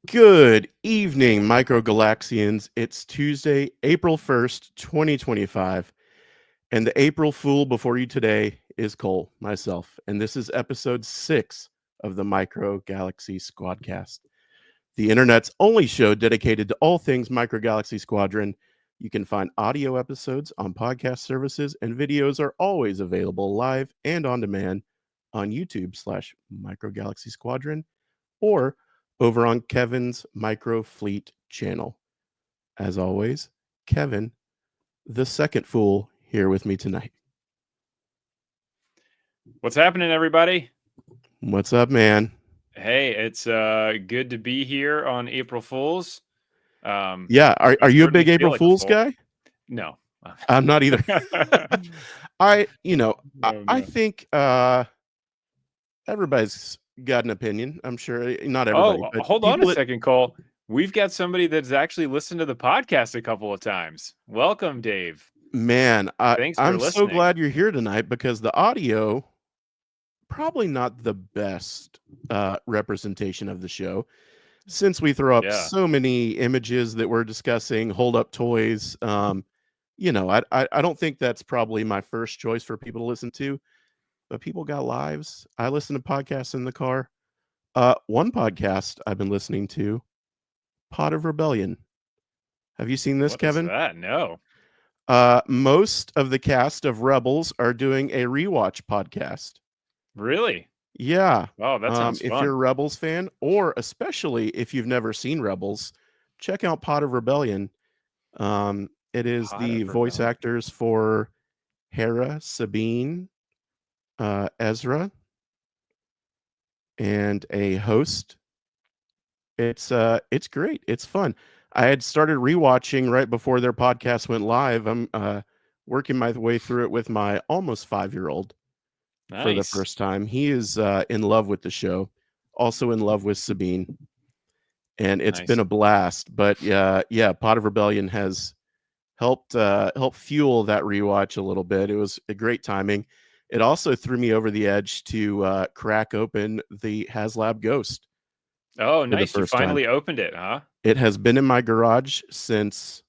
Good evening, Micro Galaxians. It's Tuesday, April 1st, 2025, and the April Fool before you today is Cole, myself, and this is episode 6 of the Micro Galaxy Squadcast, the internet's only show dedicated to all things Micro Galaxy Squadron. You can find audio episodes on podcast services, and videos are always available live and on demand on YouTube/Micro Galaxy Squadron or over on Kevin's Micro Fleet channel. As always, Kevin, the second fool, here with me tonight. What's happening, everybody? What's up, man? Hey, it's good to be here on April Fools. Yeah, are you a big April Fool's guy? No, I'm not either. I think everybody's got an opinion. I'm sure not everybody. Oh, hold on a second, Cole. We've got somebody that's actually listened to the podcast a couple of times. Welcome, Dave. Man, Thanks for I'm listening. so glad you're here tonight because the audio probably not the best representation of the show since we throw up so many images that we're discussing, hold up toys. I don't think that's probably my first choice for people to listen to, but people got lives. I listen to podcasts in the car. One podcast I've been listening to, Pod of Rebellion. Have you seen this, Kevin? What is that? No. Most of the cast of Rebels are doing a rewatch podcast. Really? Yeah. Oh, that sounds fun. If you're a Rebels fan, or especially if you've never seen Rebels, check out Pod of Rebellion. It is the voice actors for Hera, Sabine, Ezra, and a host. It's great. It's fun. I had started rewatching right before their podcast went live. I'm working my way through it with my almost 5-year-old for the first time. He is in love with the show, also in love with Sabine, and it's been a blast. But yeah, Pod of Rebellion has helped fuel that rewatch a little bit. It was a great timing. It also threw me over the edge to crack open the HasLab Ghost. Oh, nice. You finally opened it, huh? It has been in my garage since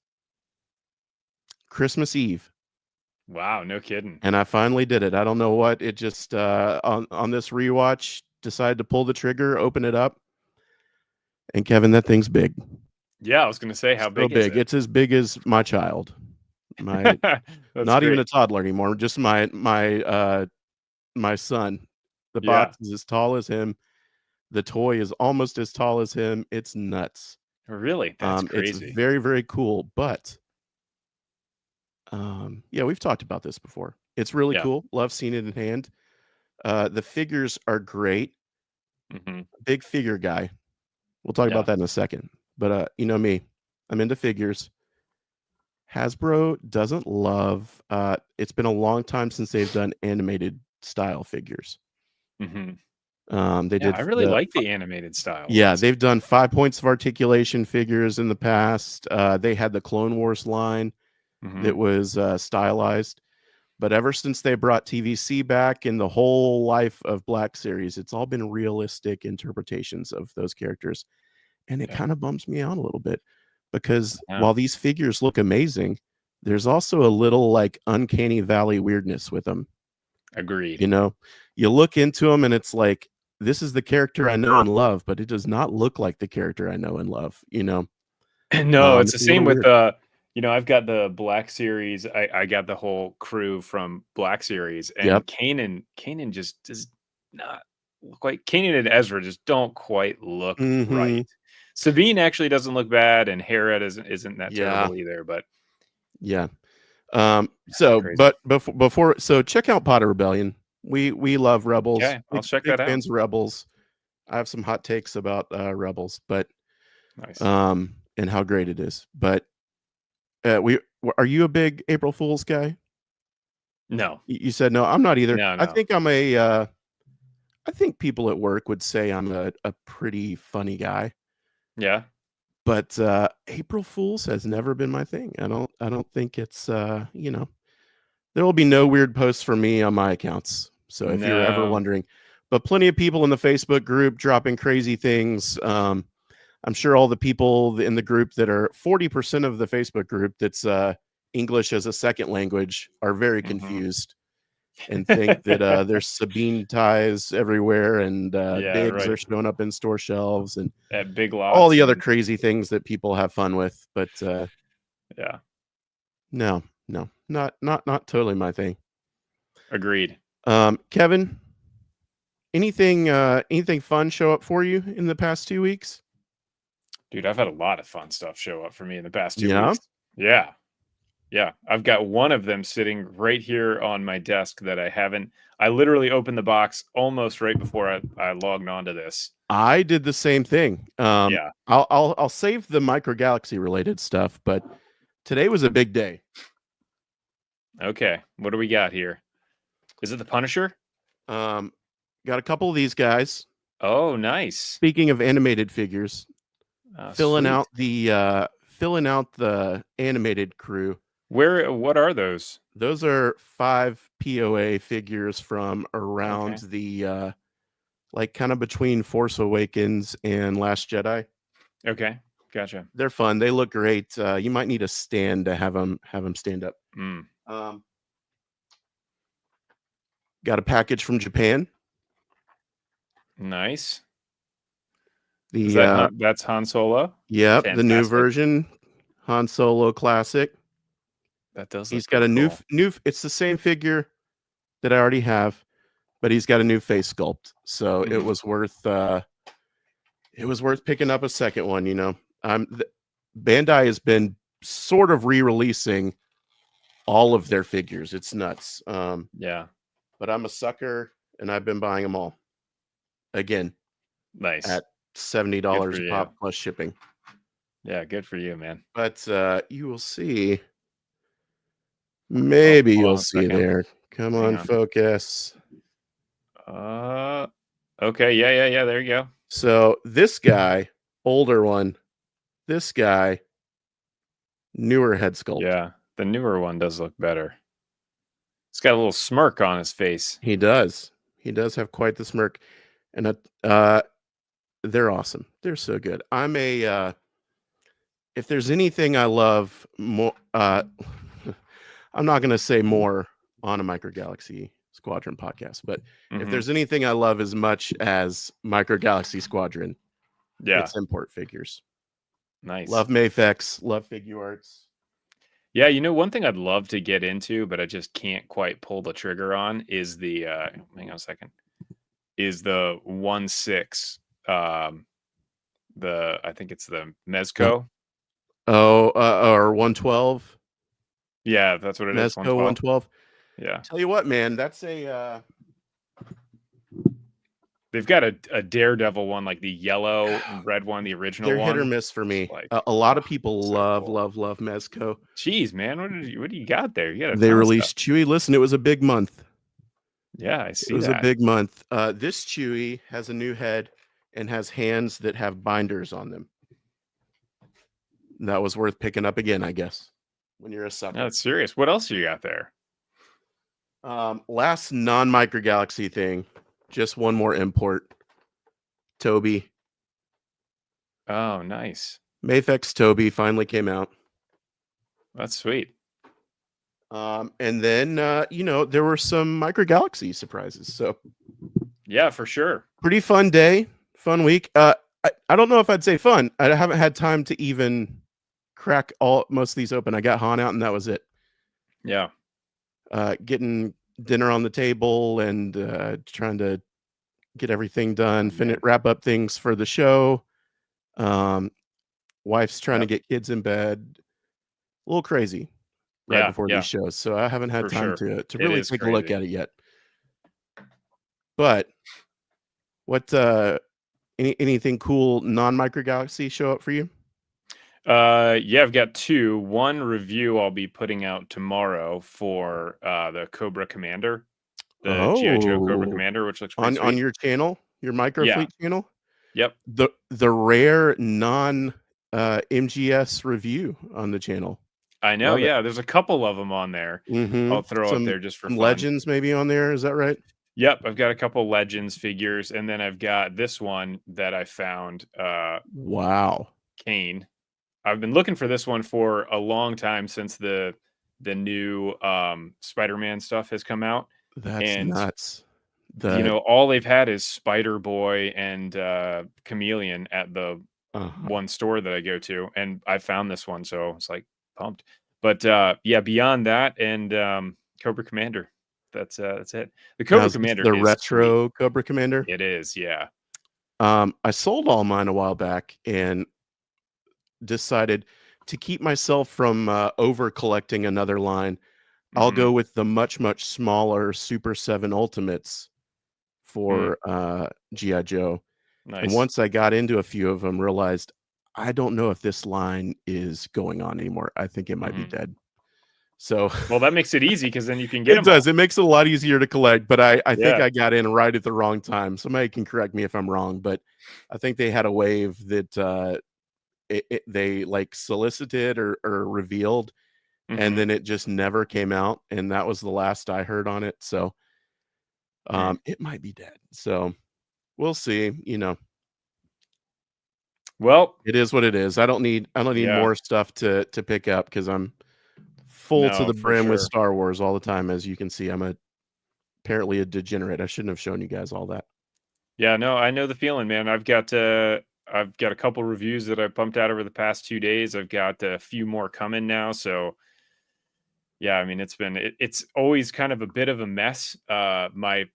Christmas Eve. Wow, no kidding. And I finally did it. I don't know what. It just on this rewatch decided to pull the trigger, open it up. And Kevin, that thing's big. Yeah, I was going to say, how big is it? It's as big as my child. My not even a toddler anymore, just my son. The box is as tall as him. The toy is almost as tall as him. It's nuts. Really? That's crazy. It's very, very cool. But yeah, we've talked about this before. It's really cool. Love seeing it in hand. The figures are great. Big figure guy. We'll talk about that in a second. But you know me, I'm into figures. Hasbro doesn't love. It's been a long time since they've done animated style figures. They did. I really like the animated style. Yeah, they've done 5 points of articulation figures in the past. They had the Clone Wars line that was stylized, but ever since they brought TVC back in the whole Life of Black series, it's all been realistic interpretations of those characters, and it kind of bums me out a little bit because while these figures look amazing, there's also a little like uncanny valley weirdness with them. Agreed. You look into them and it's like, this is the character I know and love, but it does not look like the character I know and love. No, it's the same with I've got the Black series. I got the whole crew from Black series, and Kanan just does not quite. Kanan and Ezra just don't quite look right. Sabine actually doesn't look bad, and Hera isn't that terrible either. But so check out Pod of Rebellion. We love Rebels. Okay, I'll check that out. Fans of Rebels. I have some hot takes about Rebels, but and how great it is. But are you a big April Fool's guy? No. You said no. I'm not either. No. I think I'm I think people at work would say I'm a pretty funny guy. Yeah. But April Fool's has never been my thing. I don't think it's there will be no weird posts for me on my accounts. So if you're ever wondering, but plenty of people in the Facebook group dropping crazy things. I'm sure all the people in the group that are 40% of the Facebook group that's English as a second language are very confused and think that there's Sabine ties everywhere and Bigs are showing up in store shelves and at Big Lots, all the other crazy things that people have fun with. But yeah, no, not totally my thing. Agreed. Kevin, anything fun show up for you in the past 2 weeks? Dude, I've had a lot of fun stuff show up for me in the past 2 weeks. Yeah. I've got one of them sitting right here on my desk that I literally opened the box almost right before I logged onto this. I did the same thing. Yeah. I'll save the Micro Galaxy related stuff, but today was a big day. Okay. What do we got here? Is it the Punisher? Got a couple of these guys. Oh, nice. Speaking of animated figures, filling out the animated crew. What are those? Those are 5 POA figures from around the like kind of between Force Awakens and Last Jedi. Okay, gotcha. They're fun. They look great. You might need a stand to have them stand up. Got a package from Japan. Nice. That's Han Solo? Yep, the new version, Han Solo Classic. That does. He's got a new. It's the same figure that I already have, but he's got a new face sculpt. So it was worth. It was worth picking up a second one. You know, Bandai has been sort of re-releasing all of their figures. It's nuts. Yeah, but I'm a sucker, and I've been buying them all. Again, nice at $70 a pop plus shipping. Yeah, good for you, man. But you will see. Maybe you'll see there. Come on, focus. Okay, yeah. There you go. So this guy, older one. This guy, newer head sculpt. Yeah, the newer one does look better. He's got a little smirk on his face. He does. He does have quite the smirk, and they're awesome. They're so good. I'm a. If there's anything I love more, I'm not going to say more on a Micro Galaxy Squadron podcast, but if there's anything I love as much as Micro Galaxy Squadron, it's import figures. Nice. Love Mafex, love Figuarts. Yeah, you know, one thing I'd love to get into, but I just can't quite pull the trigger on is the hang on a second. Is the 1/6 I think it's the Mezco. Or 112. Yeah, that's what it is. Mezco 112. Yeah. Tell you what, man, that's a they've got a Daredevil one, like the yellow and red one, the original one. They're hit or miss for me. Like, a lot of people love Mezco. Jeez, man, what do you got there? You got they released Chewie. Listen, it was a big month. Yeah, I see. It was a big month. This Chewie has a new head and has hands that have binders on them. That was worth picking up again, I guess, when you're a sucker. No, that's serious. What else you got there? Last non-Micro Galaxy thing. Just one more import. Toby. Oh, nice. Mafex Toby finally came out. That's sweet. And then, there were some Micro Galaxy surprises. So, yeah, for sure. Pretty fun day, fun week. I don't know if I'd say fun. I haven't had time to even crack most of these open. I got Han out, and that was it. Yeah. Getting dinner on the table and trying to get everything done, wrap up things for the show. Wife's trying to get kids in bed. A little crazy before these shows, so I haven't had time to really take a look at it yet. But what anything cool non-Micro Galaxy show up for you? Yeah, I've got 2. One review I'll be putting out tomorrow for the Cobra Commander, the G.I. Joe Cobra Commander, which looks pretty sweet. On your channel, your Micro Fleet channel. Yep. The rare non MGS review on the channel. I know. There's a couple of them on there. I'll throw up there just for fun. Legends maybe on there. Is that right? Yep, I've got a couple Legends figures, and then I've got this one that I found, Wow. Kane. I've been looking for this one for a long time since the new Spider-Man stuff has come out. That's And nuts. all they've had is Spider-Boy and Chameleon at the Uh-huh. one store that I go to, and I found this one, so it's like pumped. But yeah, beyond that and Cobra Commander. That's it. The Now Cobra is this Commander the is sweet. retro Cobra Commander? It is, yeah. I sold all mine a while back and decided to keep myself from over collecting another line. I'll Hmm. go with the much, much smaller Super 7 Ultimates for G.I. Joe. And Nice. once I got into a few of them, realized I don't know if this line is going on anymore. I think it might be Hmm. dead. So Well, that makes it easy because then you can get it them does. all. It makes it a lot easier to collect, but I think Yeah. I got in right at the wrong time. Somebody can correct me if I'm wrong, but I think they had a wave that they like solicited or revealed, and Hmm. then it just never came out, and that was the last I heard on it. So it might be dead. So we'll see. Well, It is what it is. I don't need yeah. more stuff to pick up because I'm full to No, the for brim with sure. Star Wars all the time. As you can see, apparently a degenerate. I shouldn't have shown you guys all that. Yeah, no, I know the feeling, man. I've got a couple reviews that I pumped out over the past 2 days. I've got a few more coming now. So yeah, I mean it's always kind of a bit of a mess. My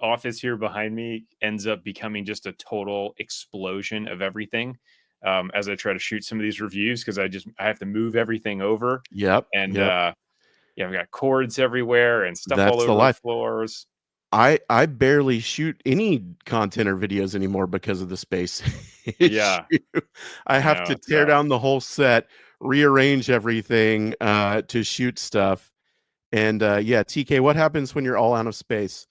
office here behind me ends up becoming just a total explosion of everything. As I try to shoot some of these reviews because I have to move everything over. Yep, And yep. yeah, I've got cords everywhere and stuff all That's the over the life. floors. I barely shoot any content or videos anymore because of the space issue. Yeah, I I have know to it's tear tough. down the whole set, rearrange everything to shoot stuff. And yeah, TK, what happens when you're all out of space?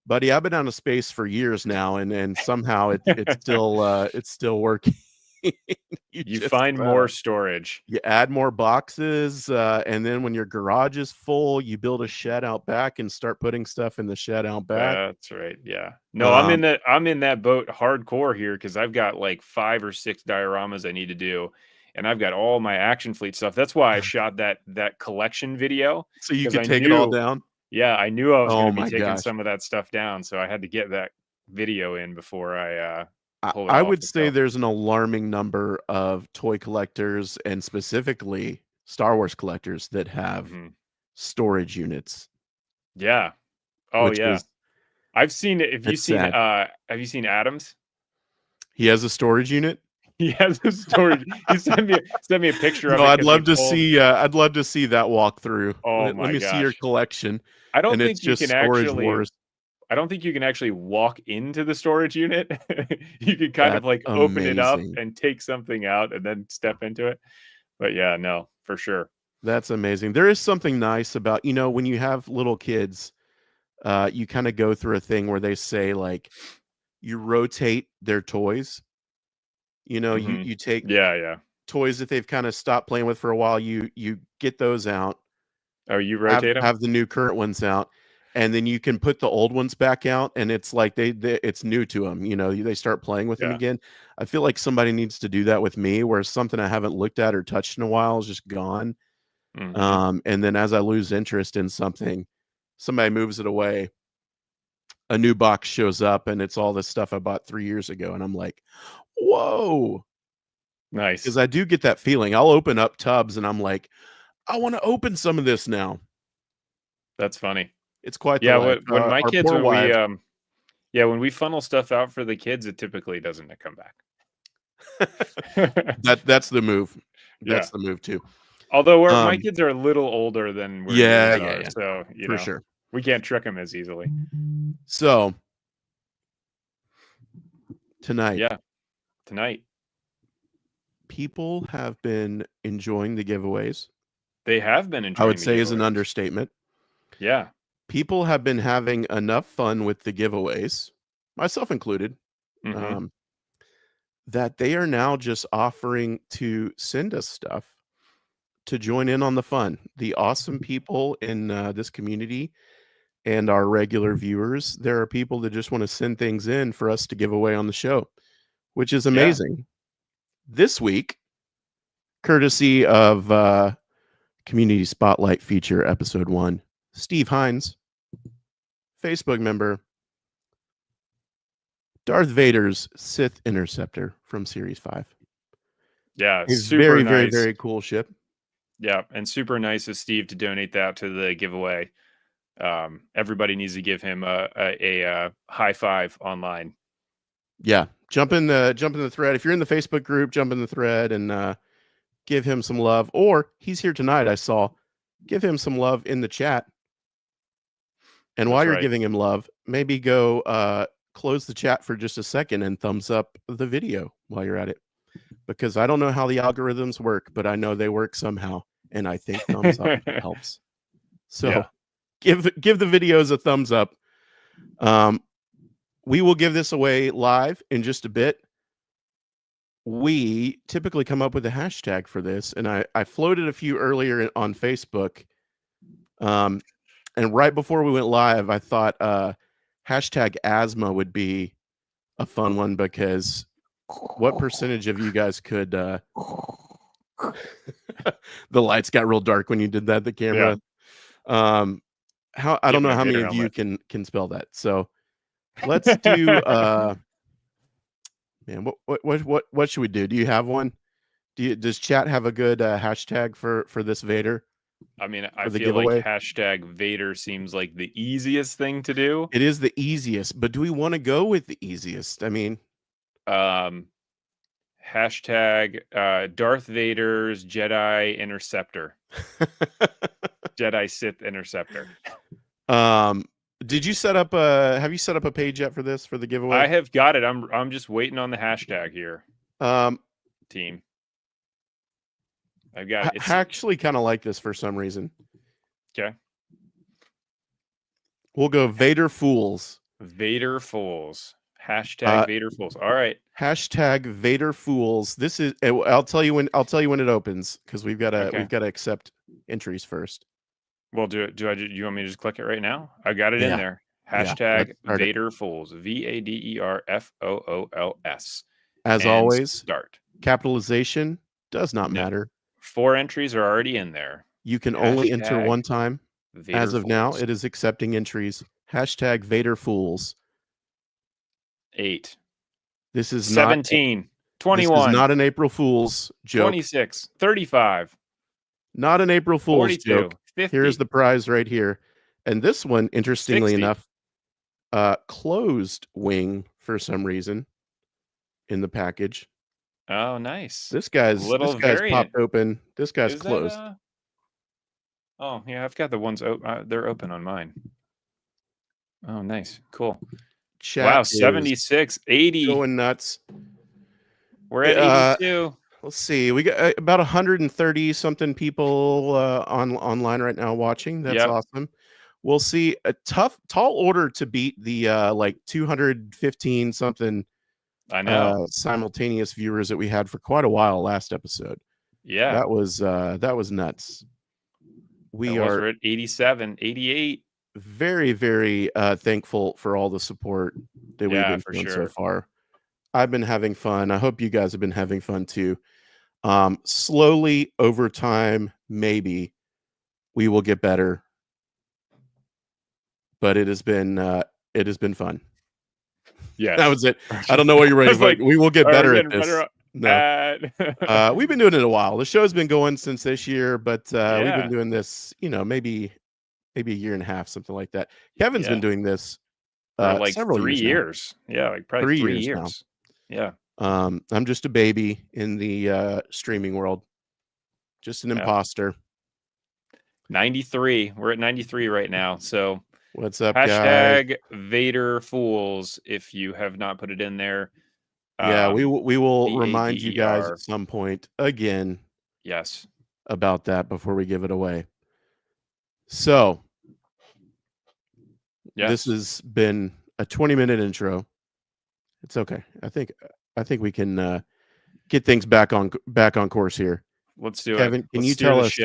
Buddy, I've been out of space for years now, and somehow it's still working. You You just find more storage. you add more boxes, and then when your garage is full, you build a shed out back and start putting stuff in the shed out back. That's right. Yeah. No, Um, I'm in that boat hardcore here because I've got like 5 or 6 dioramas I need to do, and I've got all my action fleet stuff. That's why I shot that collection video so you because could I take it all knew, down? yeah, I knew I was going Oh to be my taking gosh. some of that stuff down, so I had to get that video in before I I pull it I off would say myself. there's an alarming number of toy collectors and specifically Star Wars collectors that have Hmm. storage units, Yeah. Oh which yeah. is I've seen it. it's sad. Have you seen Adams? He has a storage unit? He has a storage. He sent me a picture of No, it I'd because he love to pulled. see, I'd love to see that walkthrough. Oh Let my me see your gosh. collection, I don't and it's think you just can Storage actually Wars. I don't think you can actually walk into the storage unit. You can kind of That's like open it up amazing. and take something out and then step into it. But yeah, no, for sure. That's amazing. There is something nice about, when you have little kids, you kinda go through a thing where they say, like, you rotate their toys. You Hmm. you take Yeah, yeah. toys that they've kinda stopped playing with for a while, you get those out, Oh, you have rotate them? have the new current ones out, and then you can put the old ones back out, and it's like it's new to them. They start playing with them Yeah. again. I feel like somebody needs to do that with me, where something I haven't looked at or touched in a while is just gone, Hmm. and then as I lose interest in something, somebody moves it away, a new box shows up, and it's all this stuff I bought 3 years ago, and I'm like, "Whoa," because Nice. I do get that feeling. I'll open up tubs, and I'm like, "I wanna open some of this now." That's funny. It's quite the Yeah, life. when my Our kids poor when we wives. yeah, when we funnel stuff out for the kids, it typically doesn't come back. That's the move. Yeah. That's the move too. Although my Um, kids are a little older than where yeah, yours yeah, are, yeah, so, for sure. we can't trick them as easily. So, tonight, Yeah, tonight. people have been enjoying the giveaways. They have been I would enjoying the say is an giveaways. understatement. Yeah. People have been having enough fun with the giveaways, myself included, Mhm. um, that they are now just offering to send us stuff to join in on the fun. The awesome people in this community and our regular viewers, there are people that just want to send things in for us to give away on the show, which is amazing. This week, courtesy of Community Spotlight Feature Episode 1, Steve Hines, Facebook member, Darth Vader's Sith Interceptor from Series 5. Yeah, It's super very, nice. very, very cool ship. Yeah, and super nice of Steve to donate that to the giveaway. Everybody needs to give him a high five online. Yeah, jump in the thread. If you're in the Facebook group, jump in the thread and give him some love. Or he's here tonight, I saw. Give him some love in the chat. And while you're giving him love, maybe go close the chat for just a second and thumbs up the video while you're at it. Because I don't know how the algorithms work, but I know they work somehow. And I think thumbs up helps. So give the videos a thumbs up. We will give this away live in just a bit. We typically come up with a hashtag for this, and I floated a few earlier on Facebook. And right before we went live, I thought hashtag asthma would be a fun one, because what percentage of you guys could the lights got real dark when you did that, the camera. I don't know how many of you can spell that. So let's do man, what should we do? Do you have one? Does chat have a good hashtag for this Vader? I mean, I feel like hashtag Vader seems like the easiest thing to do. It is the easiest, but do we want to go with the easiest? I mean, hashtag Darth Vader's Jedi Interceptor. Jedi Sith Interceptor. Did you set up have you set up a page yet for this, for the giveaway? I have got it. I'm just waiting on the hashtag here. Team. I've got it. I actually kind of like this for some reason. Okay. We'll go Vader Fools. Vader Fools. Hashtag Vader Fools. All right. Hashtag Vader Fools. This is. I'll tell you when it opens, because we've got to accept entries first. Well, do you want me to just click it right now? I got it in there. Hashtag Vader Fools. VADERFOOLS. As always, start. Capitalization does not matter. 4 entries are already in there. You can only enter one time. As of now, it is accepting entries. Hashtag Vader Fools. 8. This is 17. 21. This is not an April Fool's joke. 26. 35. Not an April Fool's 42, joke. 50. Here's the prize right here. And this one, interestingly 60. enough, closed wing for some reason in the package. Oh, nice. This guy's popped open. This guy's closed. Oh, yeah, I've got the ones they're open on mine. Oh, nice. Cool. Chat wow, 76, 80. Going nuts. We're at 82. Let's see. We got about 130 something people online right now watching. That's awesome. We'll see a tall order to beat the like 215 something simultaneous viewers that we had for quite a while last episode. Yeah. That was nuts. We are at 87, 88. Very, very thankful for all the support that we've been doing so far. I've been having fun. I hope you guys have been having fun too. Slowly over time, maybe we will get better, but it has been fun. Yeah, that was it. I don't know what you're ready for. We will get better at this. No, we've been doing it a while. The show's been going since this year, but we've been doing this, maybe a year and a half, something like that. Kevin's been doing this like several 3 years. Yeah, like probably 3 years now. Yeah. I'm just a baby in the streaming world. Just an imposter. 93. We're at 93 right now. So what's up, hashtag guys? Vader Fools if you have not put it in there. Yeah, we will remind you guys at some point again. Yes. About that before we give it away. So this has been a 20-minute intro. It's okay. I think we can get things back on course here. Let's do Kevin, it. Can you tell us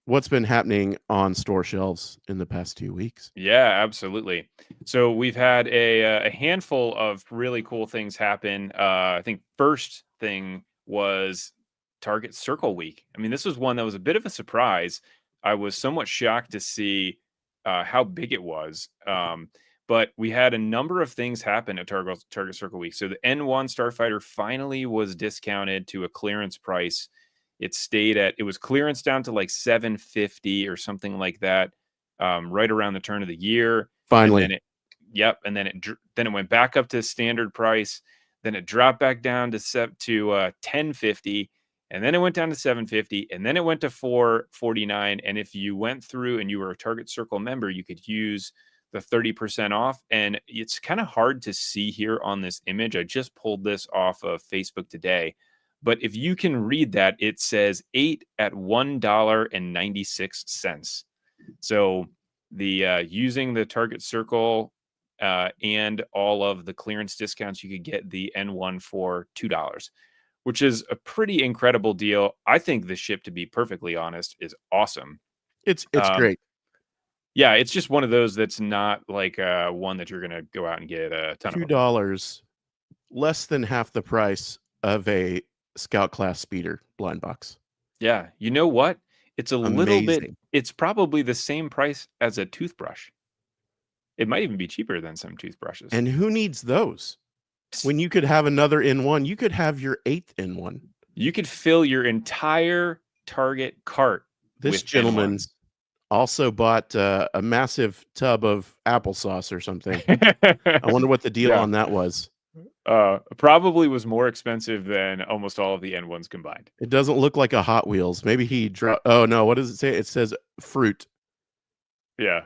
what's been happening on store shelves in the past 2 weeks. Yeah, absolutely. So we've had a handful of really cool things happen. I think first thing was Target Circle Week. I mean, this was one that was a bit of a surprise. I was somewhat shocked to see how big it was. But we had a number of things happen at Target Circle Week. So the N1 Starfighter finally was discounted to a clearance price. It was clearance down to like 750 or something like that, right around the turn of the year. Finally. And then it went back up to standard price. Then it dropped back down to 1050, and then it went down to 750, and then it went to 449. And if you went through and you were a Target Circle member, you could use the 30% off. And it's kind of hard to see here on this image. I just pulled this off of Facebook today. But if you can read that, it says 8 at $1.96. So the using the Target Circle and all of the clearance discounts, you could get the N1 for $2, which is a pretty incredible deal. I think the ship, to be perfectly honest, is awesome. It's great. Yeah, it's just one of those that's not like one that you're going to go out and get a ton of. $2, less than half the price of a Scout class speeder blind box. Yeah, you know what? It's a little bit. It's probably the same price as a toothbrush. It might even be cheaper than some toothbrushes. And who needs those? When you could have another N1, you could have your 8th N1. You could fill your entire Target cart. This gentleman also bought a massive tub of applesauce or something. I wonder what the deal on that was. Probably was more expensive than almost all of the N1s combined. It doesn't look like a Hot Wheels. Maybe he dropped. Oh no, what does it say? It says fruit. Yeah.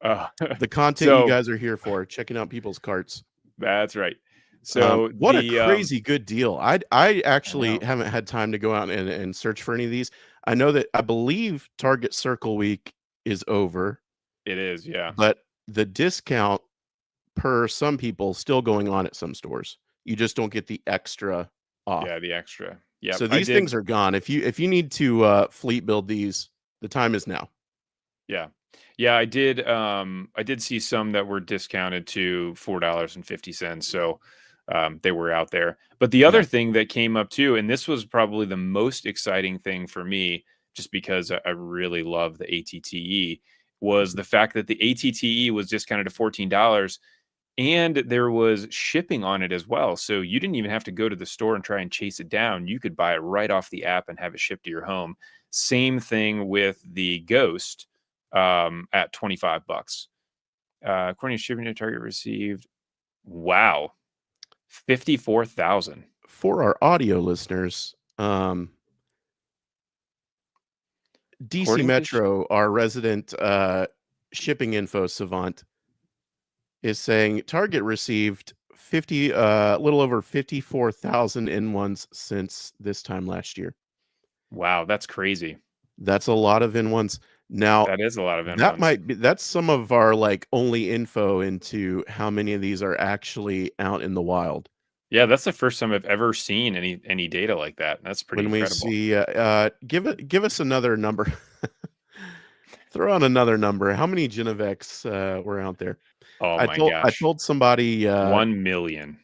The content you guys are here for, checking out people's carts. That's right. So what a crazy good deal. I actually haven't had time to go out and search for any of these. I know that I believe Target Circle Week is over. It is, yeah. But the discount per some people still going on at some stores. You just don't get the extra off. Yeah, the extra. Yeah. So these things are gone. If you need to fleet build these, the time is now. Yeah. Yeah, I did see some that were discounted to $4.50. So they were out there. But the other thing that came up too, and this was probably the most exciting thing for me, just because I really love the ATTE, was the fact that the ATTE was discounted to $14 and there was shipping on it as well. So you didn't even have to go to the store and try and chase it down. You could buy it right off the app and have it shipped to your home. Same thing with the Ghost at $25. According to shipping to Target received, wow, 54,000. For our audio listeners, DC Metro, our resident shipping info savant, is saying Target received a little over 54,000 N1s since this time last year. Wow, that's crazy. That's a lot of N1s. Now that is a lot of N1s. That's some of our like only info into how many of these are actually out in the wild. Yeah, that's the first time I've ever seen any data like that. That's pretty incredible. When we see give us another number. Throw on another number. How many Genevex were out there? Oh my gosh. I told somebody 1 million.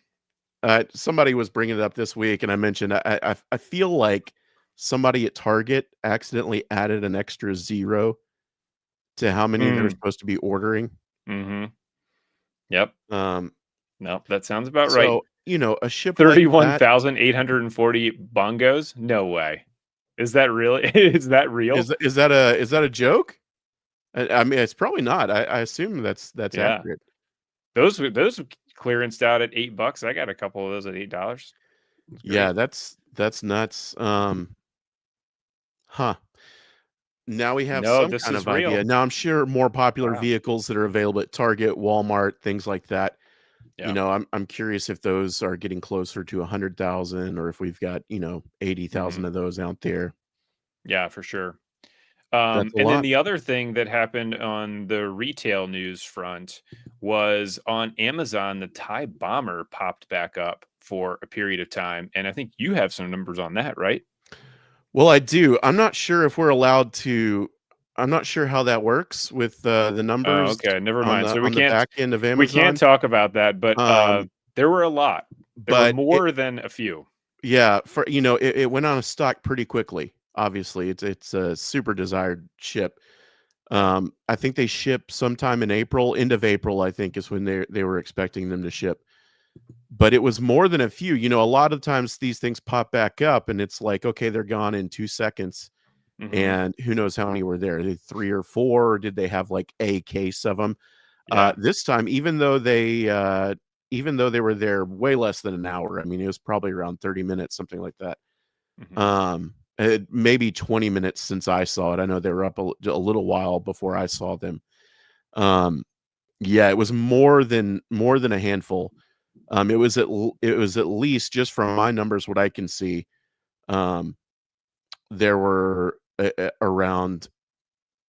Somebody was bringing it up this week, and I mentioned I feel like somebody at Target accidentally added an extra 0 to how many they're supposed to be ordering. Mm-hmm. Yep. No, that sounds about right. So, a ship 31,840 bongos? No way. Is that real? Is that real? Is that a joke? I mean, it's probably not. I assume that's accurate. Those clearanced out at $8. I got a couple of those at $8. Yeah, that's nuts. Now we have some kind of idea. Now I'm sure more popular vehicles that are available at Target, Walmart, things like that. Yeah. I'm curious if those are getting closer to 100,000 or if we've got 80,000 of those out there. Yeah, for sure. And then the other thing that happened on the retail news front was on Amazon, the TIE Bomber popped back up for a period of time. And I think you have some numbers on that, right? Well, I do. I'm not sure if we're allowed to I'm not sure how that works with the Oh, numbers okay, never mind. So on the back end of we can't Amazon. talk about that, but there were a lot. There were But more than a few. yeah, for it went on a stock pretty quickly. Obviously, it's a super desired chip. I think they ship sometime in April, end of April, I think is when they were expecting them to ship. But it was more than a few. A lot of times these things pop back up and it's like, okay, they're gone in 2 seconds. Mhm. And who knows how many were there? Did 3 or 4, or did they have like a case of them? Yeah. This time, even though they were there way less than an hour, I mean, it was probably around 30 minutes, something like that. Mhm. Maybe 20 minutes since I saw it. I know they were up a little while before I saw them. Um, yeah, it was more than a handful. It was at least, just from my numbers, what I can see, um, there were around,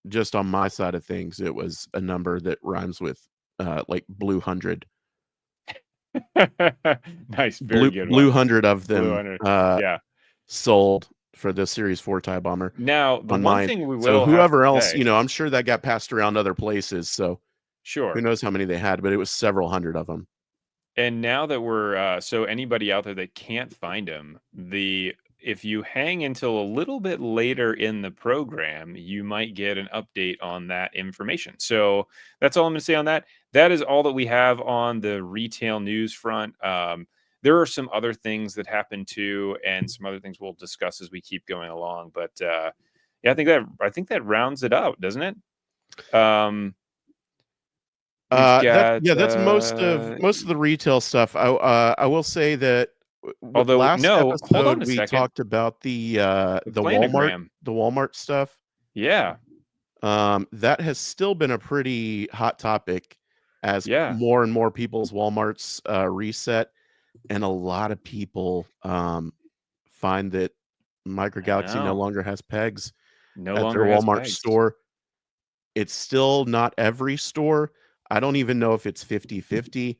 just on my side of things, it was a number that rhymes with like blue hundred. Nice, very Blue good blue one. hundred of Blue them Hunter. Yeah. sold for the Series 4 TIE bomber Now, the on one mine. thing we So will have to whoever else, say, I'm sure that got passed around other places. So who sure. knows how many they had, but it was several hundred of them. And now that we're so anybody out there that can't find them, the if you hang until a little bit later in the program, you might get an update on that information. So that's all I'm going to say on that. That is all that we have on the retail news front. There are some other things that happen too, and some other things we'll discuss as we keep going along. But yeah, I think that rounds it out, doesn't it? We've got That's most of the retail stuff. I will say that although last no, hold episode on a we second. talked about the The planogram. Walmart stuff. Yeah, That has still been a pretty hot topic as yeah, more and more people's Walmarts reset, and a lot of people find that Micro I Galaxy no know. longer has pegs No at their longer has Walmart pegs. store. It's still not every store. I don't even know if it's 50/50.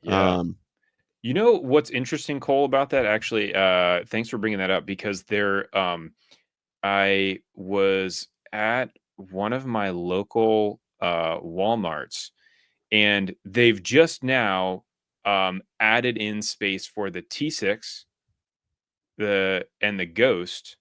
Yeah. Um, You know what's interesting, Cole, about that? Actually, thanks for bringing that up because I was at one of my local Walmarts, and they've just now added in space for the T6, the Ghost,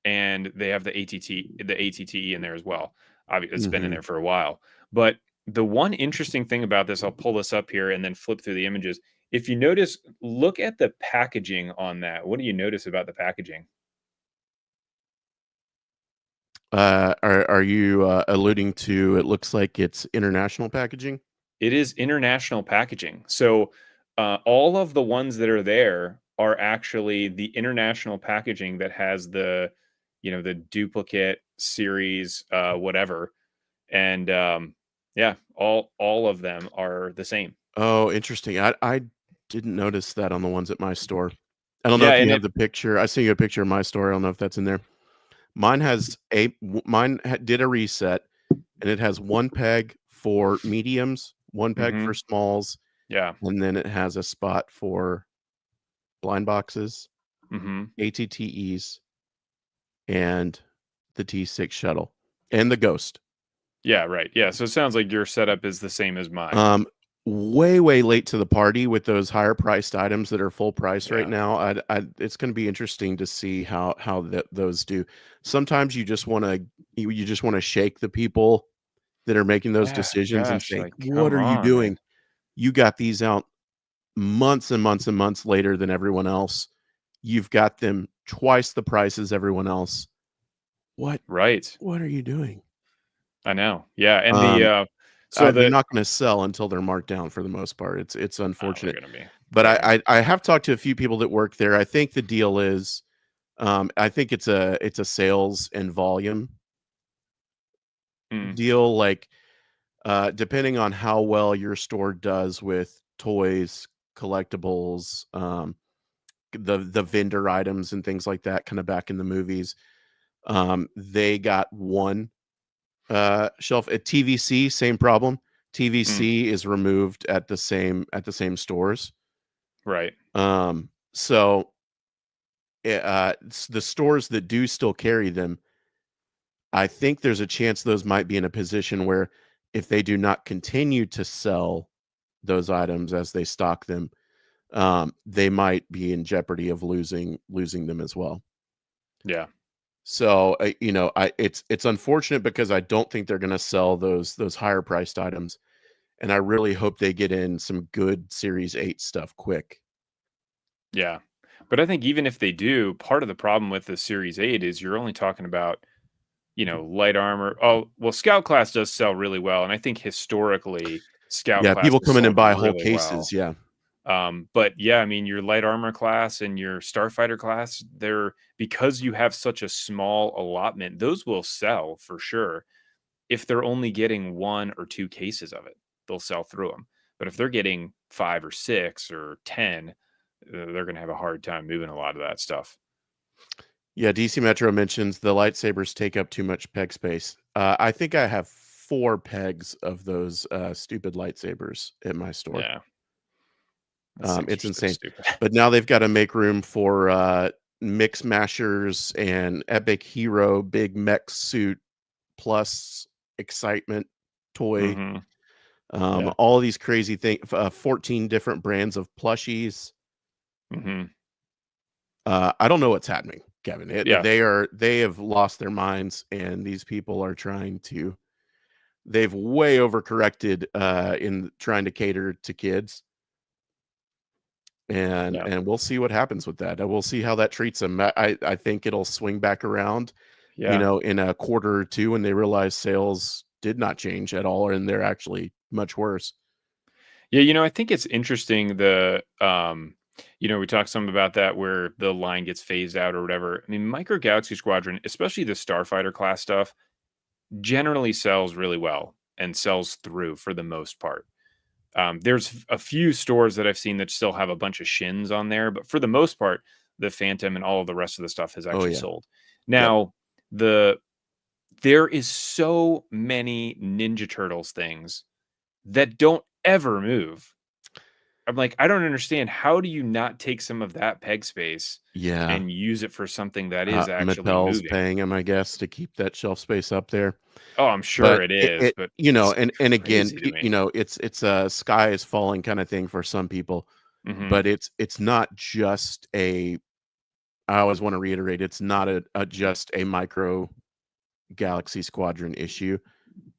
and they have the ATTE in there as well. Obviously, it's been in mhm. there for a while. But the one interesting thing about this, I'll pull this up here and then flip through the images. If you notice, look at the packaging on that. What do you notice about the packaging? Are you alluding to, it looks like it's international packaging? It is international packaging. So all of the ones that are there are actually the international packaging that has the duplicate series, whatever. And yeah, all of them are the same. Oh, interesting. I didn't notice that on the ones at my store. I don't know Yeah, if you and have it the picture. I sent you a picture of my store. I don't know if that's in there. Mine did a reset, and it has one peg for mediums, one peg for mhm, smalls, yeah, and then it has a spot for blind boxes, mhm. ATTEs, and the T6 shuttle, and the Ghost. Yeah, right. Yeah, so it sounds like your setup is the same as mine. Um, way late to the party with those higher priced items that are full price right Yeah. now. It's going to be interesting to see how those do. Sometimes you just want to shake the people that are making those Yeah, decisions and gosh, say, like, "What come are you on, man. doing? You got these out months and months and months later than everyone else. You've got them twice the price as everyone else. What Right. what are you doing?" I know. Yeah, and Um, so they're the not gonna sell until they're marked down for the most part. It's oh, they're unfortunate. gonna be. But Yeah. I have talked to a few people that work there. I think the deal is, I think it's a sales and volume Mm, deal, like, depending on how well your store does with toys, collectibles, the vendor items and things like that, kinda back in the movies, they got one shelf. At TVC, same problem. mm, TVC is removed at the same stores. right. So the stores that do still carry them, I think there's a chance those might be in a position where if they do not continue to sell those items as they stock them, they might be in jeopardy of losing them as well. Yeah. So, it's unfortunate because I don't think they're gonna sell those higher priced items, and I really hope they get in some good Series 8 stuff quick. Yeah. But I think even if they do, part of the problem with the Series 8 is you're only talking about, light armor. Oh, well, Scout class does sell really well, and I think historically Scout Yeah, class people has come in and sold buy whole really cases, well. yeah. But yeah, I mean, your light armor class and your starfighter class, they're because you have such a small allotment, those will sell for sure. If they're only getting 1 or 2 cases of it, they'll sell through them. But if they're getting 5 or 6 or 10, they're going to have a hard time moving a lot of that stuff. Yeah, DC Metro mentions the lightsabers take up too much peg space. I think I have 4 pegs of those stupid lightsabers in my store. Yeah. Those things are It's so insane. stupid. But now they've got to make room for mix mashers and epic hero big mech suit plus excitement toy. Mhm. Yeah. All these crazy things. 14 different brands of plushies. Mhm. I don't know what's happening, Kevin. Yeah. They have lost their minds, and these people are trying to. They've way overcorrected in trying to cater to kids, and Yeah. we'll see what happens with that. We'll see how that treats them. I think it'll swing back around, Yeah. in a quarter or two when they realize sales did not change at all, and they're actually much worse. Yeah, I think it's interesting we talked some about that where the line gets phased out or whatever. I mean, Micro Galaxy Squadron, especially the Starfighter class stuff, generally sells really well and sells through for the most part. There's a few stores that I've seen that still have a bunch of shins on there, but for the most part, the Phantom and all of the rest of the stuff has Oh actually yeah, sold. yep, Now, there is so many Ninja Turtles things that don't ever move. I'm like, I don't understand. How do you not take some of that peg space yeah. and use it for something that is actually Mattel's moving? paying them, I guess, to keep that shelf space up there. Oh, I'm sure But it is, but it's and again, crazy to me. it's a sky is falling kind of thing for some people, Mhm. but it's not just a. I always want to reiterate, it's not a just a Micro Galaxy Squadron issue.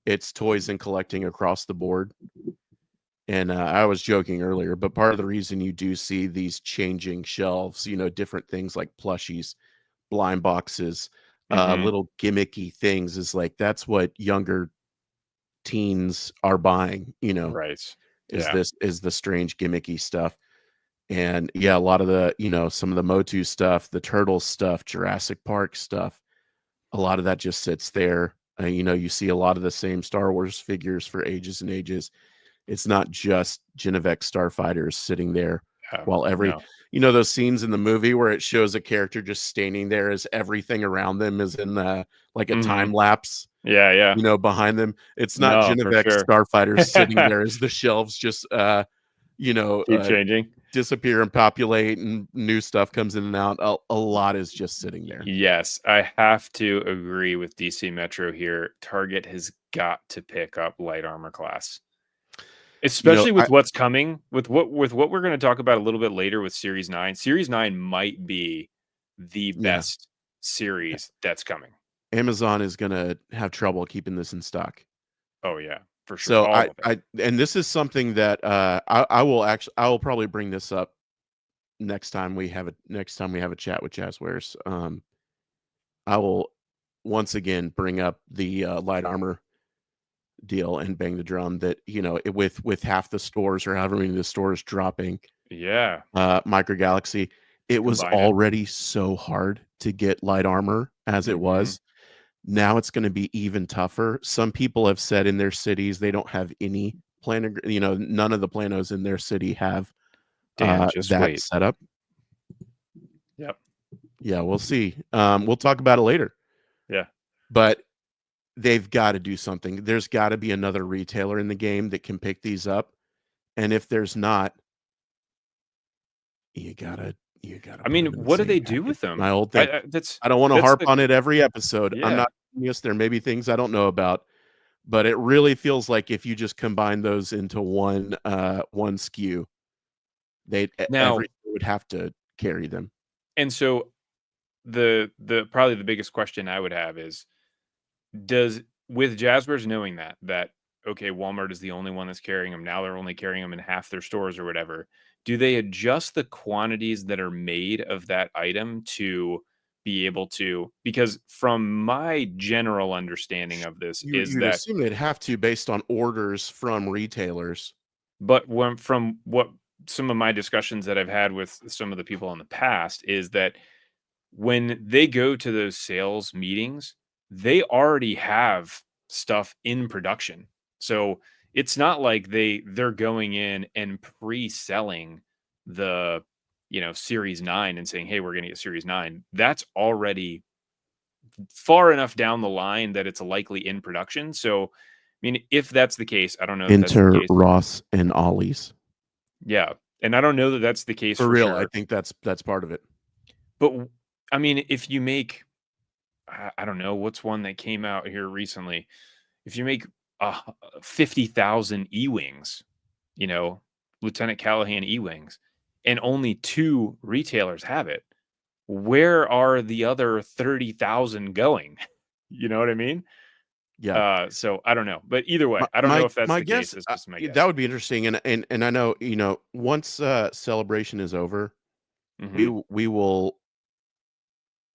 It's toys and collecting across the board. And I was joking earlier, but part of the reason you do see these changing shelves, different things like plushies, blind boxes, Mhm. little gimmicky things, is like that's what younger teens are buying. Right. Is Yeah. the strange gimmicky stuff. And yeah, a lot of the, some of the Motu stuff, the Turtles stuff, Jurassic Park stuff, a lot of that just sits there. You see a lot of the same Star Wars figures for ages and ages. It's not just Genevex starfighters sitting there Yeah. while No. those scenes in the movie where it shows a character just standing there as everything around them is in like a time Mhm. lapse, Yeah, yeah. behind them. It's not No, for Genevex sure. starfighters sitting there as the shelves just you know, Keep uh, changing. disappear and populate and new stuff comes in and out. A lot is just sitting there. Yes, I have to agree with DC Metro here. Target has got to pick up light armor class. Especially I with what's coming, with what we're gonna talk about a little bit later with Series 9. Series 9 might be the Yeah, best series that's coming. Amazon is gonna have trouble keeping this in stock. Oh, yeah, for sure, So all of it. I and this is something that I will probably bring this up next time we have a chat with Jazzwares. I will once again bring up the light armor deal and bang the drum that with half the stores or however many of the stores dropping Yeah, Micro Galaxy, it was combine it. already so hard to get light armor as it Mhm. was. Now it's going to be even tougher. Some people have said in their cities they don't have any none of the planos in their city have Dan, just that wait. setup. Yep. Yeah, we'll see. We'll talk about it later, Yeah. but they've got to do something. There's got to be another retailer in the game that can pick these up, and if there's not, you gotta I put mean, them in the what do same they do package. with them? My old thing. That's I don't want to that's harp the on it every episode. I'm yeah. not Yes, there may be things I don't know about, but it really feels like if you just combine those into one SKU, Now, every would have to carry them. and so the probably the biggest question I would have is, does with Jazzwares knowing that okay, Walmart is the only one that's carrying them now, they're only carrying them in half their stores or whatever. Do they adjust the quantities that are made of that item to be able to, because from my general understanding of this is You'd that, assume they'd have to based on orders from retailers. but when from what some of my discussions that I've had with some of the people in the past is that when they go to those sales meetings, they already have stuff in production. So it's not like they're going in and pre-selling the, Series 9 and saying, "Hey, we're going to get Series 9." That's already far enough down the line that it's likely in production. So, I mean, if that's the case, I don't know that that's the Enter case. Ross and Ollie's. Yeah. And I don't know that that's the case For for real, I sure. think that's part of it. But I mean, if you make, I don't know, what's one that came out here recently? If you make 50,000 E-Wings, Lieutenant Callahan E-Wings, and only 2 retailers have it, where are the other 30,000 going? You know what I mean? Yeah. So I don't know. But either way, My I don't know my if that's my the case. guess, That's just my that guess. would be interesting, and I know, once, Celebration is over, Mhm. we will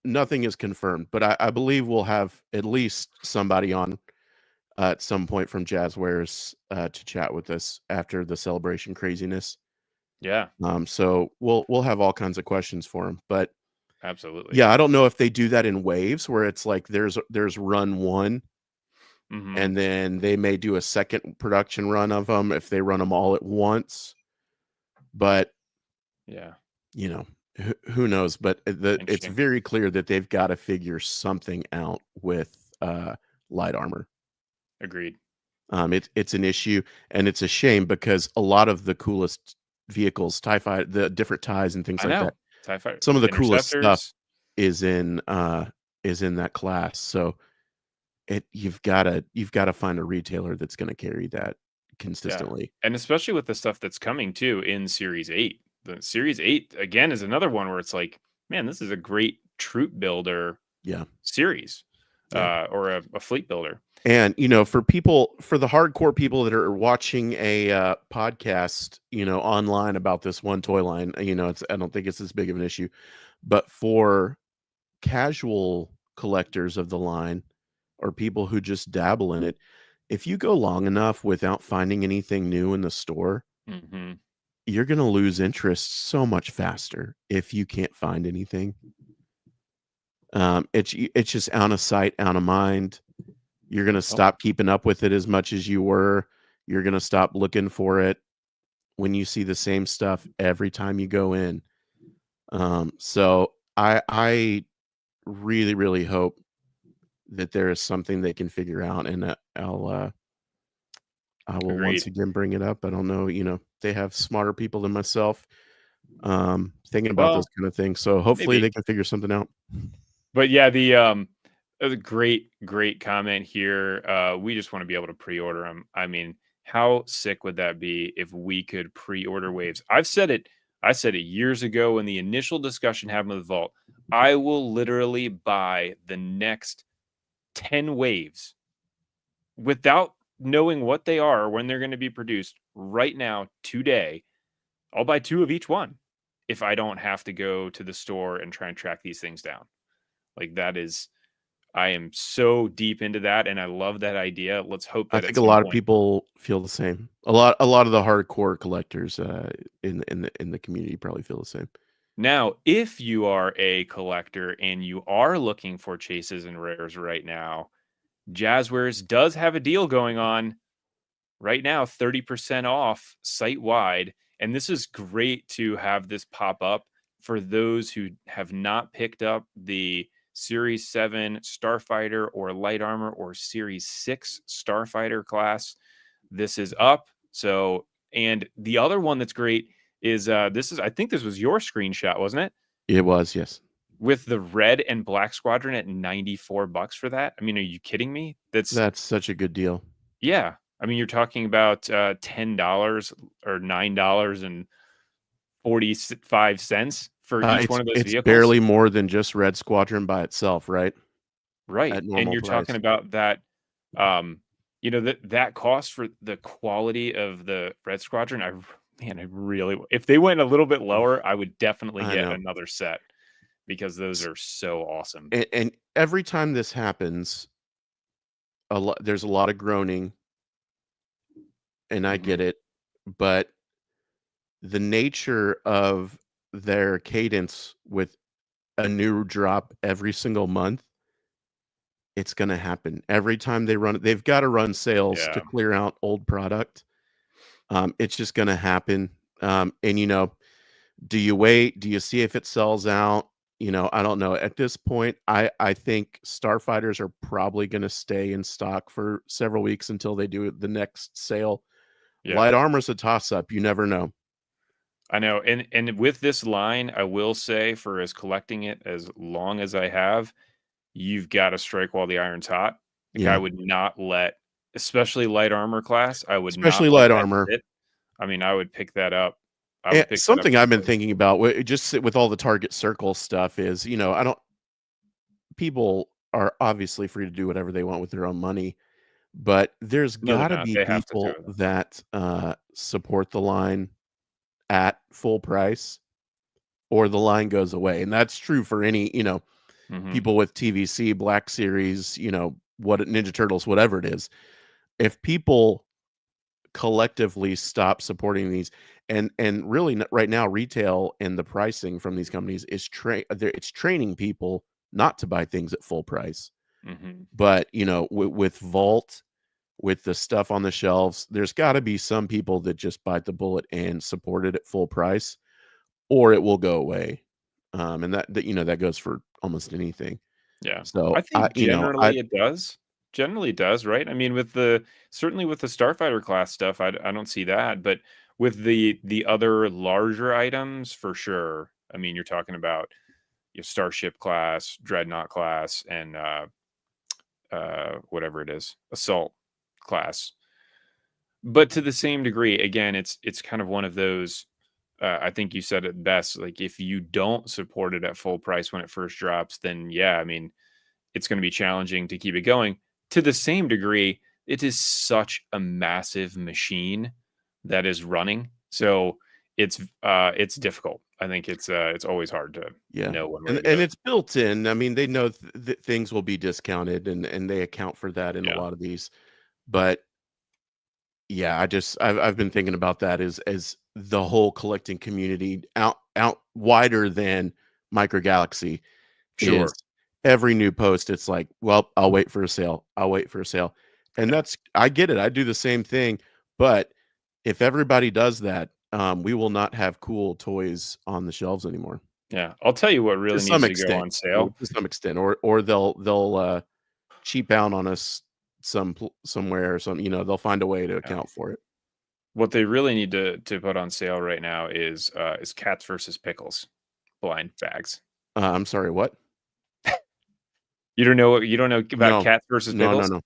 nothing is confirmed, but I believe we'll have at least somebody on, at some point from Jazzwares, to chat with us after the Celebration craziness. Yeah, So we'll have all kinds of questions for him, but absolutely. yeah, I don't know if they do that in waves where it's like there's run 1, Mhm. and then they may do a second production run of them if they run them all at once, but, Yeah, you know, who knows? But it's interesting. very clear that they've gotta figure something out with, light armor. Agreed. It's an issue, and it's a shame because a lot of the coolest vehicles, the different TIEs and things I like that, know. TIE fighter, some of the coolest stuff interceptors. is in, uh is in that class, so you've gotta find a retailer that's gonna carry that Yeah. consistently. And especially with the stuff that's coming too in Series 8. The Series 8 again is another one where it's like, man, this is a great troop builder Yeah, series, yeah. or a fleet builder. And, for the hardcore people that are watching a, podcast, online about this one toy line, I don't think it's as big of an issue, but for casual collectors of the line or people who just dabble in it, if you go long enough without finding anything new in the store, Mhm. you're gonna lose interest so much faster if you can't find anything. It's just out of sight, out of mind. You're gonna Oh, stop keeping up with it as much as you were. You're gonna stop looking for it when you see the same stuff every time you go in. So I really, really hope that there is something they can figure out, and I will once agreed. again bring it up. I don't know, they have smarter people than myself, thinking about those Well, kind of things. So hopefully maybe. they can figure something out. But yeah, that was a great comment here. We just want to be able to pre-order them. I mean, how sick would that be if we could pre-order waves? I said it years ago when the initial discussion happened with Vault. I will literally buy the next 10 waves without knowing what they are or when they're going to be produced right now, today. I'll buy 2 of each one if I don't have to go to the store and try and track these things down. Like that is, I am so deep into that, and I love that idea. Let's hope I that at think a some lot of point. people feel the same. A lot of the hardcore collectors, in the community probably feel the same. Now, if you are a collector and you are looking for chases and rares right now, Jazzwares does have a deal going on right now, 30% off site wide. And this is great to have this pop up for those who have not picked up the Series 7 Starfighter or Light Armor or Series 6 Starfighter class. This is up. So, and the other one that's great is I think this was your screenshot, wasn't it? It was, yes. with the red and black Squadron at $94 for that. I mean, are you kidding me? That's such a good deal. Yeah. I mean, you're talking about $10 or $9.45 for each one of those It's vehicles. barely more than just Red Squadron by itself, right? Right. At And normal you're price. talking about that, that cost for the quality of the Red Squadron. I really, if they went a little bit lower, I would definitely I get know. another set because those are so awesome. And every time this happens, there's a lot of groaning, and I Mhm. get it, but the nature of their cadence with a new drop every single month, it's gonna happen. Every time they've gotta run sales to Yeah. clear out old product. It's just gonna happen. And, do you wait? Do you see if it sells out? I don't know. At this point, I think starfighters are probably gonna stay in stock for several weeks until they do the next sale. Yeah. Light armor's a toss-up, you never know. I know. And with this line, I will say for as collecting it as long as I have, you've got to strike while the iron's hot. Like I Yeah. would not let, especially light armor class, I would Especially not let light that armor. sit. I mean, I would pick that up. I And would pick that up something I've been quickly. thinking about, just with all the Target Circle stuff is, I don't people are obviously free to do whatever they want with their own money, but there's No, they're gotta not. be They have to do people it. that, support the line at full price or the line goes away, and that's true for any, Hmm. people with TVC, Black Series, what Ninja Turtles, whatever it is. If people collectively stop supporting these and really right now retail and the pricing from these companies is it's training people not to buy things at full price. Hmm. But, with Vault, with the stuff on the shelves, there's got to be some people that just bite the bullet and support it at full price, or it will go away. And that goes for almost anything. Yeah. So I think I generally it does. Generally it does, right? I mean, certainly with the Starfighter class stuff, I don't see that, but with the other larger items, for sure. I mean, you're talking about your Starship class, Dreadnought class, and whatever it is, Assault class. But to the same degree, again, it's kind of one of those. I think you said it best. Like if you don't support it at full price when it first drops, then yeah, I mean, it's going to be challenging to keep it going. To the same degree, it is such a massive machine that is running. So it's difficult. I think it's always hard to Yeah. know when where And to and go. it's built in. I mean, they know things will be discounted and they account for that in a Yeah, lot of these. But yeah, I've been thinking about that as the whole collecting community out wider than Micro Galaxy is sure. every new post. It's like, well, I'll wait for a sale. I'll wait for a sale. And Yeah, I get it. I do the same thing. But if everybody does that, we will not have cool toys on the shelves anymore. yeah. I'll tell you what To really some needs to go extent, on sale. or they'll, cheap out on us somewhere or they'll find a way to Yeah. account for it. What they really need to put on sale right now is cats versus pickles blind bags. I'm sorry, what? You don't know about No. cats versus No, no, pickles? no.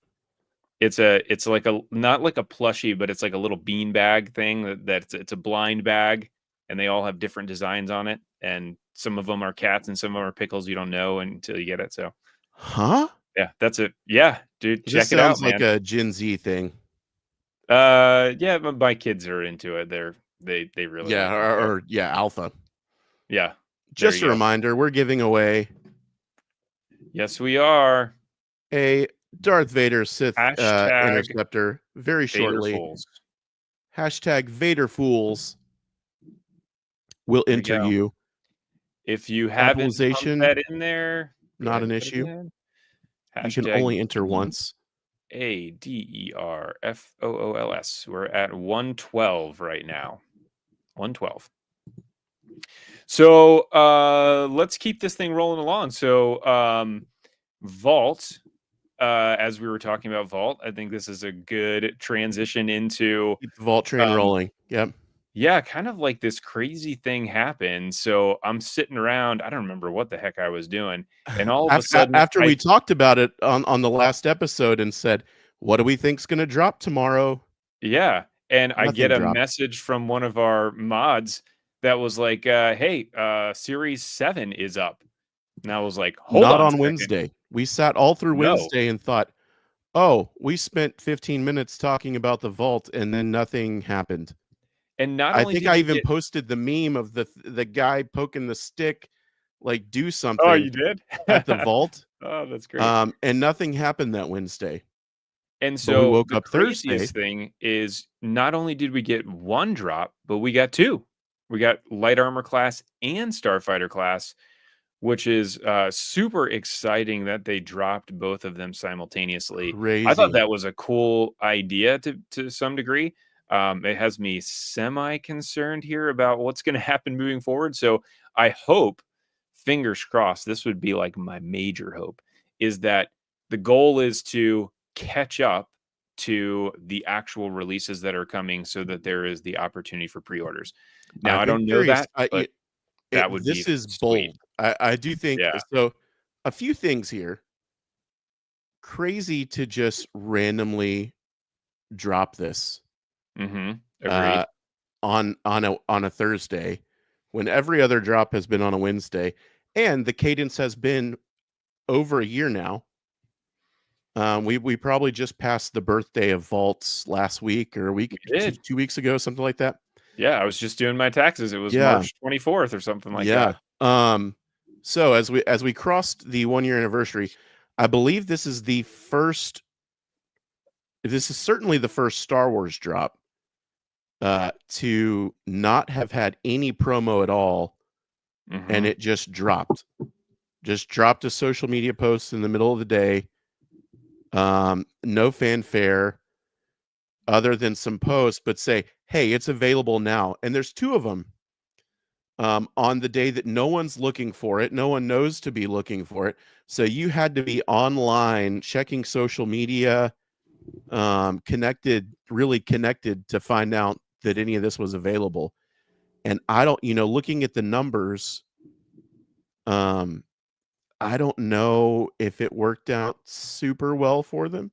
It's like a not like a plushie, but it's like a little bean bag thing it's a blind bag, and they all have different designs on it, and some of them are cats and some of them are pickles. You don't know until you get it. So Huh? yeah, that's it. Yeah, dude, This check it out, sounds like man. a Gen Z thing. Yeah, my kids are into it. They really Yeah, like them. So yeah, alpha. yeah, there Just you a go. reminder, we're giving away Yes, we are. a Darth Vader Sith Hashtag interceptor very Vader shortly. Fools. Hashtag Vader Fools will There we enter go. you. If you haven't pumped Capitalization, that in there, go not ahead an and put it issue. in. You can Hashtag only enter once. VADERFOOLS. We're at 112 right now. 112. So let's keep this thing rolling along. So Vault, as we were talking about Vault, I think this is a good transition into Keep the vault train rolling. Yep. Yeah, kind of like this crazy thing happened. So I'm sitting around, I don't remember what the heck I was doing, and all of a sudden After we talked about it on the last episode and said, "What do we think's gonna drop tomorrow?" Yeah, and I Nothing get a dropped. message from one of our mods that was like, "Hey, series 7 is up." And I was like, "Hold Not on a on second. Wednesday. We sat all through No." Wednesday and thought, "Oh, we spent 15 minutes talking about the vault, and then nothing happened." And not I only think did I we even get posted the meme of the guy poking the stick, like, "Do Oh, something," you did? at the vault, Oh, that's great. and nothing happened that Wednesday. And But we so woke the up Thursday. craziest thing is not only did we get 1 drop, but we got 2. We got light armor class and starfighter class, which is, super exciting that they dropped both of them simultaneously. I thought Crazy. that was a cool idea to some degree. It has me semi-concerned here about what's gonna happen moving forward, so I hope, fingers crossed, this would be, like, my major hope, is that the goal is to catch up to the actual releases that are coming so that there is the opportunity for pre-orders. Now, I've I been don't know curious. that, but that would be This is sweet. bold. I do think Yeah. so. A few things here. Crazy to just randomly drop this Mhm. uh, Agreed. on a Thursday when every other drop has been on a Wednesday, and the cadence has been over a year now. We probably just passed the birthday of vaults last week or a We week, did. 2 weeks ago, something like that. Yeah, I was just doing my taxes. It was Yeah, March 24th or something like yeah. that. So as we crossed the 1 year anniversary, I believe this is the first. This is certainly the first Star Wars drop to not have had any promo at all, and Mhm. it just dropped a social media post in the middle of the day. No fanfare other than some posts, but say, "Hey, it's available now." And there's two of them on the day that no one's looking for it. No one knows to be looking for it. So you had to be online checking social media, really connected to find out that any of this was available. And I don't, looking at the numbers, um, I don't know if it worked out super well for them.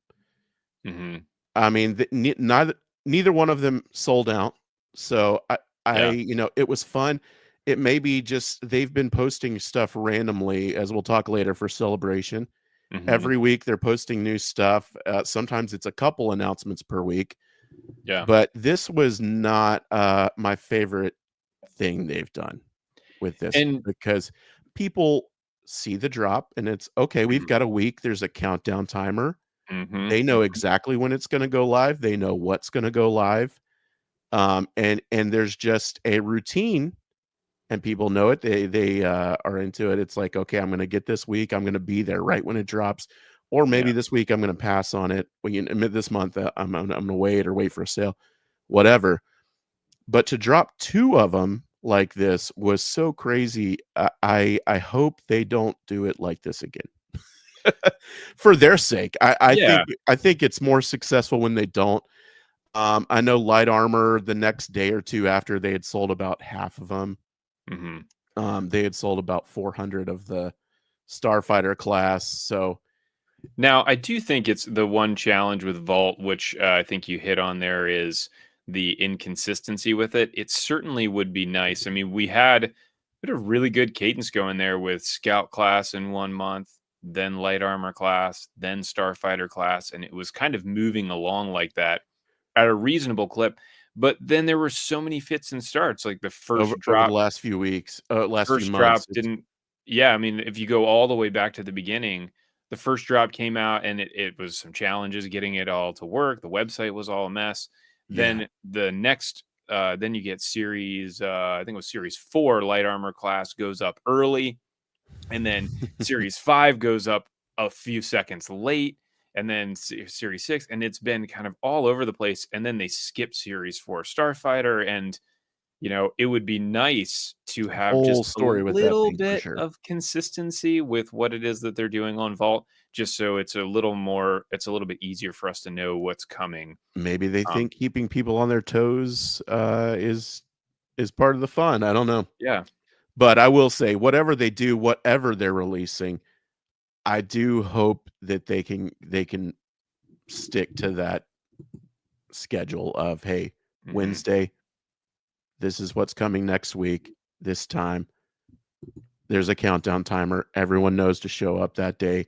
Mhm. I mean, neither one of them sold out. So Yeah. it was fun. It may be just they've been posting stuff randomly, as we'll talk later for Celebration. Mhm. Every week they're posting new stuff. Sometimes it's a couple announcements per week. Yeah. But this was not my favorite thing they've done with this And because people see the drop and it's okay. We've Mhm. got a week. There's a countdown timer. Mhm. They know Mhm. exactly when it's going to go live. They know what's going to go live. And there's just a routine, and people know it. They are into it. It's like, okay, I'm going to get this week. I'm going to be there right when it drops, or maybe Yeah. this week I'm going to pass on it. This month I'm going to wait or wait for a sale, whatever. But to drop two of them like this was so crazy. I hope they don't do it like this again. For their sake. Yeah. I think it's more successful when they don't. I know Light Armor the next day or two after they had sold about half of them. Mhm. They had sold about 400 of the Starfighter class. So Now, I do think it's the one challenge with Vault, which I think you hit on there, is the inconsistency with it. It certainly would be nice. I mean, we had a really good cadence going there with Scout class in 1 month, then Light Armor class, then Starfighter class, and it was kind of moving along like that at a reasonable clip. But then there were so many fits and starts. Like the over the last few weeks, last few first drop months, it's didn't. Yeah, I mean, if you go all the way back to the beginning, the first drop came out and it was some challenges getting it all to work. The website was all a mess. yeah. Then the next then you get series I think it was series 4 light armor class goes up early, and then series 5 goes up a few seconds late, and then series 6, and it's been kind of all over the place, and then they skip series 4 Starfighter. And it would be nice to have just Whole a story with that little thing for bit sure. of consistency with what it is that they're doing on Vault, just so it's a little bit easier for us to know what's coming. Maybe they Um, think keeping people on their toes is is part of the fun. I don't know. Yeah. But I will say, whatever they do, whatever they're releasing, I do hope that they can stick to that schedule of, hey, Wednesday, this is what's coming next week, this time. There's a countdown timer. Everyone knows to show up that day,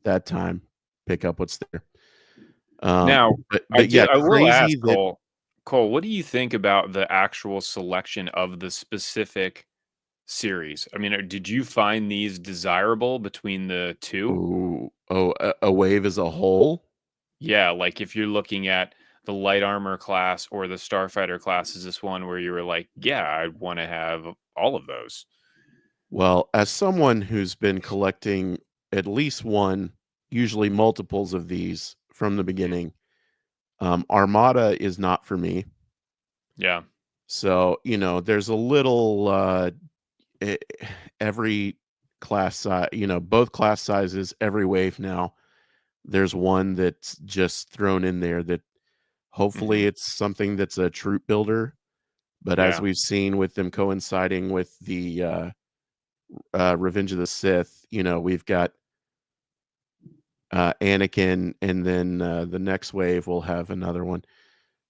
that time, pick up what's there. Now, But yeah, I will ask crazy that. Cole, what do you think about the actual selection of the specific series? I mean, did you find these desirable between the two? A wave as a whole. Yeah, like if you're looking at the light armor class or the starfighter class, is this one where you were like, yeah, I want to have all of those? Well, as someone who's been collecting at least one, usually multiples of these from the beginning, Armada is not for me. Yeah. So, there's a little every class size, both class sizes, every wave now. There's one that's just thrown in there that hopefully it's something that's a troop builder. But as Yeah. we've seen with them coinciding with the Revenge of the Sith, we've got Anakin, and then the next wave will have another one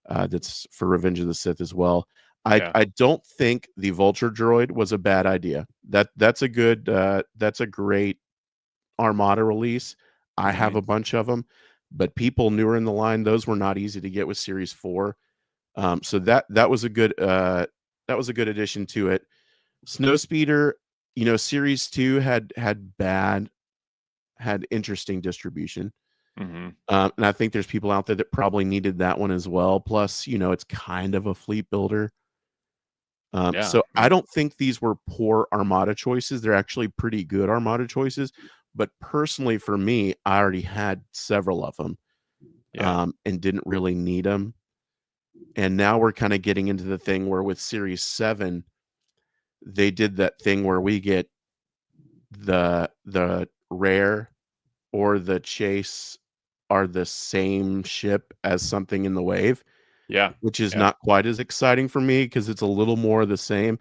that's for Revenge of the Sith as well. Yeah. I don't think the Vulture droid was a bad idea. That's a great Armada release. I have a bunch of them, but people newer in the line, those were not easy to get with Series 4. So that was a good addition to it. Snowspeeder, Series 2 had interesting distribution. And I think there's people out there that probably needed that one as well. Plus, it's kind of a fleet builder. So I don't think these were poor Armada choices. They're actually pretty good Armada choices. But personally, for me, I already had several of them and didn't really need them. And now we're kind of getting into the thing where with Series 7, they did that thing where we get the rare or the chase are the same ship as something in the wave. Yeah. Which is not quite as exciting for me because it's a little more of the same.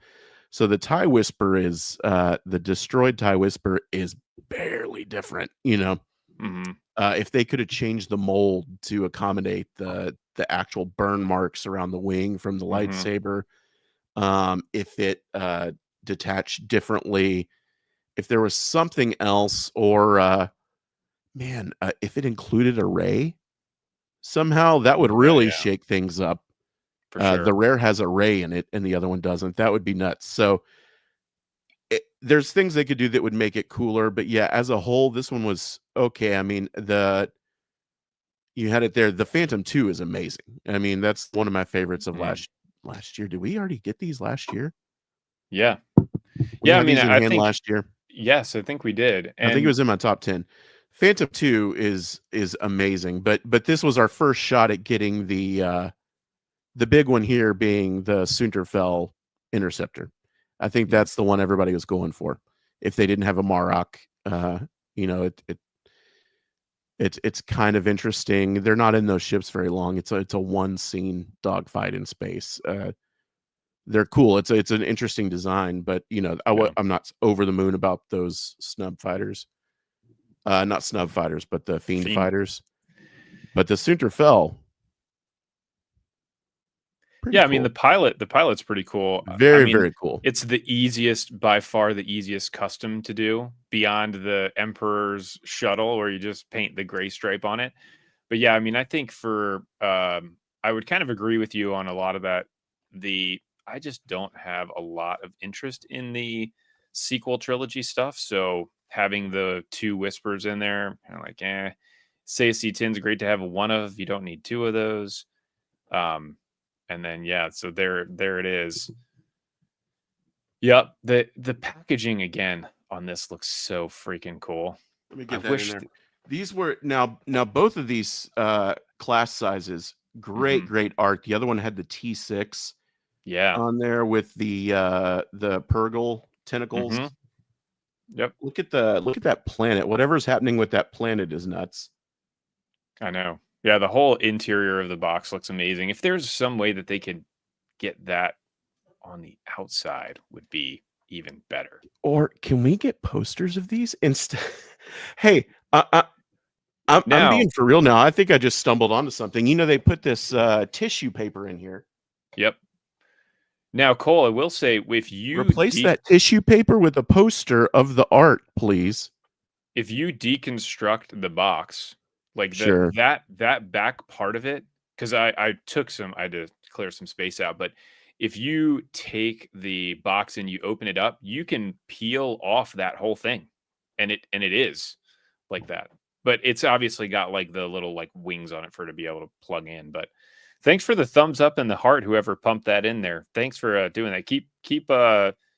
So the TIE Whisper is the destroyed TIE Whisper is barely different, if they could have changed the mold to accommodate the actual burn marks around the wing from the lightsaber, if it detached differently, if there was something else, or if it included a ray somehow, that would really shake things up. For sure. The rare has a ray in it and the other one doesn't. That would be nuts. So there's things they could do that would make it cooler, but yeah, as a whole, this one was okay. I mean, you had it there. The Phantom 2 is amazing. I mean, that's one of my favorites of last year. Did we already get these last year? Yeah. We had these in hand last year. Yes, I think we did. And I think it was in my top 10. Phantom 2 is amazing, but this was our first shot at getting the big one here being the Sunterfell Interceptor. I think that's the one everybody was going for. If they didn't have a Marok, it's kind of interesting. They're not in those ships very long. It's a one scene dogfight in space. They're cool. It's an interesting design, but I'm not over the moon about those snub fighters. Not snub fighters, but the fiend fighters. But the Sunterfell. Yeah, I mean the pilot's pretty cool. Very, very cool. It's by far the easiest custom to do beyond the Emperor's shuttle where you just paint the gray stripe on it. But yeah, I mean, I think I would kind of agree with you on a lot of that. I just don't have a lot of interest in the sequel trilogy stuff. So having the 2 Whispers in there, kind of like, say C10's great to have one of. You don't need 2 of those. And then so there it is. Yep, the packaging again on this looks so freaking cool. Let me get that in there. These were now both of these class sizes, great art. The other one had the T6 on there with the Purgle tentacles. Yep. Look at that planet. Whatever's happening with that planet is nuts. I know. Yeah, the whole interior of the box looks amazing. If there's some way that they could get that on the outside would be even better. Or can we get posters of these instead? Hey, I'm being for real now. I think I just stumbled onto something. You know, they put this tissue paper in here. Yep. Now, Cole, I will say, if you replace that tissue paper with a poster of the art, please. If you deconstruct the box, like Sure. that back part of it, because I had to clear some space out, but if you take the box and you open it up, you can peel off that whole thing, and it is like that. But it's obviously got like the little like wings on it for it to be able to plug in. But thanks for the thumbs up and the heart, whoever pumped that in there. Thanks for doing that. Keep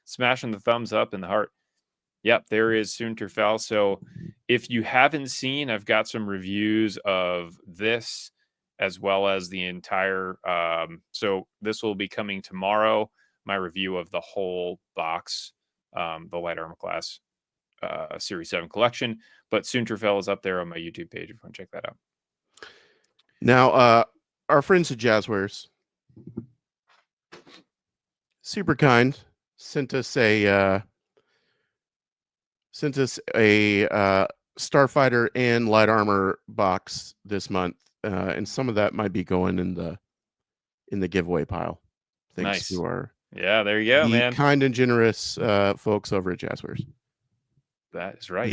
smashing the thumbs up and the heart. Yep, there is Soonterfell. So if you haven't seen, I've got some reviews of this as well as the entire. So this will be coming tomorrow. My review of the whole box, the light armor class Series 7 collection. But Soonterfell is up there on my YouTube page if you want to check that out. Now, our friends at Jazzwares, super kind, sent us a Starfighter and light armor box this month, and some of that might be going in the giveaway pile. Thanks to our there you go, man. Kind and generous folks over at Jazzwares. That is right.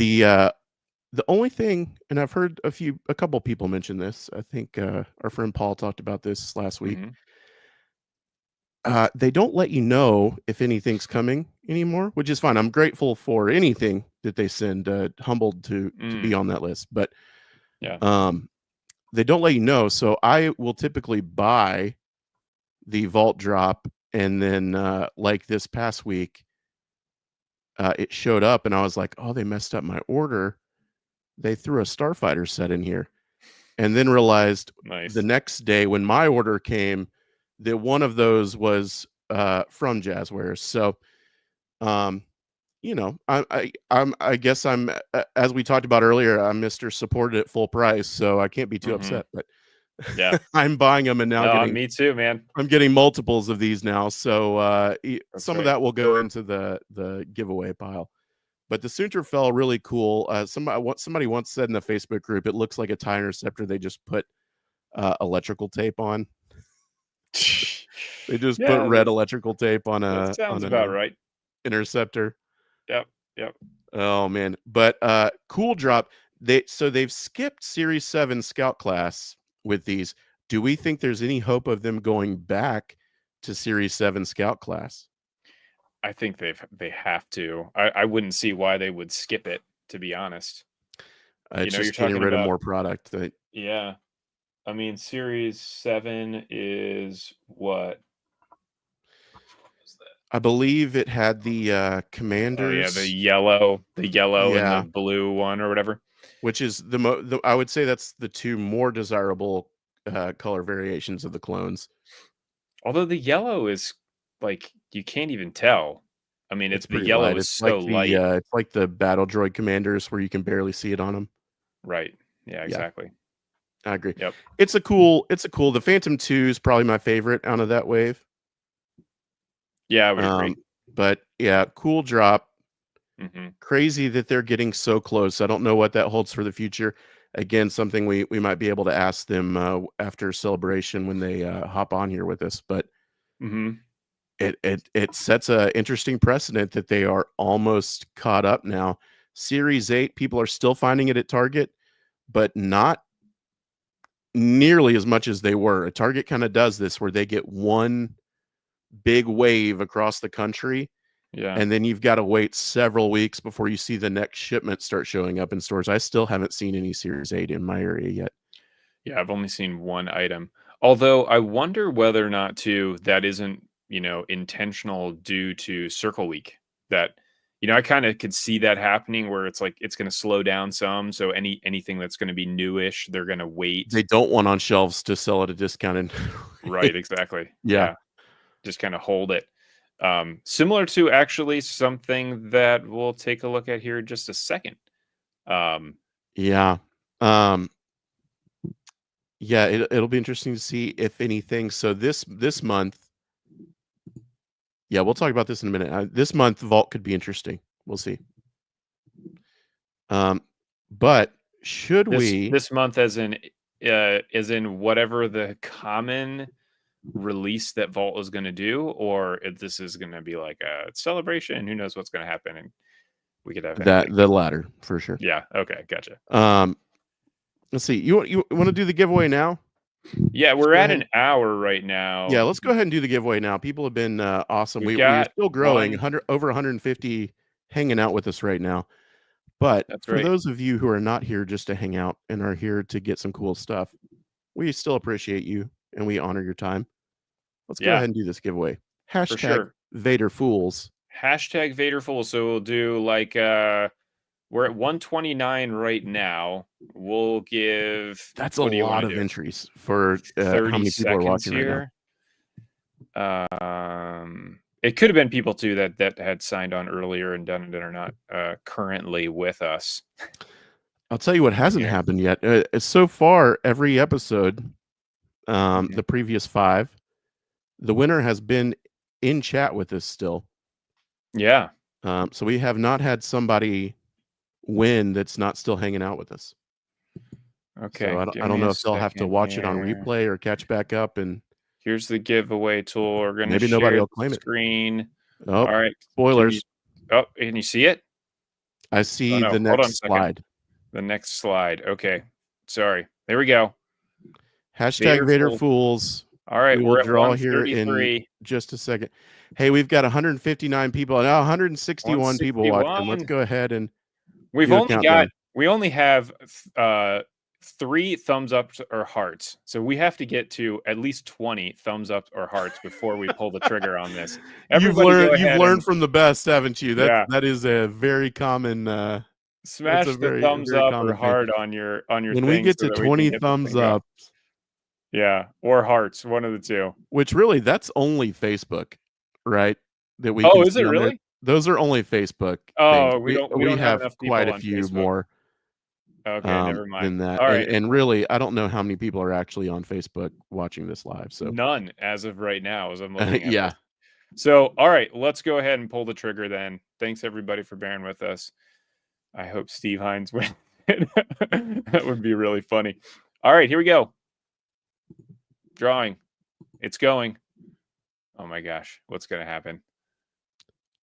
The only thing, and I've heard a couple people mention this. I think our friend Paul talked about this last week. They don't let you know if anything's coming anymore, which is fine. I'm grateful for anything that they send, humbled to be on that list. But they don't let you know. So I will typically buy the vault drop, and then like this past week, it showed up, and I was like, oh, they messed up my order. They threw a Starfighter set in here, and then realized the next day when my order came that one of those was from Jazzwares. So, you know, I guess I'm, as we talked about earlier, I'm Mr. Supported at full price, so I can't be too upset. But yeah, I'm buying them, and now me too, man. I'm getting multiples of these now, so some of that will go into the giveaway pile. But the Soonterfell, really cool. Somebody once said in the Facebook group, it looks like a TIE Interceptor they just put electrical tape on. They just put red electrical tape on a about right. Interceptor. Yep. Oh man, but cool drop. They've skipped Series 7 Scout class with these. Do we think there's any hope of them going back to Series 7 Scout class? I think they have to. I wouldn't see why they would skip it, to be honest. It's just getting rid of more product. Yeah. I mean, Series 7 is what? I believe it had the Commanders. Oh, yeah, the yellow and the blue one or whatever. Which is I would say that's the two more desirable color variations of the clones. Although the yellow is like, you can't even tell. I mean, it's the yellow light. is so light. It's like the Battle Droid Commanders where you can barely see it on them. Right. Yeah, exactly. I agree. Yep. It's a cool. The Phantom 2 is probably my favorite out of that wave. Yeah, I would agree. But yeah, cool drop. Crazy that they're getting so close. I don't know what that holds for the future. Again, something we might be able to ask them after Celebration when they hop on here with us. But it sets a interesting precedent that they are almost caught up now. Series 8, people are still finding it at Target, but not nearly as much as they were. Target kind of does this where they get one big wave across the country, and then you've got to wait several weeks before you see the next shipment start showing up in stores. I still haven't seen any Series 8 in my area yet. Yeah, I've only seen one item. Although I wonder whether or not that isn't, intentional due to Circle Week. That, I kind of could see that happening where it's like it's going to slow down some. So anything that's going to be newish, they're going to wait. They don't want on shelves to sell at a discounted. Right, exactly. Yeah. Just kind of hold it. Similar to actually something that we'll take a look at here in just a second. Yeah. Yeah, it'll be interesting to see if anything. So this month, Yeah, we'll talk about this in a minute. This month, Vault could be interesting. We'll see. But should we this month, as in whatever the common release that Vault is going to do, or if this is going to be like a celebration, who knows what's going to happen, and we could have anything. the latter for sure. Yeah. Okay. Gotcha. Let's see. You want to do the giveaway now? Yeah, we're at an hour right now. Yeah, let's go ahead and do the giveaway now. People have been awesome. We're still growing. Over 150 hanging out with us right now. But for those of you who are not here just to hang out and are here to get some cool stuff, we still appreciate you and we honor your time. Let's go ahead and do this giveaway. Hashtag Vader Fools. Hashtag Vader Fools. So we'll do like we're at 129 right now. We'll give that's a lot of entries for 30 how many people are watching here. Right now. It could have been people too that had signed on earlier and done it and are not currently with us. I'll tell you what hasn't happened yet. So far, every episode, the previous 5, the winner has been in chat with us still. Yeah. So we have not had somebody win that's not still hanging out with us. Okay. So I don't know if they'll have to watch it on replay or catch back up. And here's the giveaway tool. We're going to maybe nobody will claim screen. Oh, all right. Spoilers. Oh, and you see it? I see the next slide. The next slide. Okay. Sorry. There we go. Hashtag Vader Fools. All right. We'll draw here in just a second. Hey, we've got 159 people now, 161 people watching. Let's go ahead and we only have 3 thumbs up or hearts. So we have to get to at least 20 thumbs up or hearts before we pull the trigger on this. You've learned from the best, haven't you? That is a very common smash the thumbs up or heart on your when we get to 20 thumbs up. Yeah, or hearts, one of the two. Which really, that's only Facebook, right? That we is it really? Those are only Facebook. Oh, things. we don't have enough quite a few Facebook. more. Okay, never mind. Than that. All right. And really, I don't know how many people are actually on Facebook watching this live. So none as of right now, as I'm looking at yeah. this. So, all right, let's go ahead and pull the trigger then. Thanks everybody for bearing with us. I hope Steve Hines wins. That would be really funny. All right, here we go. Drawing. It's going. Oh my gosh, what's going to happen?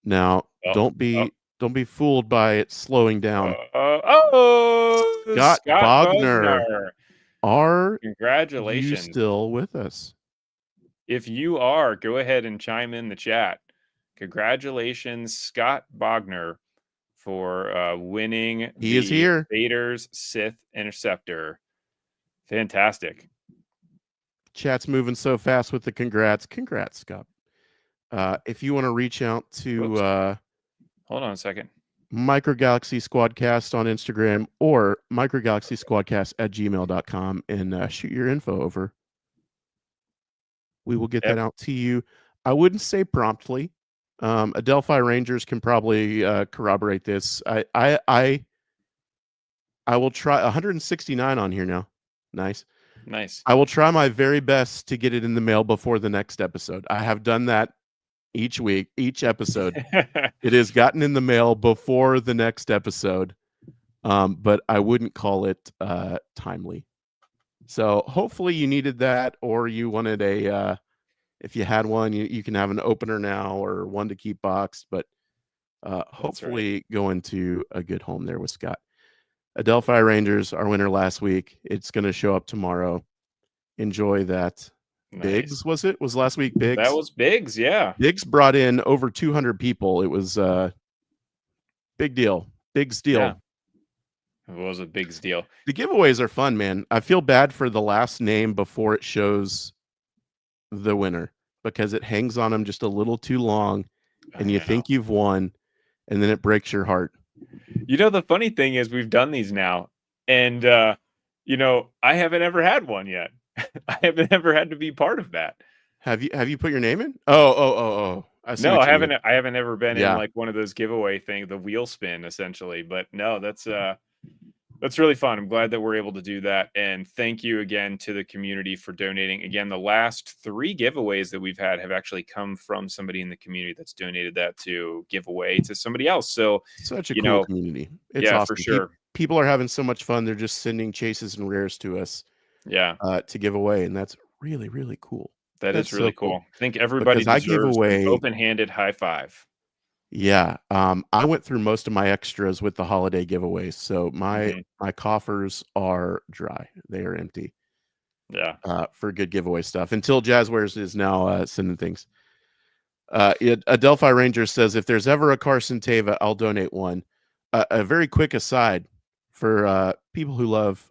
Now, don't be fooled by it slowing down. Scott Bogner. Congratulations. You still with us? If you are, go ahead and chime in the chat. Congratulations, Scott Bogner, for winning He is here. Vader's Sith Interceptor. Fantastic. Chat's moving so fast with the congrats. Congrats, Scott. If you want to reach out to hold on a second. Micro Galaxy Squadcast on Instagram or microgalaxysquadcast@gmail.com and shoot your info over. We will get that out to you. I wouldn't say promptly. Adelphi Rangers can probably corroborate this. I will try 169 on here now. Nice. I will try my very best to get it in the mail before the next episode. I have done that each week, each episode. It has gotten in the mail before the next episode, but I wouldn't call it timely. So hopefully you needed that, or you wanted a if you had one, you can have an opener now or one to keep boxed, but hopefully go into a good home there with Scott. Adelphi Rangers, our winner last week. It's going to show up tomorrow. Enjoy that. Nice. Biggs, was it? Was last week Biggs? That was Biggs, yeah. Biggs brought in over 200 people. It was big deal. Biggs deal. Yeah. It was a Biggs deal. The giveaways are fun, man. I feel bad for the last name before it shows the winner because it hangs on them just a little too long and you think you've won and then it breaks your heart. You know, the funny thing is we've done these now and, you know, I haven't ever had one yet. I haven't ever had to be part of that. Have you put your name in? Oh. I haven't. I haven't ever been in like one of those giveaway things, the wheel spin essentially. But no, that's That's really fun. I'm glad that we're able to do that. And thank you again to the community for donating. Again, the last 3 giveaways that we've had have actually come from somebody in the community that's donated that to give away to somebody else. So, such a cool community. It's yeah, for awesome. sure. People are having so much fun. They're just sending chases and rares to us. Yeah. To give away, and that's really, really cool. That That's is really so cool. cool. I think everybody Because I give deserves an away open-handed high five. Yeah, I went through most of my extras with the holiday giveaways, so my coffers are dry. They are empty. Yeah. For good giveaway stuff until Jazzwares is now sending things. A Delphi Ranger says, if there's ever a Carson Teva, I'll donate one. A very quick aside for people who love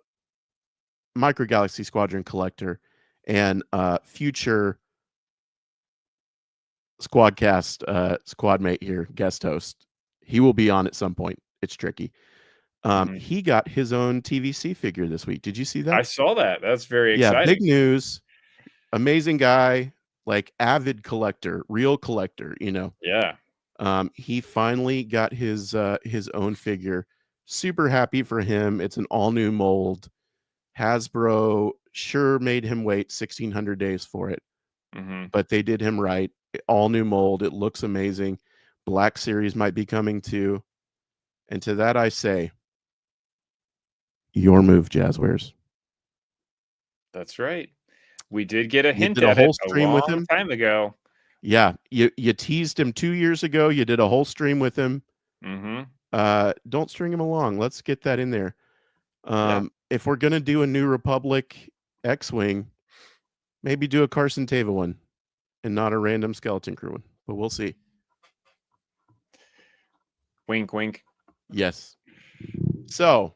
Micro Galaxy Squadron Collector and future Squadcast squad mate here, guest host. He will be on at some point. It's tricky. He got his own TVC figure this week. Did you see that? I saw that. That's very Yeah, exciting. big news. Amazing guy, like avid collector, real collector, you know. Yeah. He finally got his own figure. Super happy for him. It's an all new mold. Hasbro sure made him wait 1,600 days for it, but they did him right. All new mold. It looks amazing. Black Series might be coming too. And to that I say, your move, Jazzwares. That's right. We did get a You hint did a at it whole a stream with long him. time ago. Yeah, you teased him 2 years ago. You did a whole stream with him. Don't string him along. Let's get that in there. If we're gonna do a New Republic X-wing, maybe do a Carson Teva one, and not a random Skeleton Crew one. But we'll see. Wink, wink. Yes. So,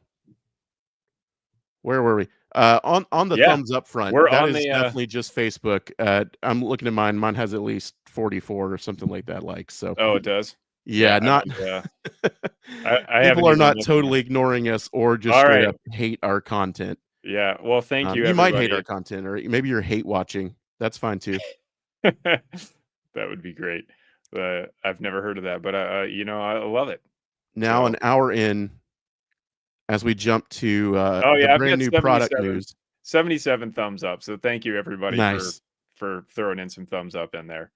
where were we? On the thumbs up front, that is definitely just Facebook. I'm looking at mine. Mine has at least 44 or something like that likes. So, oh, it does. yeah, not. I people haven't are even not looked totally ignoring us or just All straight right. up hate our content. Yeah. Well, thank you. You everybody. might hate our content, or maybe you're hate watching. That's fine too. That would be great. I've never heard of that, but you know, I love it. Now, an hour in, as we jump to oh yeah, the I've brand got new product news. 77 thumbs up. So thank you everybody Nice. for throwing in some thumbs up in there.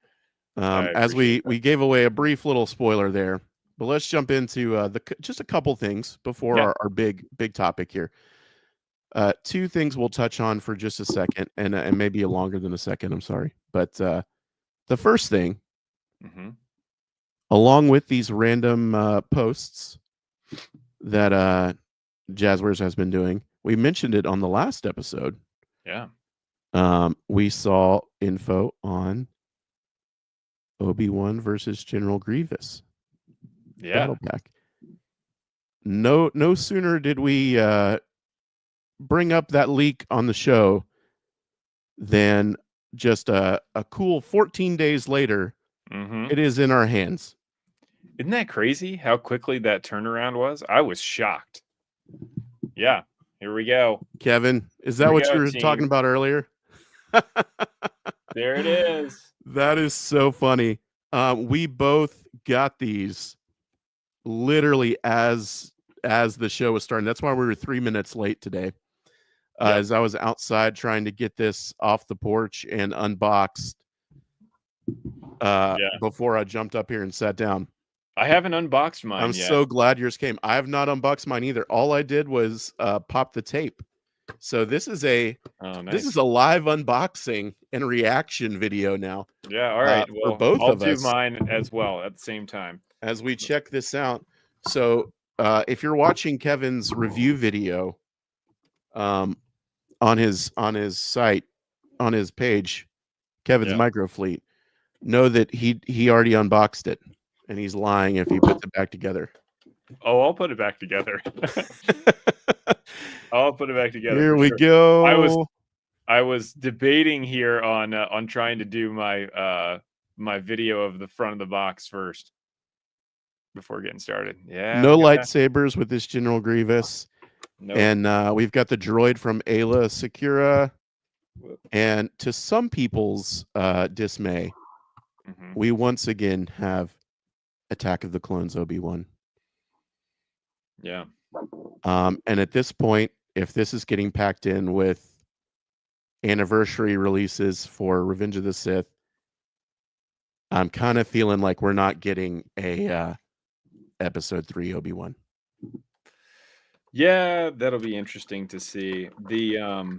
As we gave away a brief little spoiler there, but let's jump into just a couple things before our big topic here. 2 things we'll touch on for just a second, and maybe a longer than a second. I'm sorry, but the first thing, along with these random posts that Jazzwares has been doing, we mentioned it on the last episode. Yeah. We saw info on Obi-Wan versus General Grievous. Battle pack. No sooner did we bring up that leak on the show than just a cool 14 days later, it is in our hands. Isn't that crazy how quickly that turnaround was? I was shocked. Yeah, here we go. Kevin, is that what you were talking about earlier? There it is. That is so funny. We both got these literally as the show was starting. That's why we were 3 minutes late today. As I was outside trying to get this off the porch and unboxed before I jumped up here and sat down. I haven't unboxed mine yet. I'm so glad yours came. I have not unboxed mine either. All I did was pop the tape. So this is a this is a live unboxing and reaction video now. Yeah, all right. Well, for both I'll of us. do mine as well at the same time as we check this out. So if you're watching Kevin's review video on his site, on his page, Kevin's Microfleet, know that he already unboxed it, and he's lying if he puts it back together. Oh, I'll put it back together. I'll put it back together. Here we go. I was debating here on trying to do my my video of the front of the box first before getting started. Yeah. No lightsabers with this General Grievous. Nope. And we've got the droid from Ayla Secura. And to some people's dismay, we once again have Attack of the Clones Obi-Wan. Yeah. And at this point, if this is getting packed in with anniversary releases for Revenge of the Sith, I'm kind of feeling like we're not getting a episode 3 Obi-Wan. Yeah, that'll be interesting to see. The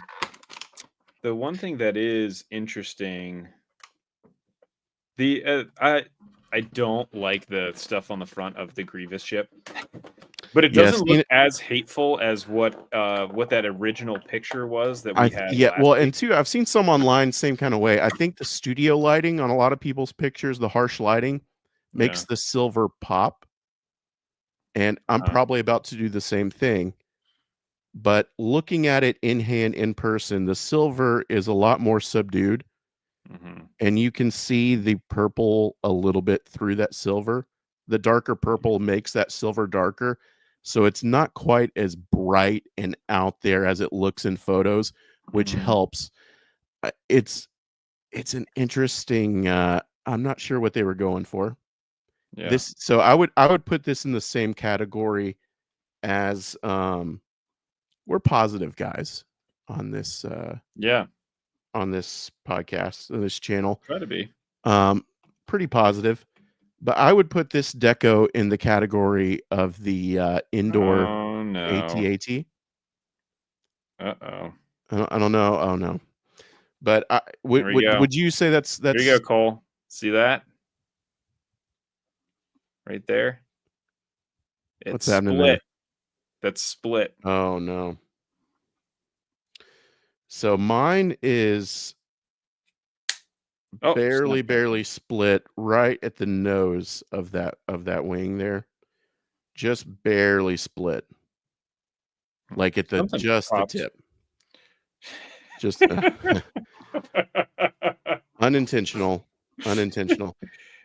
one thing that is interesting, I don't like the stuff on the front of the Grievous ship, but it doesn't look as hateful as what that original picture was that we had last well, week. and two, I've seen some online same kind of way. I think the studio lighting on a lot of people's pictures, the harsh lighting, makes the silver pop. And I'm probably about to do the same thing. But looking at it in hand, in person, the silver is a lot more subdued. And you can see the purple a little bit through that silver. The darker purple makes that silver darker. So it's not quite as bright and out there as it looks in photos, which helps. It's an interesting, I'm not sure what they were going for. Yeah. So I would put this in the same category as we're positive guys on this on this podcast, on this channel. Try to be pretty positive, but I would put this deco in the category of the indoor AT-AT. Uh-oh. I don't know. Oh no. But would you say that's Here you go, Cole. See that? Right there. What's happening there? That's split. Oh no. So mine is barely split right at the nose of that wing there. Just barely split. Like at the the tip. Just unintentional.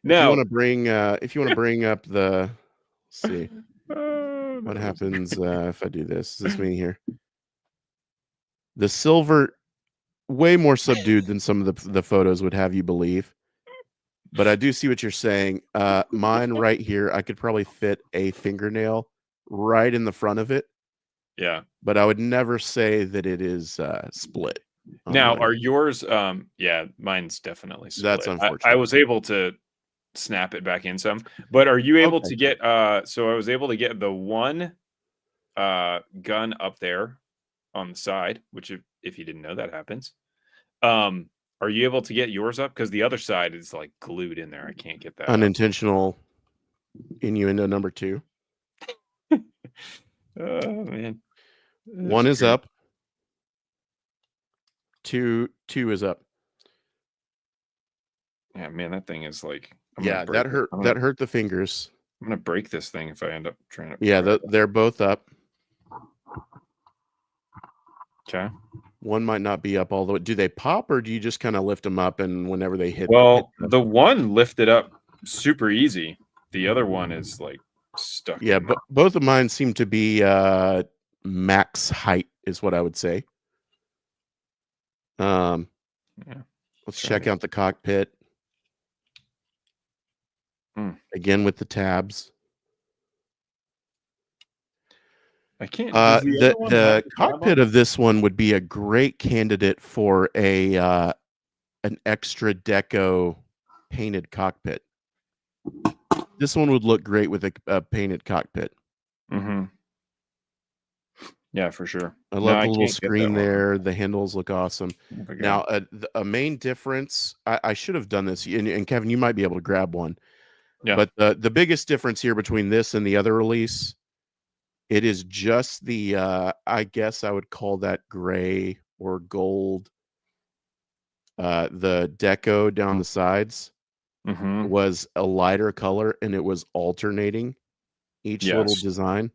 Now, if you want to bring up the, let's see. What happens if I do this? Is this me here? The silver, way more subdued than some of the photos would have you believe. But I do see what you're saying. Mine right here, I could probably fit a fingernail right in the front of it. Yeah. But I would never say that it is split. Now, are yours yeah, mine's definitely split. That's unfortunate. I was able to snap it back in some, but are you able to get so I was able to get the one gun up there on the side, which if you didn't know, that happens. Are you able to get yours up? Because the other side is like glued in there. I can't get that unintentional innuendo number 2. Oh man. One is up. Two is up. Yeah, man, that thing is like that hurt the fingers. I'm gonna break this thing if I end up trying to. Yeah, they're both up. Okay. One might not be up all the way. Do they pop, or do you just kind of lift them up and whenever they hit? Well, the one lifted up super easy. The other one is like stuck. Yeah, but both of mine seem to be max height, is what I would say. Let's check out the cockpit. Again with the tabs. I can't. The cockpit of this one would be a great candidate for an extra deco painted cockpit. This one would look great with a painted cockpit. Yeah, for sure. I love the little screen there. The handles look awesome. Now, a main difference, I should have done this, and Kevin, you might be able to grab one. Yeah. But the biggest difference here between this and the other release, it is just the, I guess I would call that gray or gold. The deco down the sides was a lighter color, and it was alternating each little design.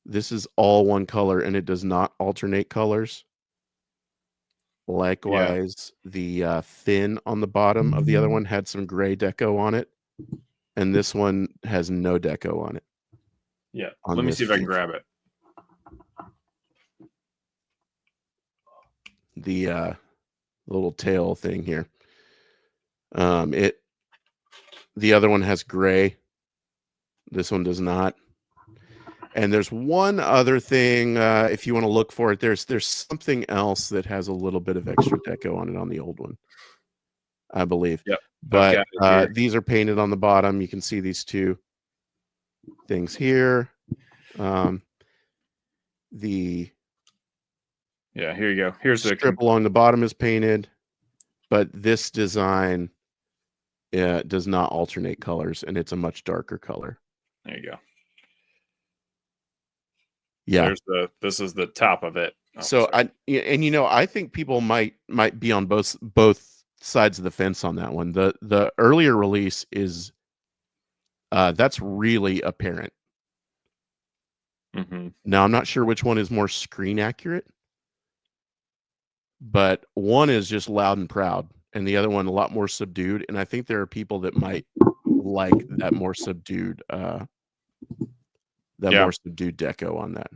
This is all one color, and it does not alternate colors. Likewise, the fin on the bottom of the other one had some gray deco on it, and this one has no deco on it. Yeah, let me see if I can grab it. The little tail thing here. The other one has gray. This one does not. And there's one other thing, if you want to look for it, there's something else that has a little bit of extra deco on it on the old one, I believe. Yep. But these are painted on the bottom. You can see these two things here. Yeah, here you go. Here's the strip along the bottom is painted, but this design does not alternate colors, and it's a much darker color. There you go. Yeah, this is the top of it. Oh, so sorry. I think people might be on both sides of the fence on that one. The earlier release is that's really apparent. Mm-hmm. Now I'm not sure which one is more screen accurate, but one is just loud and proud, and the other one a lot more subdued. And I think there are people that might like that more subdued, more subdued deco on that.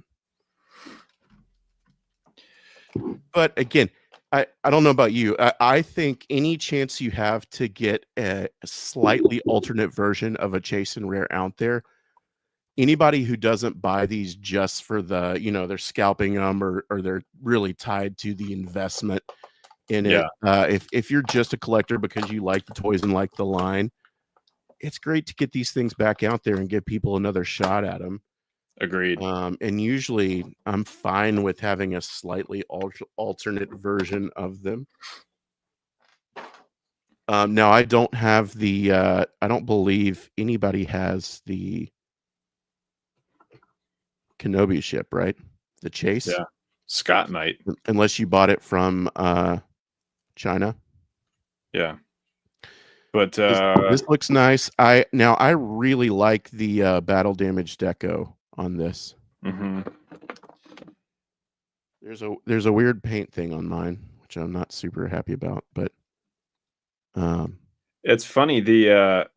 But again, I don't know about you. I think any chance you have to get a slightly alternate version of a Chase and Rare out there, anybody who doesn't buy these just for the, they're scalping them or they're really tied to the investment in it. If you're just a collector because you like the toys and like the line, it's great to get these things back out there and give people another shot at them. Agreed. And usually I'm fine with having a slightly alternate version of them. Now I don't have the, I don't believe anybody has the Kenobi ship, right? The Chase. Yeah. Scott might. Unless you bought it from China. Yeah. But this looks nice. I really like the battle damage deco on this. Mm-hmm. There's a weird paint thing on mine, which I'm not super happy about, but it's funny, the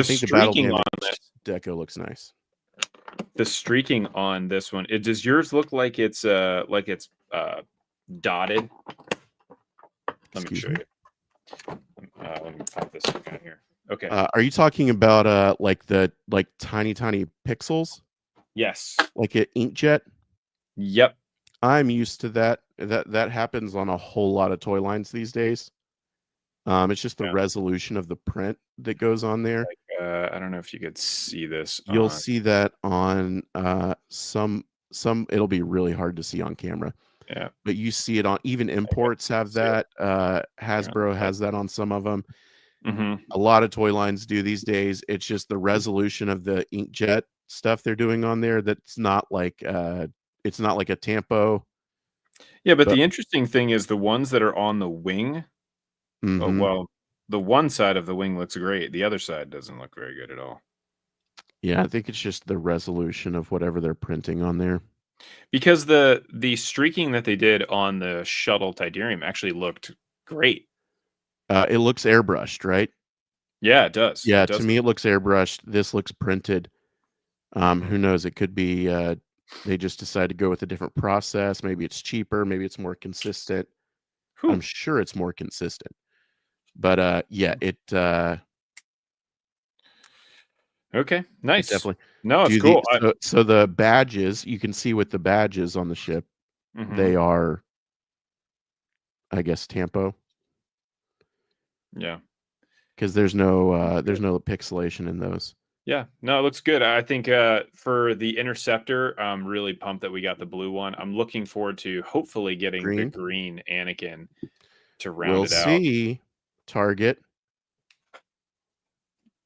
streaking on this deco looks nice. The streaking on this one, does yours look like it's dotted? Let me show you. Let me pop this guy here. Okay. Are you talking about like tiny pixels? Yes. Like an inkjet? Yep. I'm used to that. That happens on a whole lot of toy lines these days. It's just the resolution of the print that goes on there. I don't know if you could see this. You'll see that on some. It'll be really hard to see on camera. Yeah. But you see it on, even imports have that. Hasbro has that on some of them. Mm-hmm. A lot of toy lines do these days. It's just the resolution of the inkjet stuff they're doing on there. That's not like it's not like a Tampo. Yeah, but the interesting thing is the ones that are on the wing. Mm-hmm. Well, the one side of the wing looks great. The other side doesn't look very good at all. Yeah, I think it's just the resolution of whatever they're printing on there. Because the streaking that they did on the shuttle Tidarium actually looked great. It looks airbrushed, right? Yeah, it does. Yeah, to me it looks airbrushed. This looks printed. Who knows? It could be they just decided to go with a different process. Maybe it's cheaper. Maybe it's more consistent. I'm sure it's more consistent. But yeah, it. Okay, nice. Definitely. No, it's cool. So the badges, you can see with the badges on the ship, they are, I guess, Tampo. Yeah. Because there's no pixelation in those. Yeah, no, it looks good. I think for the Interceptor, I'm really pumped that we got the blue one. I'm looking forward to hopefully getting the green Anakin to round it out. We'll see. Target.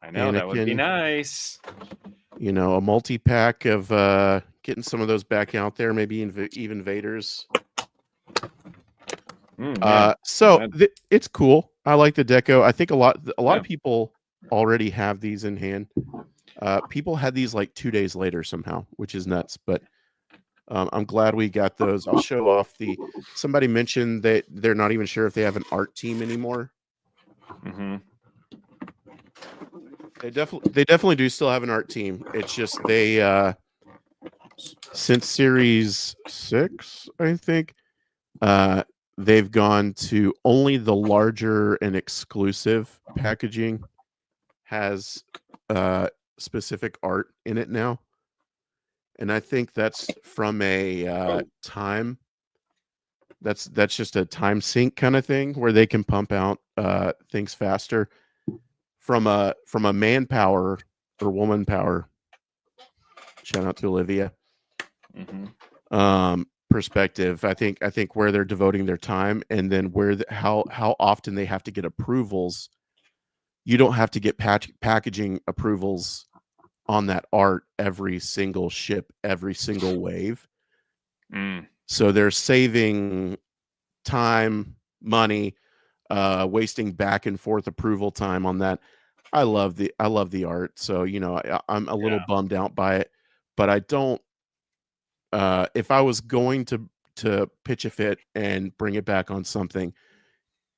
I know, Anakin, that would be nice. A multi-pack of getting some of those back out there, maybe even Vader's. So it's cool. I like the deco. I think a lot of people already have these in hand. People had these like 2 days later somehow, which is nuts. But I'm glad we got those. I'll show off somebody mentioned that they're not even sure if they have an art team anymore. Mm-hmm. They definitely do still have an art team. It's just they since series 6, I think, they've gone to only the larger and exclusive packaging has specific art in it now. And I think that's from a time. That's just a time sync kind of thing where they can pump out things faster from a manpower or woman power. Shout out to Olivia. Perspective. I think where they're devoting their time, and then how often they have to get approvals. You don't have to get packaging approvals on that art every single ship, every single wave. So they're saving time, money, wasting back and forth approval time on that. I love the art. So, I'm a little bummed out by it, but I don't, if I was going to pitch a fit and bring it back on something,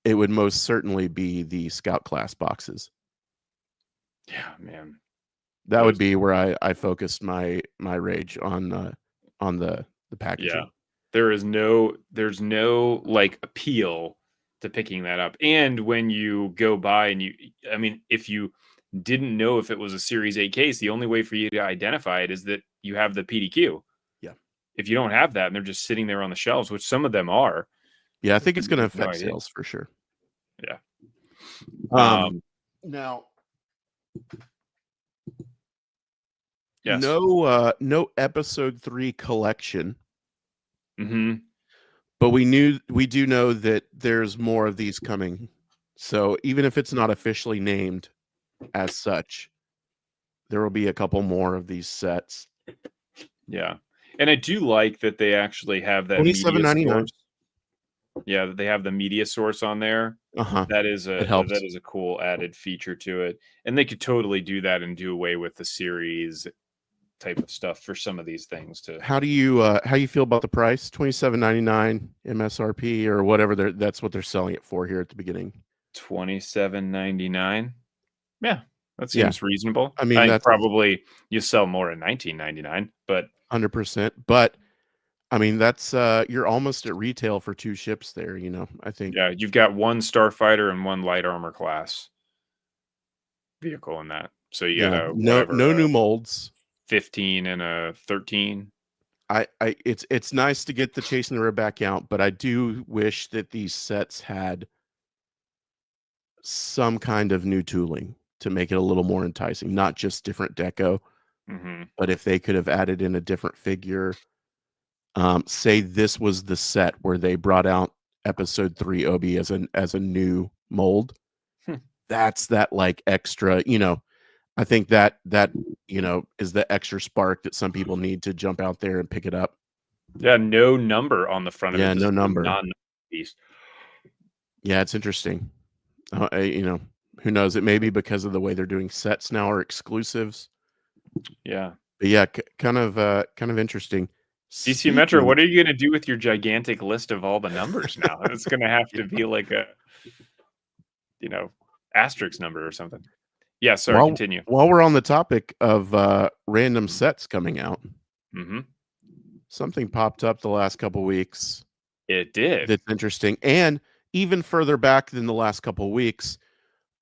it would most certainly be the Scout class boxes. Yeah, man. That would be where I focused my rage on the packaging. Yeah. There's no like appeal to picking that up. And when you go by and if you didn't know if it was a Series 8 case, the only way for you to identify it is that you have the PDQ. Yeah. If you don't have that and they're just sitting there on the shelves, which some of them are. Yeah, I think it's going to affect sales for sure. Yeah. Now, yes. No episode 3 collection. But we do know that there's more of these coming. So even if it's not officially named as such, there will be a couple more of these sets. Yeah. And I do like that they actually have that $27.99. source. Yeah, that they have the media source on there. That is a cool added feature to it. And they could totally do that and do away with the series type of stuff for some of these things too. How do you feel about the price? $27.99 MSRP or whatever that's what they're selling it for here at the beginning. $27.99. Yeah, that seems reasonable. I mean, that's probably you sell more at $19.99, but 100%. But I mean, that's you're almost at retail for 2 ships there, I think. Yeah, you've got one starfighter and one light armor class vehicle in that. So you got no new molds. 15 and a 13. It's nice to get the Chasing the Rib back out, but I do wish that these sets had some kind of new tooling to make it a little more enticing, not just different deco, but if they could have added in a different figure. Say this was the set where they brought out episode 3 Obi as a new mold. That's that like extra, I think that is the extra spark that some people need to jump out there and pick it up. Yeah, no number on the front of it. Yeah, no number. Piece. Yeah, it's interesting. Who knows? It may be because of the way they're doing sets now or exclusives. Yeah. But yeah, kind of interesting. DC Metro, what are you going to do with your gigantic list of all the numbers now? It's going to have to be like a, asterisk number or something. Yeah, sorry, continue. While we're on the topic of random sets coming out, something popped up the last couple weeks. It did. That's interesting. And even further back than the last couple weeks,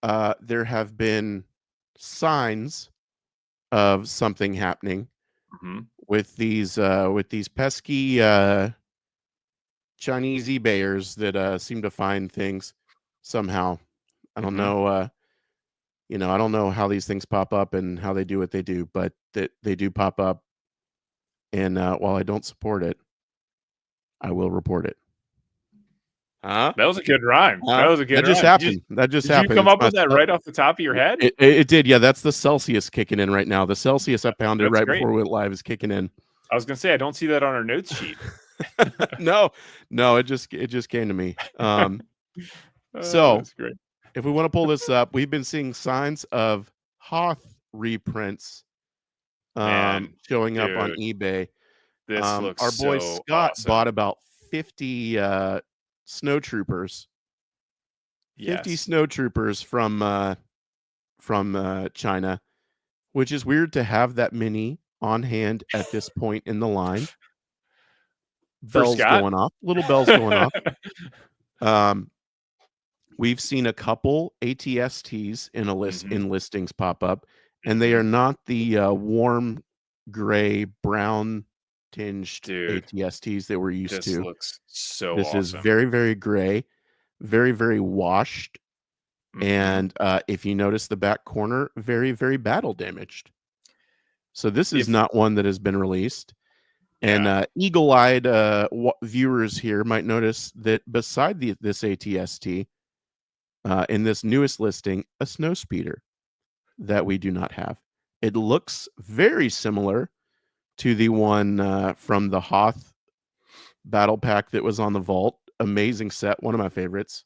there have been signs of something happening with these pesky Chinese eBayers that seem to find things somehow. I don't know. I don't know how these things pop up and how they do what they do, but they do pop up. And while I don't support it, I will report it. That was a good rhyme. That was a good. That just happened. That just happened. Did you come up with that right off the top of your head? It did. Yeah, that's the Celsius kicking in right now. The Celsius I pounded right before we went live is kicking in. I was gonna say I don't see that on our notes sheet. No, it just came to me. So that's great. If we want to pull this up, we've been seeing signs of Hoth reprints showing up on eBay. This looks our boy so Scott awesome. bought about 50 snowtroopers. 50 snowtroopers from China, which is weird to have that many on hand at this point in the line. Bells going off, little bells going off. We've seen a couple ATSTs in listings pop up, and they are not the warm gray brown tinged Dude, ATSTs that we're used this to. looks so This is awesome. very, very gray, very, very washed. And if you notice the back corner, very, very battle damaged. So this is not one that has been released. And eagle-eyed viewers here might notice that beside this ATST, in this newest listing, a snow speeder that we do not have. It looks very similar to the one from the Hoth battle pack that was on the vault. Amazing set, one of my favorites.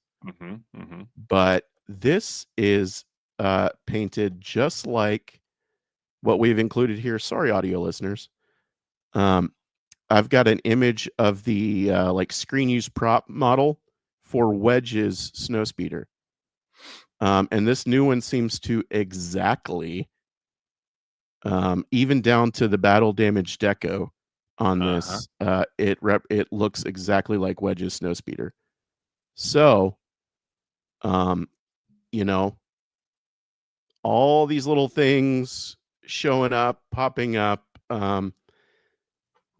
But this is painted just like what we've included here. Sorry, audio listeners. I've got an image of the like screen use prop model for Wedge's snowspeeder. And this new one seems to exactly, even down to the battle damage deco on this, it looks exactly like Wedge's snowspeeder. So, you know, all these little things showing up, popping up.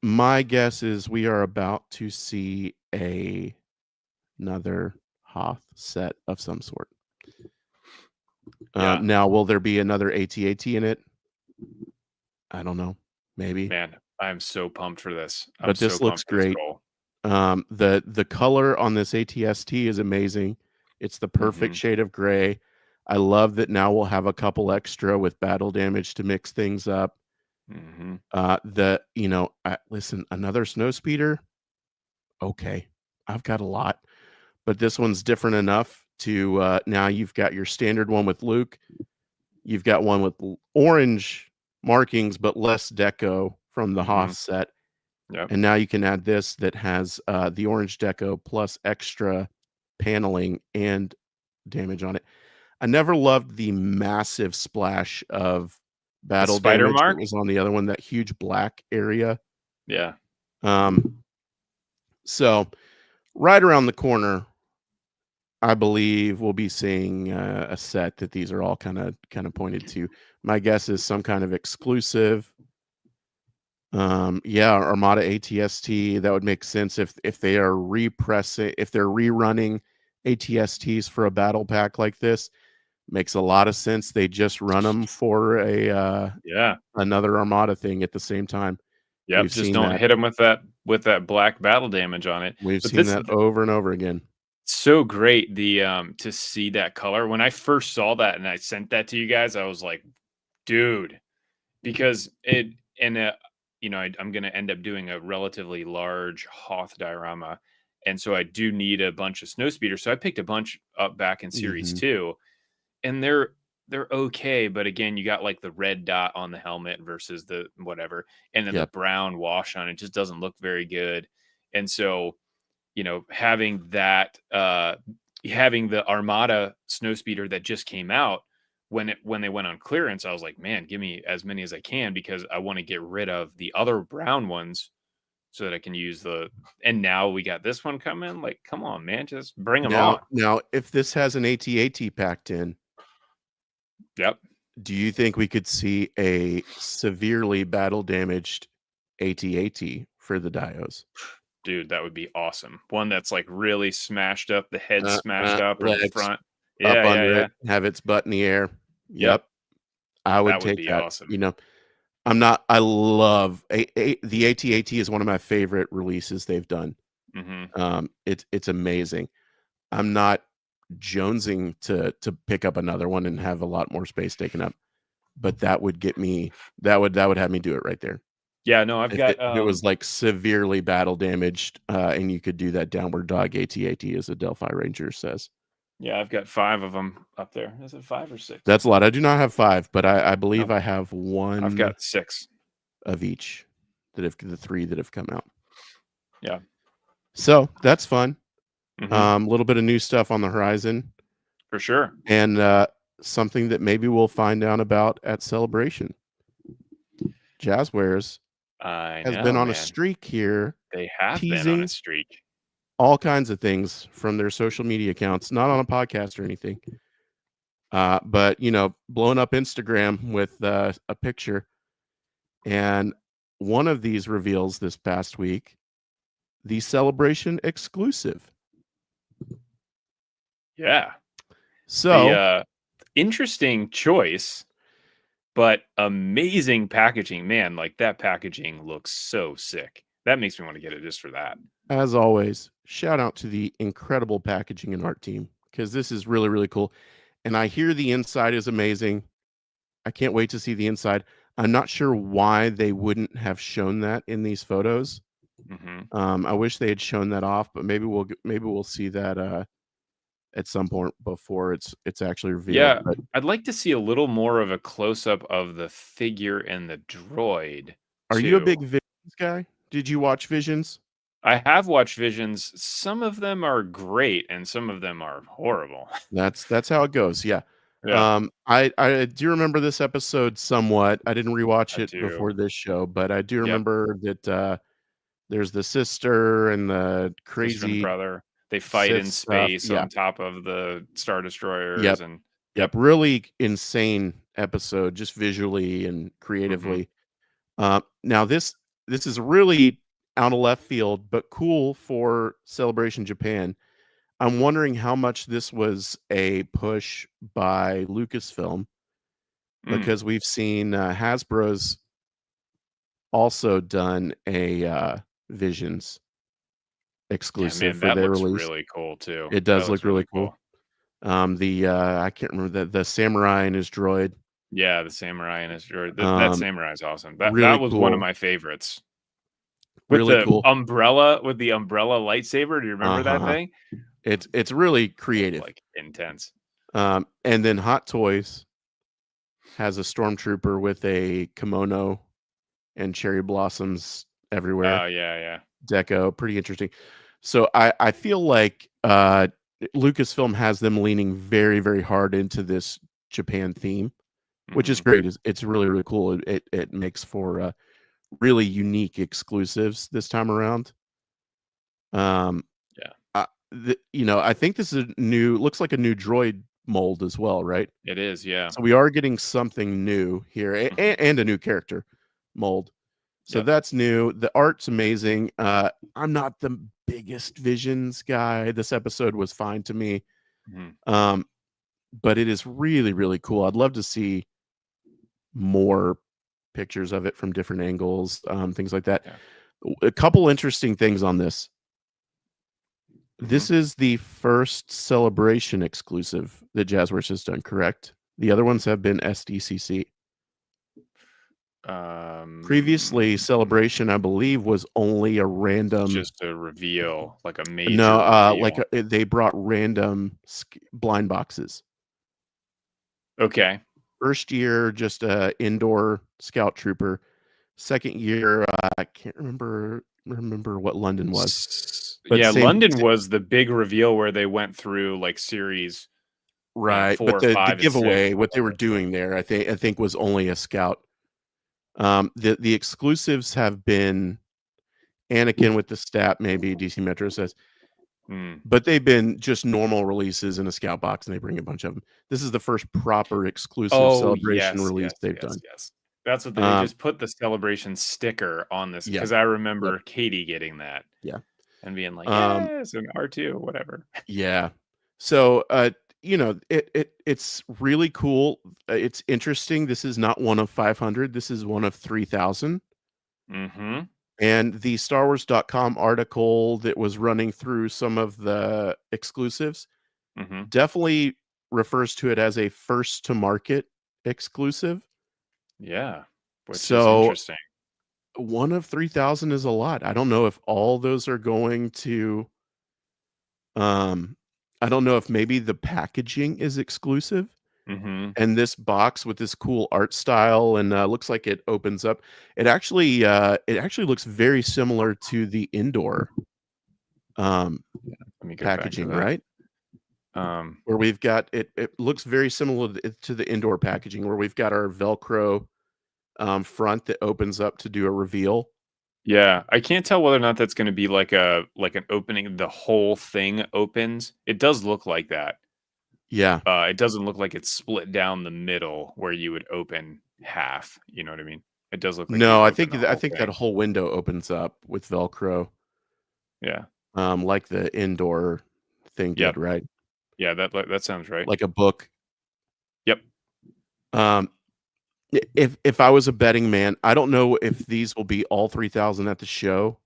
My guess is we are about to see another Hoth set of some sort. Now, will there be another AT-AT in it? I don't know. Maybe. Man, I'm so pumped for this. But this looks great. The color on this ATST is amazing. It's the perfect shade of gray. I love that now we'll have a couple extra with battle damage to mix things up. Listen, another snow speeder. Okay, I've got a lot, but this one's different enough to now you've got your standard one with Luke. You've got one with orange markings, but less deco from the Hoth set. And now you can add this that has the orange deco plus extra paneling and damage on it. I never loved the massive splash of battle damage that was on the other one, that huge black area. Yeah. So right around the corner, I believe we'll be seeing a set that these are all kind of pointed to. My guess is some kind of exclusive. Armada ATST, that would make sense if they are if they're rerunning ATSTs for a battle pack like this. Makes a lot of sense. They just run them for another Armada thing at the same time. Yep, just don't hit them with that black battle damage on it. We've seen that over and over again. So great to see that color. When I first saw that and I sent that to you guys, I was like, dude, because I'm going to end up doing a relatively large Hoth diorama. And so I do need a bunch of snow speeders. So I picked a bunch up back in series 2, and they're okay. But again, you got like the red dot on the helmet versus the whatever. And then the brown wash on it just doesn't look very good. And so, having that, having the Armada snowspeeder that just came out when they went on clearance, I was like, man, give me as many as I can because I want to get rid of the other brown ones so that I can use and now we got this one coming. Like, come on, man, just bring them on. Now, if this has an AT-AT packed in, do you think we could see a severely battle damaged AT-AT for the Dios? Dude, that would be awesome. One that's like really smashed up, the head smashed up, or the front up under it, have its butt in the air. Yep. I would take that. Awesome. I love the AT-AT is one of my favorite releases they've done. It's amazing. I'm not jonesing to pick up another one and have a lot more space taken up, but that would have me do it right there. Yeah, no, I've got it was like severely battle damaged, and you could do that downward dog AT-AT, as a Delphi Ranger says. Yeah, I've got 5 of them up there. Is it 5 or 6? That's a lot. I do not have 5, but I believe I have 1. I've got 6 of each the 3 that have come out. Yeah. So that's fun. A little bit of new stuff on the horizon. For sure. And something that maybe we'll find out about at Celebration. Jazzwares has been on a streak here. They have been on a streak. All kinds of things from their social media accounts, not on a podcast or anything. But blowing up Instagram with a picture. And one of these reveals this past week, the Celebration exclusive. Yeah. So the interesting choice, but amazing packaging. Man, like that packaging looks so sick. That makes me want to get it just for that. as always, shout out to the incredible packaging and art team because this is really, really cool. And I hear the inside is amazing. I can't wait to see the inside. I'm not sure why they wouldn't have shown that in these photos. I wish they had shown that off, but maybe we'll see that at some point before it's actually revealed. Yeah, But I'd like to see a little more of a close up of the figure and the droid are you a too. big Visions guy? Did you watch Visions? I have watched Visions. Some of them are great and some of them are horrible. That's how it goes. Yeah. Yeah, I do remember this episode somewhat. I didn't rewatch I it do. before this show, but I do Yep. remember that there's the sister and the Sister and the crazy brother. They fight Sith in stuff. space Yeah. on top of the Star Yep. Destroyers and Yep. yep. Really insane episode, just visually and Mhm. creatively. Now this is really out of left field, but cool for Celebration Japan. I'm wondering how much this was a push by Lucasfilm Mm. because we've seen Hasbro's also done a Visions Yeah, exclusive man, for that their looks release. really cool too. It That does looks look really really cool. cool. I can't remember the samurai and his droid. Yeah, the samurai and his droid. That Um, samurai is awesome. That really was one of cool. my favorites. Really cool. With the umbrella lightsaber. Do you remember that Uh-huh. thing? It's really Looked creative. like intense. And then Hot Toys has a stormtrooper with a kimono and cherry blossoms everywhere. Oh yeah, yeah. Deco, pretty interesting. So I feel like Lucasfilm has them leaning very, very hard into this Japan theme, which is Mhm. great. It's really, really cool. It makes for really unique exclusives this time around. Yeah, I think this is looks like a new droid mold as well, right? it is, yeah. So we are getting something new here Mhm. and a new character mold. So Yep. that's new. The art's amazing. I'm not the biggest Visions guy. This episode was fine to me. Mhm. Um, but it is really, really cool. I'd love to see more pictures of it from different angles, things like that. Yeah. A couple interesting things on this. Mhm. This is the first Celebration exclusive that Jazzworks has done, correct? The other ones have been SDCC. Previously, Celebration, I believe, was only a random. Just a reveal, like a No, major reveal. they brought random blind boxes. Okay. First year, just a indoor scout trooper. Second year, I can't remember what London was, but Yeah, London was the big reveal where they went through like series, right. 4 But or the 5 and 6 giveaway, or what they were whatever. Yeah. doing there, I think was only a scout. The exclusives have been Anakin with the stat, maybe DC Metro says, Mm. but they've been just normal releases in a scout box, and they bring a bunch of them. This is the first proper exclusive Oh, Celebration yes, release yes, they've yes, done. yes. That's what they Um, just put the celebration sticker on this yeah, because I yep, remember Katie getting that yeah, and being like, um, "Yes," and R2, whatever. yeah. So, it's really cool. It's interesting. This is not one of 500. This is one of 3,000. Mhm, And the StarWars.com article that was running through some of the exclusives mhm. definitely refers to it as a first to market exclusive. Yeah, which is So interesting. one of 3,000 is a lot. I don't know if all those are going to, um, I don't know if maybe the packaging is exclusive Mhm. and this box with this cool art style and looks like it opens up. It actually looks very similar to the indoor um, Let me get back to packaging, that. right? Um, Where we've got it looks very similar to the indoor packaging where we've got our Velcro front that opens up to do a reveal. yeah, I can't tell whether or not that's gonna be like an opening the whole thing opens. It does look like that. Yeah. It doesn't look like it's split down the middle where you would open half, you know what I mean? It does look like No, you I open think the I whole think that thing. whole window opens up with Velcro, Yeah. like the indoor thing did, Yep. right? Yeah, that sounds right. Like a book. Yep. Um, if I was a betting man, I don't know if these will be all 3,000 at the show,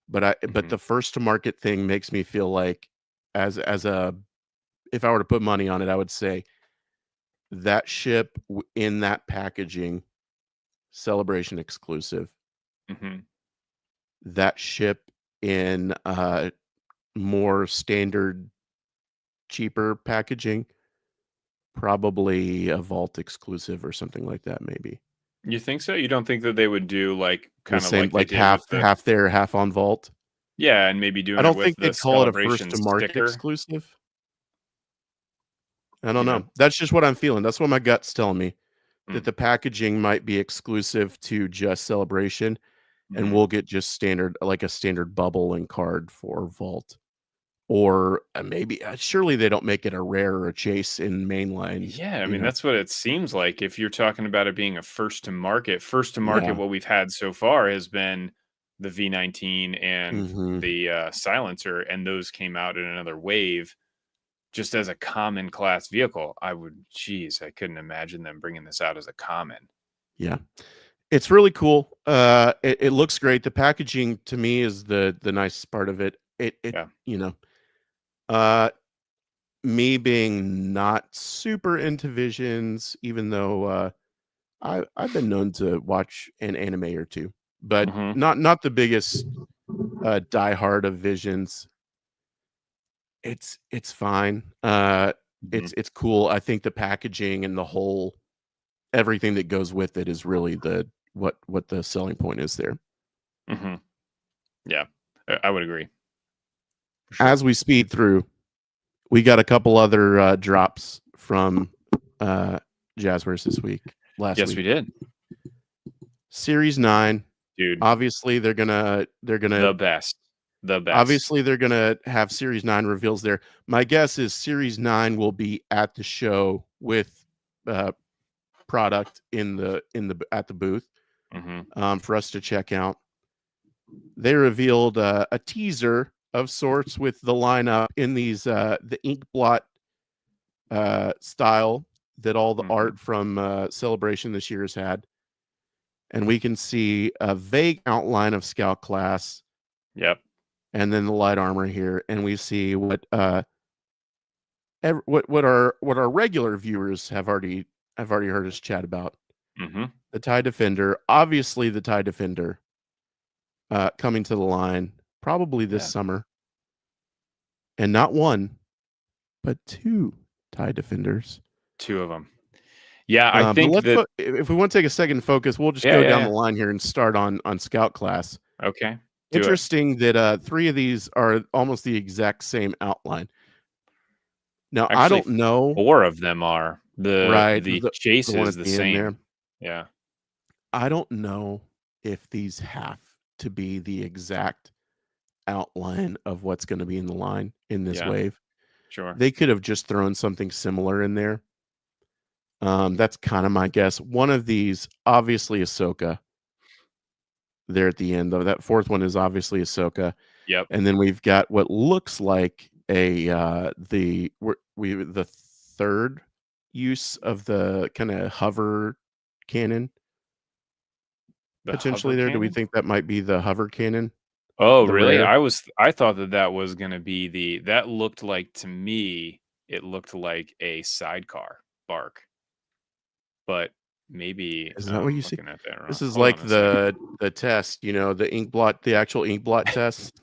but Mhm. the first to market thing makes me feel like as a if I were to put money on it, I would say that ship in that packaging, Celebration exclusive. Mhm. That ship in more standard, cheaper packaging, probably a Vault exclusive or something like that, maybe. You think so? You don't think that they would do, like, The kinda same, like they like did with the half there, half on Vault. Yeah, and maybe I doing it don't with think the they'd call it a first Celebration to market sticker? exclusive. I don't You know. know? That's just what I'm feeling. That's what my gut's telling me, that Mm. the packaging might be exclusive to just Celebration, and Mhm. we'll get just standard like a standard bubble and card for Vault. Or, maybe surely they don't make it a rare or a chase in mainline, Yeah, I you mean, know? that's what it seems like if you're talking about it being a first to market, Yeah. what we've had so far has been the V19 and Mhm. the, silencer, and those came out in another wave just as a common class vehicle. I couldn't imagine them bringing this out as a common. Yeah. It's really cool. It looks great. The packaging to me is the nicest part of it. It Yeah. you know, uh, me being not super into visions, even though, I've been known to watch an anime or 2, but Mhm. not the biggest, diehard of visions. It's fine. Mhm. It's cool. I think the packaging and the whole everything that goes with it is really the what the selling point is there. Mhm. Yeah. I would agree. For sure. As we speed through, we got a couple other, drops from, uh, Jazzwares this week last Yes, we week. did. Series 9, Dude, obviously, the best. The best. obviously, they're gonna have Series 9 reveals there. My guess is Series 9 will be at the show with, uh, product in the at the booth, Mhm. for us to check out. They revealed, a teaser of sorts with the lineup in these, the ink blot, style that all the Mhm. art from, Celebration this year has had, and we can see a vague outline of Scout class Yep. and then the light armor here, and we see what, what our regular viewers have already heard us chat about. Mhm. The TIE Defender, obviously the TIE Defender, coming to the line probably this Yeah. summer, and not 1, but 2 TIE Defenders. 2 of them. Yeah, I But think that if we want to take a second focus, we'll just Yeah, go yeah, down yeah. the line here and start on Scout class. Okay. Do it. Interesting that, 3 of these are almost the exact same outline. Now, I Actually, don't know. 4 of them are. Right, The the chase one is at the the end same. there. Yeah. I don't know if these have to be the exact outline of what's gonna be in the line in this Yeah. wave. Sure. They could have just thrown something similar in there. That's kinda my guess. One of these, obviously Ahsoka there at the end, though. That 4th one is obviously Ahsoka, Yep. and then we've got what looks like a, the 3rd use of the kinda hover cannon The hover potentially there. Do we cannon? think that might be the hover cannon? Oh, The really? rare? I thought that that was gonna be that looked like to me, it looked like a sidecar bark, but maybe Is that what I'm you see? looking at that This wrong. is Hold like on a second. the test, the ink blot the actual ink blot test.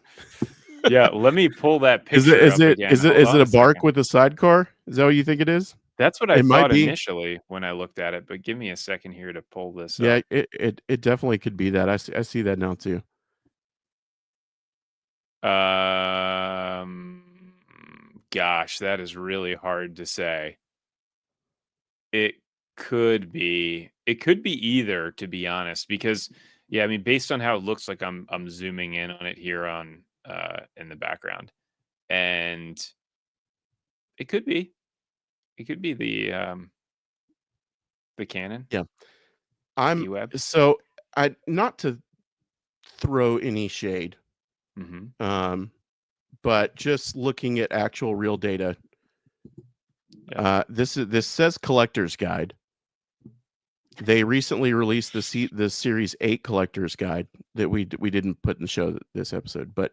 Yeah, let me pull that picture up again. Hold Is on it a a bark second. with a sidecar? Is that what you think it is? That's what I It might thought be. initially when I looked at it, but give me a second here to pull this Yeah, up. it definitely could be that. I see that now too. Um, Gosh, that is really hard to say. It it could be either, to be honest, because yeah, I mean, based on how it looks like I'm zooming in on it here on in the background, and it could be the cannon, Yeah. the I'm P-web. so not to throw any shade, but just looking at actual real data, this says collector's guide. They recently released the Series 8 collector's guide that we didn't put in the show this episode, but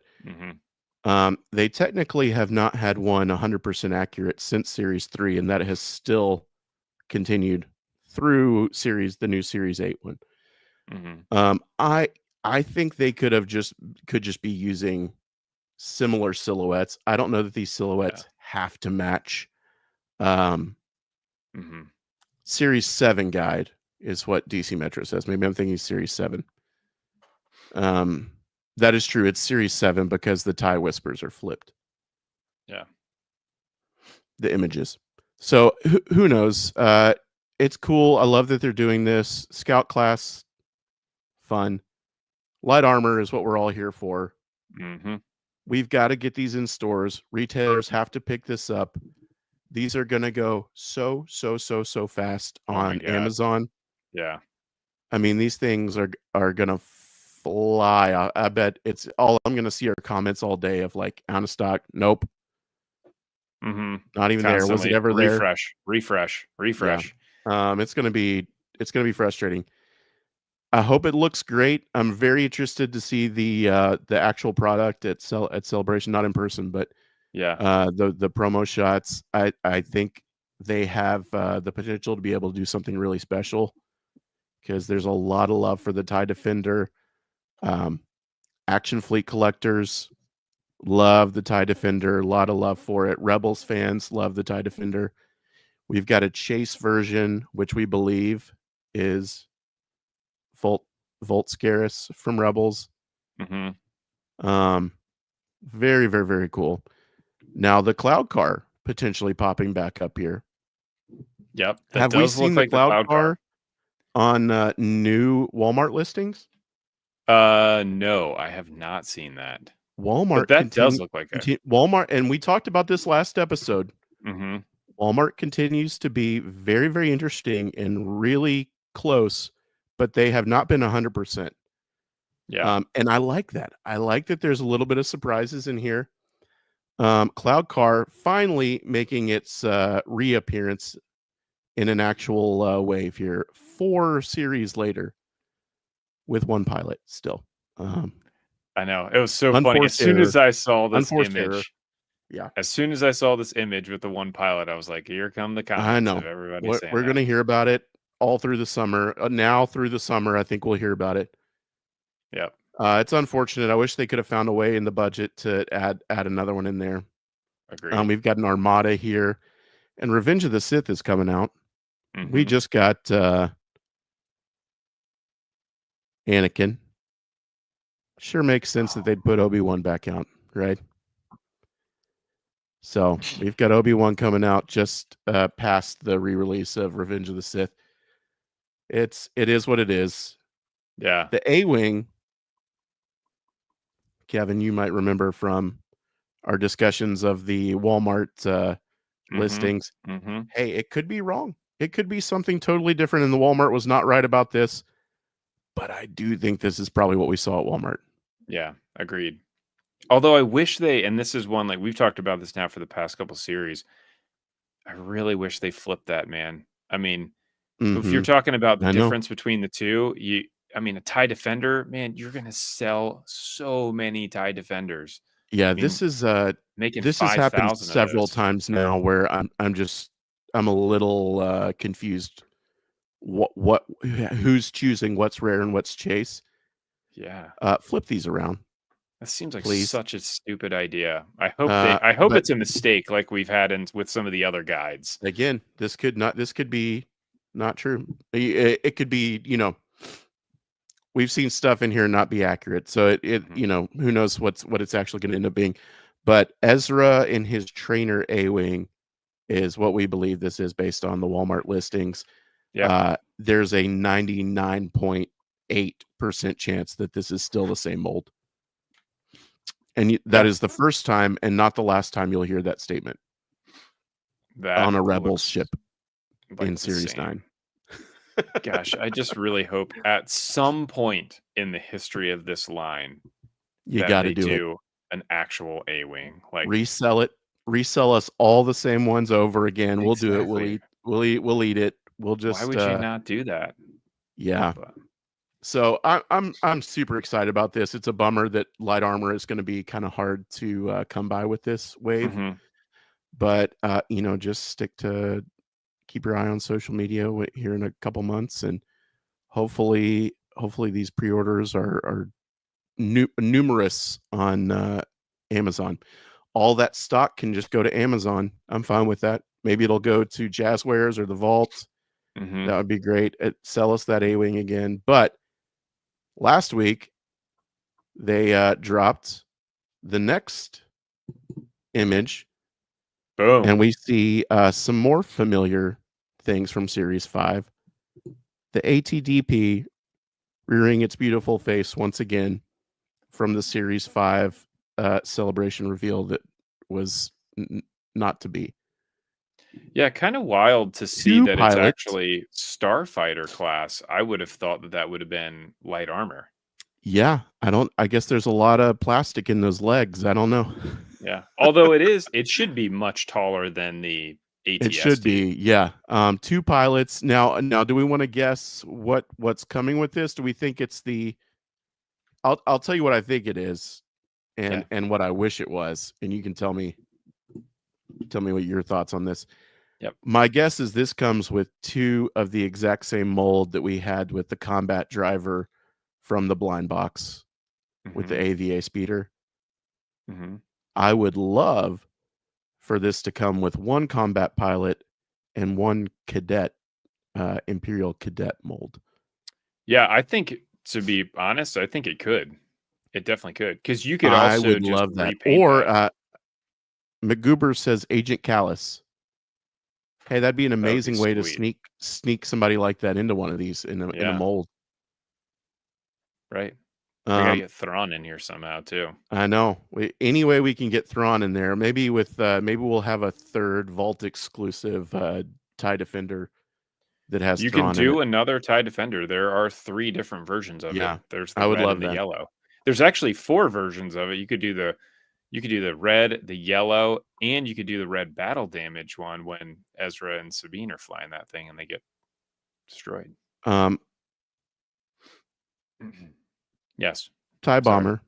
they technically have not had one 100% accurate since Series 3, and that has still continued through the new Series 8 one. I think they could just be using similar silhouettes. I don't know that these silhouettes have to match. Series 7 guide is what DC Metro says. Maybe I'm thinking Series 7. That is true. It's Series 7 because the tie whispers are flipped. Yeah. The images. So who knows? It's cool. I love that they're doing this. Scout class, fun. Light armor is what we're all here for. We've got to get these in stores. Retailers have to pick this up. These are going to go so fast on Amazon. Yeah. I mean, these things are going to fly. I bet it's all I'm going to see are comments all day of like, out of stock. Nope. Not even Constantly. there. Was it ever there? Refresh. Yeah. It's going to be frustrating. I hope it looks great. I'm very interested to see the actual product at Celebration, not in person, but the promo shots. I think they have the potential to be able to do something really special because there's a lot of love for the TIE Defender. Action Fleet collectors love the TIE Defender. A lot of love for it. Rebels fans love the TIE Defender. We've got a chase version, which we believe is Volt Scarus from Rebels. Very, very, very cool. Now the Cloud Car potentially popping back up here. Yep. Have we seen the Cloud Car on new Walmart listings? No, I have not seen that. Walmart, but that does look like it. Walmart, and we talked about this last episode. Walmart continues to be very, very interesting and really close, but they have not been 100%. Yeah. And I like that. I like that there's a little bit of surprises in here. Cloud Car finally making its reappearance in an actual wave here 4 series later with one pilot still. I know. It was so funny. As soon as I saw this image, as soon as I saw this image with the one pilot, I was like, here come the comments of everybody saying we're going to hear about it all through the summer. Now through the summer, I think we'll hear about it. Yep. It's unfortunate. I wish they could have found a way in the budget to add another one in there. Agreed. We've got an Armada here, and Revenge of the Sith is coming out. We just got Anakin. Sure makes sense that they'd put Obi-Wan back out, right? So we've got Obi-Wan coming out just past the re-release of Revenge of the Sith. It is what it is. Yeah. The A-Wing, Kevin, you might remember from our discussions of the Walmart listings. Hey, it could be wrong. It could be something totally different, and the Walmart was not right about this. But I do think this is probably what we saw at Walmart. Yeah, agreed. Although I wish and this is one, like we've talked about this now for the past couple series, I really wish they flipped that, man. I mean, if you're talking about the difference between the two, a TIE Defender, man, you're going to sell so many TIE Defenders. Yeah, this has happened several times now where I'm a little confused. Who's choosing what's rare and what's chase? Yeah. Flip these around. That seems like such a stupid idea. I hope it's a mistake like we've had with some of the other guides. Again, this could be not true. It could be, we've seen stuff in here not be accurate. So who knows what it's actually going to end up being. But Ezra in his trainer A-Wing is what we believe this is based on the Walmart listings. Yeah. There's a 99.8% chance that this is still the same mold. And that is the first time and not the last time you'll hear that statement on a Rebels ship in Series 9. Gosh, I just really hope at some point in the history of this line You that got to they do it. do an actual A-wing. Like, Resell it. Resell us all the same ones over again. We'll do it. exactly. We'll eat it. We'll Why just would you not do that? yeah. But So I'm super excited about this. It's a bummer that light armor is going to be kind of hard to come by with this wave, but just keep your eye on social media here in a couple months, and hopefully these pre-orders are numerous on Amazon. All that stock can just go to Amazon. I'm fine with that. Maybe it'll go to Jazzwares or the Vault. That would be great. Sell us that A-Wing again. But last week, they dropped the next image. boom. And we see some more familiar things from Series 5. The ATDP rearing its beautiful face once again from the Series 5 celebration reveal that was not to be. Yeah, kind of wild to see Two that it's pilots. actually starfighter class. I would have thought that that would have been light armor. Yeah, I guess there's a lot of plastic in those legs. I don't know. Yeah. Although it should be much taller than the It should ATST. be, yeah. Two pilots. Now, do we want to guess what's coming with this? Do we think it's the? I'll tell you what I think it is, and what I wish it was, and you can tell me what your thoughts on this. Yep. My guess is this comes with two of the exact same mold that we had with the combat driver from the blind box with the AVA speeder. I would love for this to come with one combat pilot and one cadet, Imperial cadet mold. Yeah, I think, to be honest, I think it could. It definitely could, because you could I also would just love that. repaint Or that. McGoober says Agent Callus. Hey, that'd be an That would be amazing way to sweet. sneak somebody like that into one of these in a mold. Right. We gotta get Thrawn in here somehow too. I know. Any way we can get Thrawn in there. Maybe maybe we'll have a third Vault exclusive TIE Defender that has You Thrawn can in it. do another TIE Defender. There are 3 different versions of it. There's the I would red love and the that. yellow. There's actually 4 versions of it. You could do the red, the yellow, and you could do the red battle damage one when Ezra and Sabine are flying that thing and they get destroyed. Yes. TIE Bomber.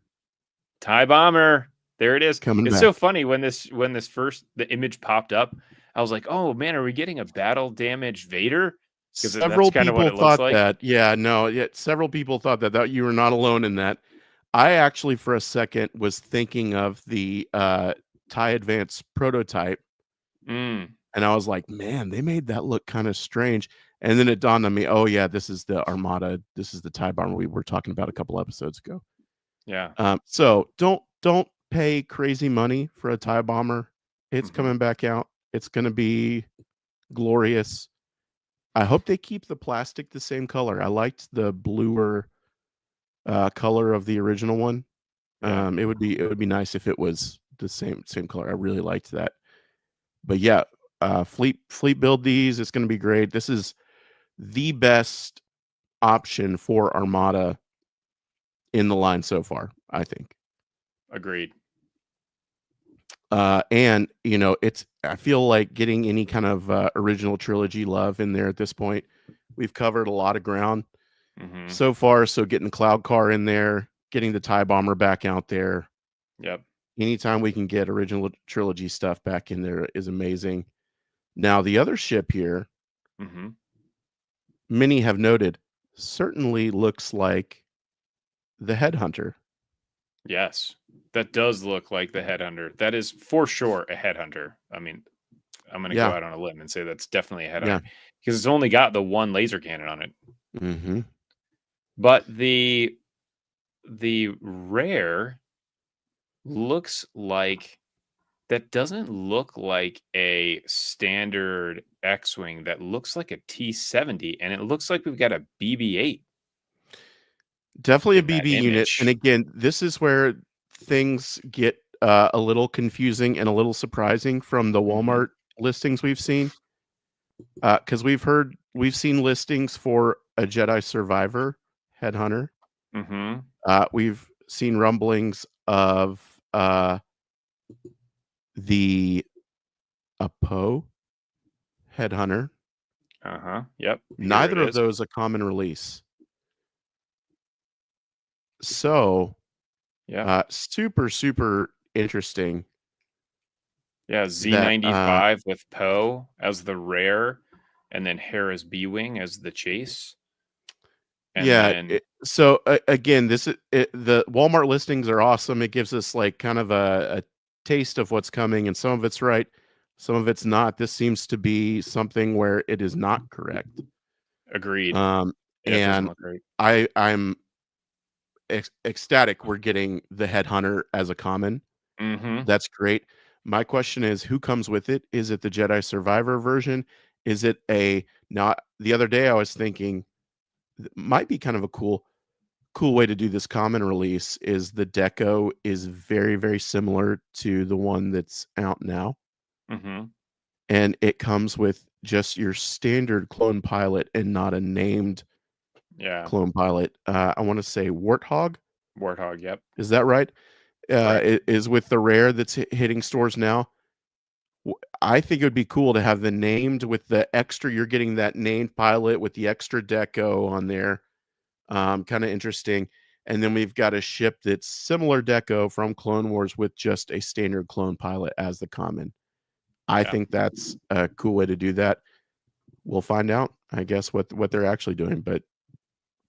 TIE Bomber. There it is. Coming it's back. so funny when the image popped up. I was like, "Oh man, are we getting a battle damage Vader?" Because Several that's kind of what people it looks thought like. that. Yeah, no, yeah, several people thought that you were not alone in that. I actually, for a second, was thinking of the TIE Advance prototype, and I was like, "Man, they made that look kind of strange." And then it dawned on me, "Oh yeah, this is the Armada. This is the TIE Bomber we were talking about a couple episodes ago." Yeah. So don't pay crazy money for a TIE Bomber. It's coming back out. It's going to be glorious. I hope they keep the plastic the same color. I liked the bluer color of the original one. Yeah. It would be nice if it was the same color. I really liked that. But yeah, fleet build these. It's going to be great. This is the best option for Armada in the line so far, I think. Agreed. And I feel like getting any kind of original trilogy love in there at this point. We've covered a lot of ground so far. So getting the Cloud Car in there, getting the TIE Bomber back out there. Yep. Anytime we can get original trilogy stuff back in there is amazing. Now the other ship here, many have noted, certainly looks like the Headhunter. Yes, that does look like the Headhunter. That is for sure a Headhunter. I mean, I'm going to go out on a limb and say that's definitely a Headhunter because it's only got the one laser cannon on it. But the rare looks like that doesn't look like a standard X-Wing. That looks like a T-70, and it looks like we've got a BB-8. Definitely a BB unit. And again, this is where things get a little confusing and a little surprising from the Walmart listings we've seen. Because we've seen listings for a Jedi Survivor Headhunter. We've seen rumblings of the Poe Headhunter. Yep. Neither of those a common release. So, yeah, super interesting. Yeah, Z95 with Poe as the rare, and then Hera's B-Wing as the chase. And then again, the Walmart listings are awesome. It gives us like kind of a taste of what's coming, and some of it's right, some of it's not. This seems to be something where it is not correct. Agreed. Yeah, it doesn't look great. I'm ecstatic we're getting the Headhunter as a common. That's great. My question is, who comes with it? Is it the Jedi Survivor version? Is it not? The other day I was thinking might be kind of a cool way to do this common release is the deco is very, very similar to the one that's out now. And it comes with just your standard clone pilot and not a named clone pilot. I want to say Warthog. Yep. Is that right? Correct. It is with the rare that's hitting stores now. I think it would be cool to have the named with the extra. You're getting that named pilot with the extra deco on there. Kind of interesting. And then we've got a ship that's similar deco from Clone Wars with just a standard clone pilot as the common. I think that's a cool way to do that. We'll find out, I guess, what they're actually doing. But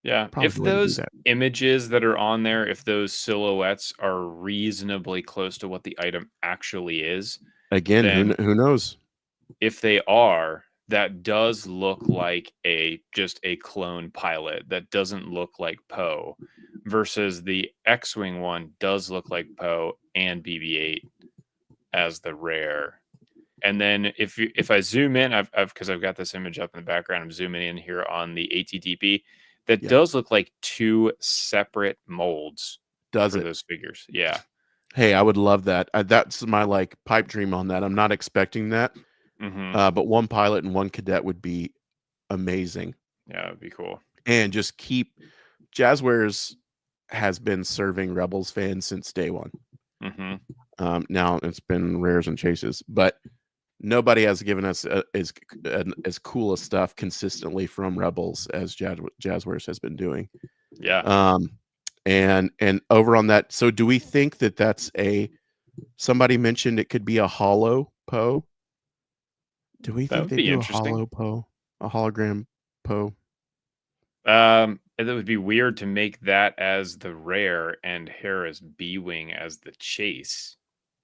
yeah, if those images that are on there, if those silhouettes are reasonably close to what the item actually is, again, then who knows? If they are, that does look like just a clone pilot. That doesn't look like Poe, versus the X-Wing one does look like Poe and BB-8 as the rare. And then if I zoom in, because I've got this image up in the background, I'm zooming in here on the ATDP. That does look like two separate molds for those figures. Yeah. Hey, I would love that. That's my like pipe dream on that. I'm not expecting that, but one pilot and one cadet would be amazing. Yeah, it'd be cool. And just keep Jazzwares has been serving Rebels fans since day one. Now it's been rares and chases, but nobody has given us as cool a stuff consistently from Rebels as Jazzwares has been doing. Yeah. And over on that, so do we think that that's somebody mentioned it could be a hollow Poe? Do we think they do a hollow Poe, a hologram Poe? It would be weird to make that as the rare and Hera's B-Wing as the chase,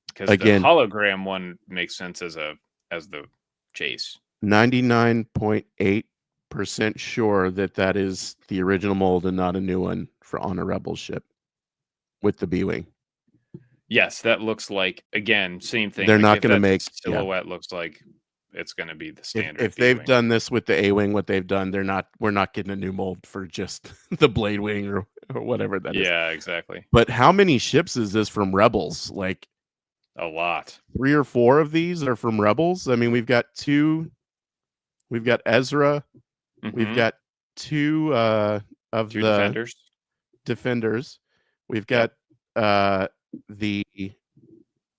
because the hologram one makes sense as the chase. 99.8% sure that is the original mold and not a new one on a Rebel ship with the B-Wing. Yes, that looks like, again, same thing. They're not going to make silhouette looks like it's going to be the standard. If they've done this with the A-Wing, what they've done, we're not getting a new mold for just the Blade Wing or whatever that is. Yeah, exactly. But how many ships is this from Rebels? Like a lot. 3 or 4 of these are from Rebels. I mean, we've got 2. We've got Ezra. We've got 2 of the defenders. We've got the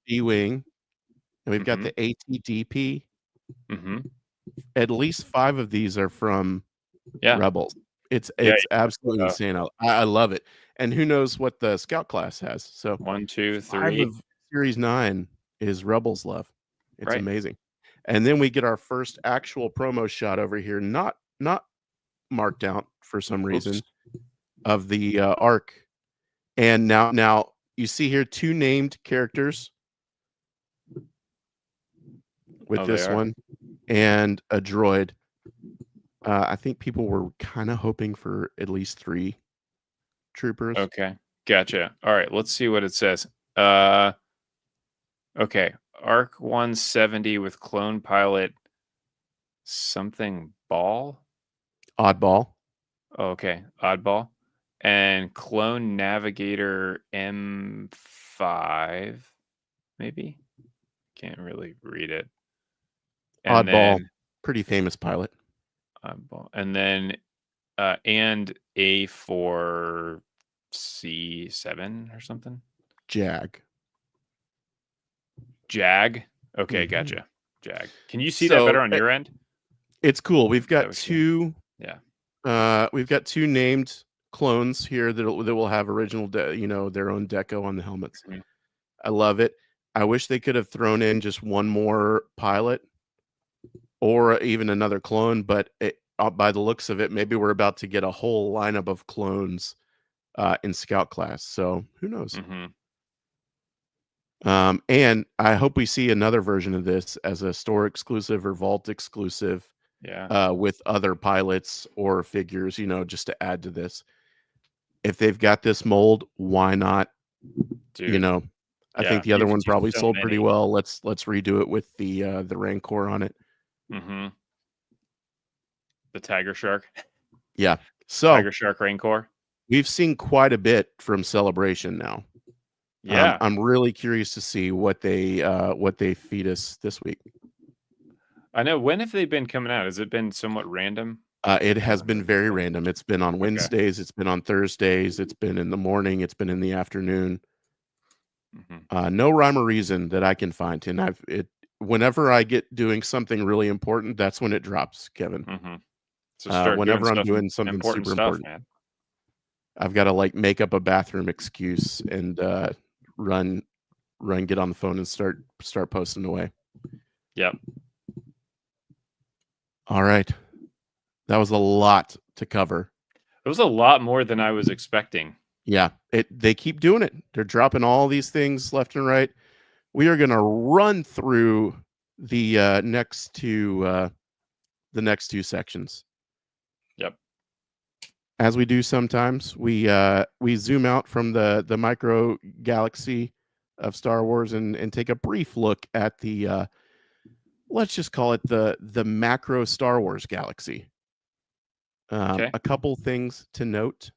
B-Wing, and we've got the ATDP. At least 5 of these are from Rebels. It's absolutely insane. I love it. And who knows what the Scout class has? So 1, 2, 3 5 of Series 9 is Rebels love. It's amazing. And then we get our first actual promo shot over here, not marked out for some reason, of the ARC. And now you see here 2 named characters with this one and a droid. I think people were kind of hoping for at least 3 troopers. Okay, gotcha. All right, let's see what it says. Okay, ARC 170 with clone pilot something ball? Oddball. Oh, okay, oddball. And clone navigator M5, maybe? Can't really read it. And Oddball, then Pretty famous pilot. And then and A4C7 or something. Jag. Okay, Mhm. gotcha. Jag. Can you see that better on your end? It's cool. We've got what two. Yeah. We've got two named clones here that will have original, their own deco on the helmets. Mhm. I love it. I wish they could have thrown in just one more pilot or even another clone, but by the looks of it, maybe we're about to get a whole lineup of clones in Scout class. So who knows? Mhm. And I hope we see another version of this as a store exclusive or vault exclusive. Yeah. With other pilots or figures, just to add to this. If they've got this mold, why not? Dude. I think the other one probably sold pretty well. Let's redo it with the Rancor on it. Mhm. The Tiger Shark. Yeah. So Tiger Shark Rancor. we've seen quite a bit from Celebration now. Yeah. I'm really curious to see what they feed us this week. I know. When have they been coming out? Has it been somewhat random? It has been very random. It's been on Wednesdays. It's been on Thursdays. It's been in the morning. It's been in the afternoon. No rhyme or reason that I can find. And whenever I get doing something really important, that's when it drops, Kevin. So start whenever I'm doing something super important, man. I've got to make up a bathroom excuse and run, get on the phone and start posting away. Yep. All right. That was a lot to cover. It was a lot more than I was expecting. Yeah, they keep doing it. They're dropping all these things left and right. We are going to run through the next two sections. Yep. As we do sometimes, we zoom out from the micro galaxy of Star Wars and take a brief look at the let's just call it the macro Star Wars galaxy. A couple things to note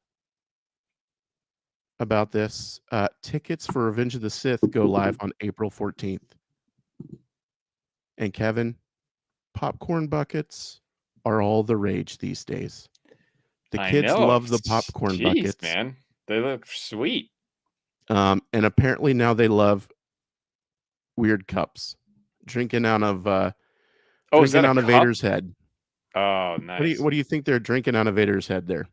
about this. Tickets for Revenge of the Sith go live on April 14th. And Kevin, popcorn buckets are all the rage these days. The kids love the popcorn buckets. Man. They look sweet. And apparently now they love weird cups. Drinking out of drinking out of Vader's head. Oh, nice. What do you think they're drinking out of Vader's head there?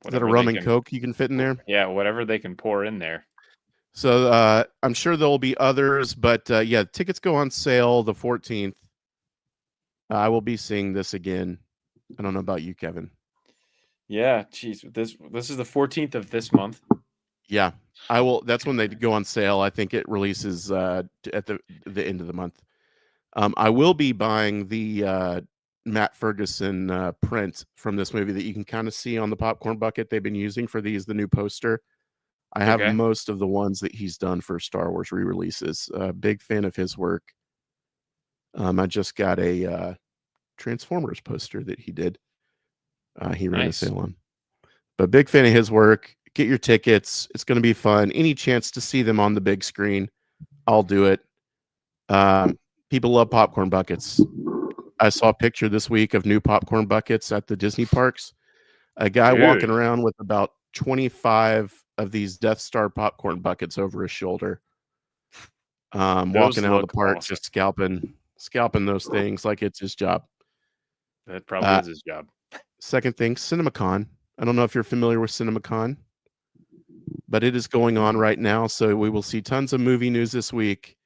Is that a rum and Coke you can fit in there? Yeah, whatever they can pour in there. So I'm sure there'll be others, but yeah, tickets go on sale the 14th. I will be seeing this again. I don't know about you, Kevin. Yeah, geez, this is the 14th of this month. Yeah, I will. That's when they go on sale. I think it releases at the end of the month. I will be buying the Matt Ferguson print from this movie that you can kind of see on the popcorn bucket they've been using for the new poster. I have most of the ones that he's done for Star Wars re-releases. Big fan of his work. I just got a Transformers poster that he did. He ran a sale on. But big fan of his work. Get your tickets. It's going to be fun. Any chance to see them on the big screen, I'll do it. People love popcorn buckets. I saw a picture this week of new popcorn buckets at the Disney parks. A guy walking around with about 25 of these Death Star popcorn buckets over his shoulder. Walking out of the park, just scalping those things like it's his job. That probably is his job. Second thing, CinemaCon. I don't know if you're familiar with CinemaCon, but it is going on right now. So we will see tons of movie news this week.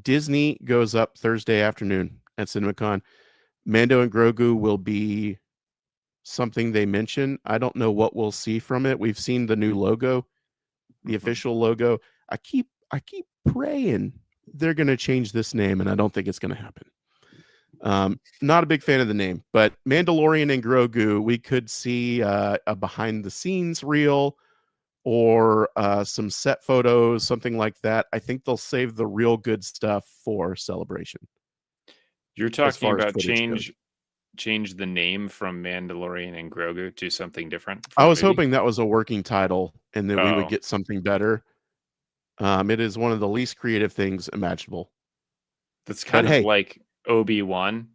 Disney goes up Thursday afternoon at CinemaCon. Mando and Grogu will be something they mention. I don't know what we'll see from it. We've seen the new logo, the official logo. I keep praying they're going to change this name, and I don't think it's going to happen. Not a big fan of the name, but Mandalorian and Grogu, we could see a behind the scenes reel or some set photos, something like that. I think they'll save the real good stuff for Celebration. You're talking about change the name from Mandalorian and Grogu to something different? I was hoping that was a working title and that we would get something better. It is one of the least creative things imaginable. That's kind of like Obi-Wan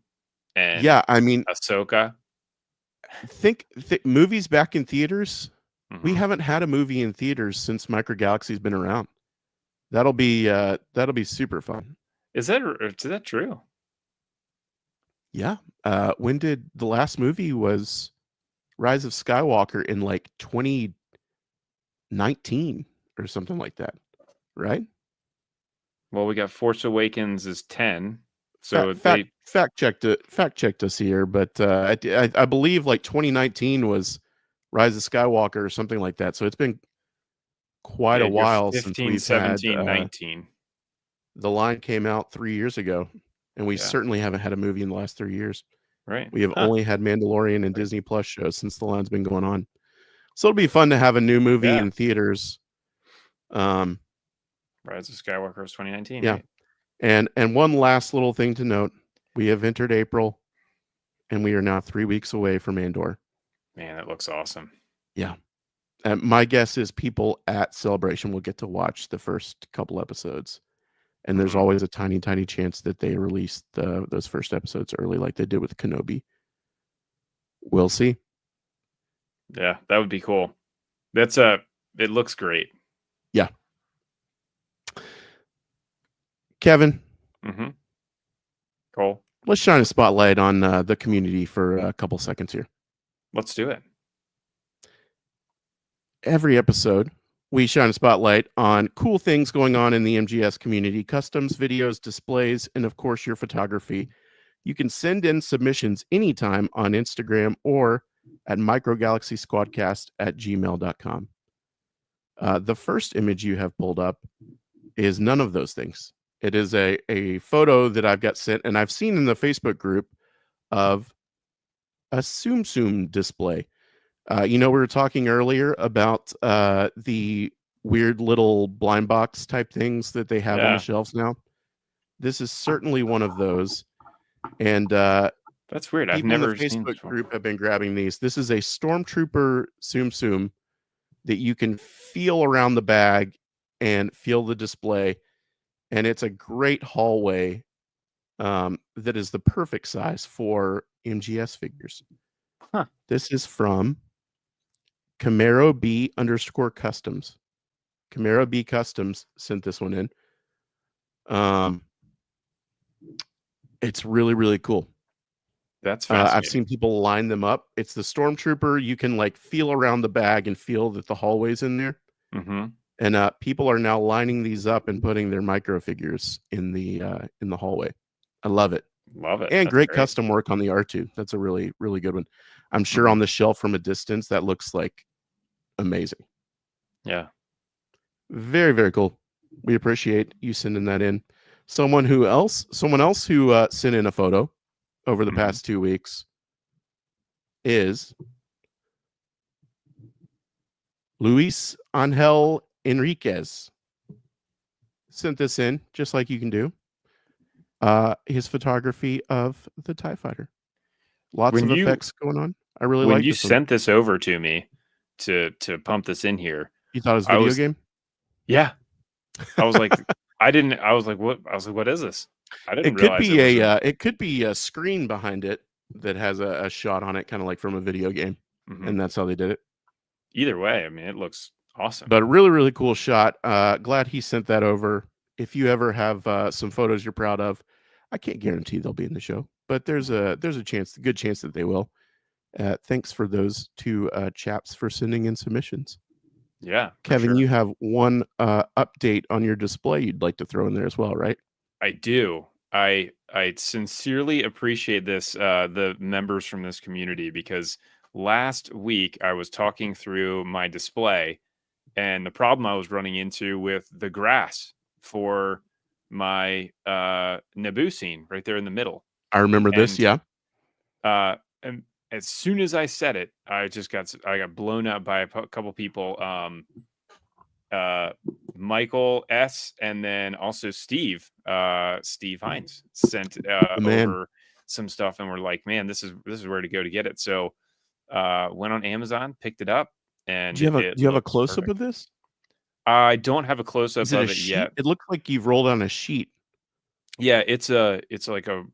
and Yeah, I mean, Ahsoka. think movies back in theaters. We Mm-hmm. haven't had a movie in theaters since Micro Galaxy's been around. That'll be super fun. Is that true? Yeah. When did the last movie was Rise of Skywalker in like 2019 or something like that, right? Well, we got Force Awakens is 10. So Fact checked us here, but I believe like 2019 was Rise of Skywalker or something like that. So it's been quite a you're while since 15, we've had 17, 19. The Line came out 3 years ago, and we certainly haven't had a movie in the last 3 years. Right. We have only had Mandalorian and Disney Plus shows since The Line's been going on. So it'll be fun to have a new movie in theaters. Rise of Skywalker was 2019. Yeah. Right? And one last little thing to note. We have entered April, and we are now 3 weeks away from Andor. Man, that looks awesome. Yeah. My guess is people at Celebration will get to watch the first couple episodes. And there's always a tiny, tiny chance that they release those first episodes early like they did with Kenobi. We'll see. Yeah, that would be cool. It looks great. Yeah. Kevin. Mm-hmm. Cool. Let's shine a spotlight on the community for a couple seconds here. Let's do it. Every episode, we shine a spotlight on cool things going on in the MGS community, customs, videos, displays, and of course, your photography. You can send in submissions anytime on Instagram or at microgalaxysquadcast@gmail.com. The first image you have pulled up is none of those things. It is a photo that I've got sent, and I've seen in the Facebook group of a Tsum Tsum display. We were talking earlier about the weird little blind box type things that they have on the shelves now. This is certainly one of those. And that's weird. I've never seen the Facebook group have been grabbing these. This is a Stormtrooper Tsum Tsum that you can feel around the bag and feel the display. And it's a great hallway that is the perfect size for MGS figures. Huh. This is from Camaro B_Customs. Camaro B Customs sent this one in. It's really, really cool. That's fascinating. I've seen people line them up. It's the Stormtrooper. You can like feel around the bag and feel that the hallway's in there. Mm-hmm. And people are now lining these up and putting their micro figures in the hallway. I love it. Love it. And great custom work on the R2. That's a really, really good one. I'm sure on the shelf from a distance, that looks like amazing. Yeah. Very, very cool. We appreciate you sending that in. Someone else who sent in a photo over the past 2 weeks is Luis Angel Enriquez. Sent this in just like you can do. His photography of the TIE Fighter. Lots of effects going on. I really like this. When you sent this over to me to pump this in here, you thought it was a video game? Yeah. I was like, what is this? I didn't realize it could be a screen behind it that has a shot on it, kind of like from a video game. And that's how they did it. Either way, I mean, it looks awesome. But a really, really cool shot. Glad he sent that over. If you ever have some photos you're proud of, I can't guarantee they'll be in the show, but there's a good chance that they will. Thanks for those two chaps for sending in submissions. Yeah, Kevin, you have one update on your display you'd like to throw in there as well, right? I do. I sincerely appreciate this, the members from this community, because last week I was talking through my display and the problem I was running into with the grass for my Naboo scene right there in the middle. I remember this, yeah. And as soon as I said it, I got blown up by a couple people. Michael S. and then also Steve Hines sent over some stuff, and we're like, man, this is where to go to get it. So went on Amazon, picked it up, and do you have a close-up of this? I don't have a close-up of it yet. It looks like you've rolled on a sheet. Yeah, it is like a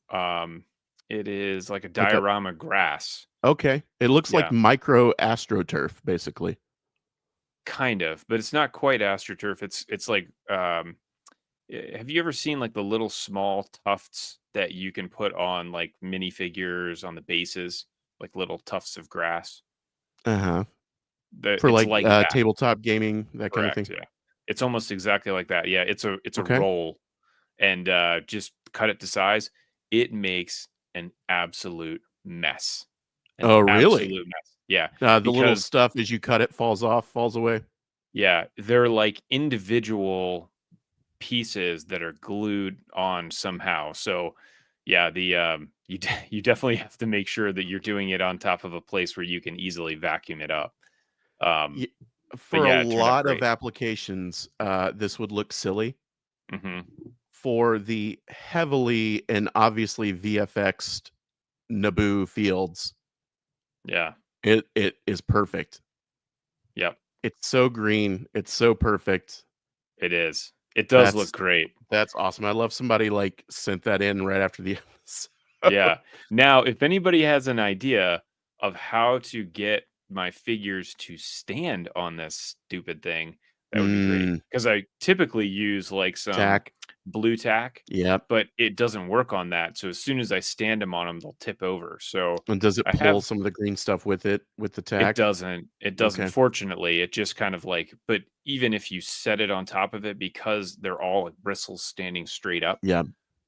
Like a diorama grass. Okay. It looks like Yeah, micro astroturf, basically. kind of, but it's not quite AstroTurf. It's like, have you ever seen like the little small tufts that you can put on like minifigures on the bases, like little tufts of grass? Uh-huh. For It's like like that. tabletop gaming, that kind of thing. Correct. Yeah, it's almost exactly like that. Yeah, it's a Okay. roll, and just cut it to size. It makes an absolute mess. An Oh, really? absolute mess. Yeah, The little because stuff as you cut it falls off, falls away. yeah, they're like individual pieces that are glued on somehow. So, yeah, you definitely have to make sure that you're doing it on top of a place where you can easily vacuum it up. Um, Y but For a yeah, it turned out lot of great. applications, this would look silly. Mhm. For the heavily and obviously VFXed Naboo fields, Yeah. it is perfect. Yep. It's so green, it's so perfect. It is. It does look That's great. that's awesome. I love somebody, like, sent that in right after the episode. Yeah. Now, if anybody has an idea of how to get my figures to stand on this stupid thing, that would be great. Mm, Because I typically use like some tack. blue tack, Yep. but it doesn't work on that. So as soon as I stand them on them, they'll tip over. So And does it I pull have some of the green stuff with it, with the it tack? doesn't. It doesn't. Okay. Fortunately, it just kind of like, but even if you set it on top of it, because they're all like bristles standing straight up, Yeah.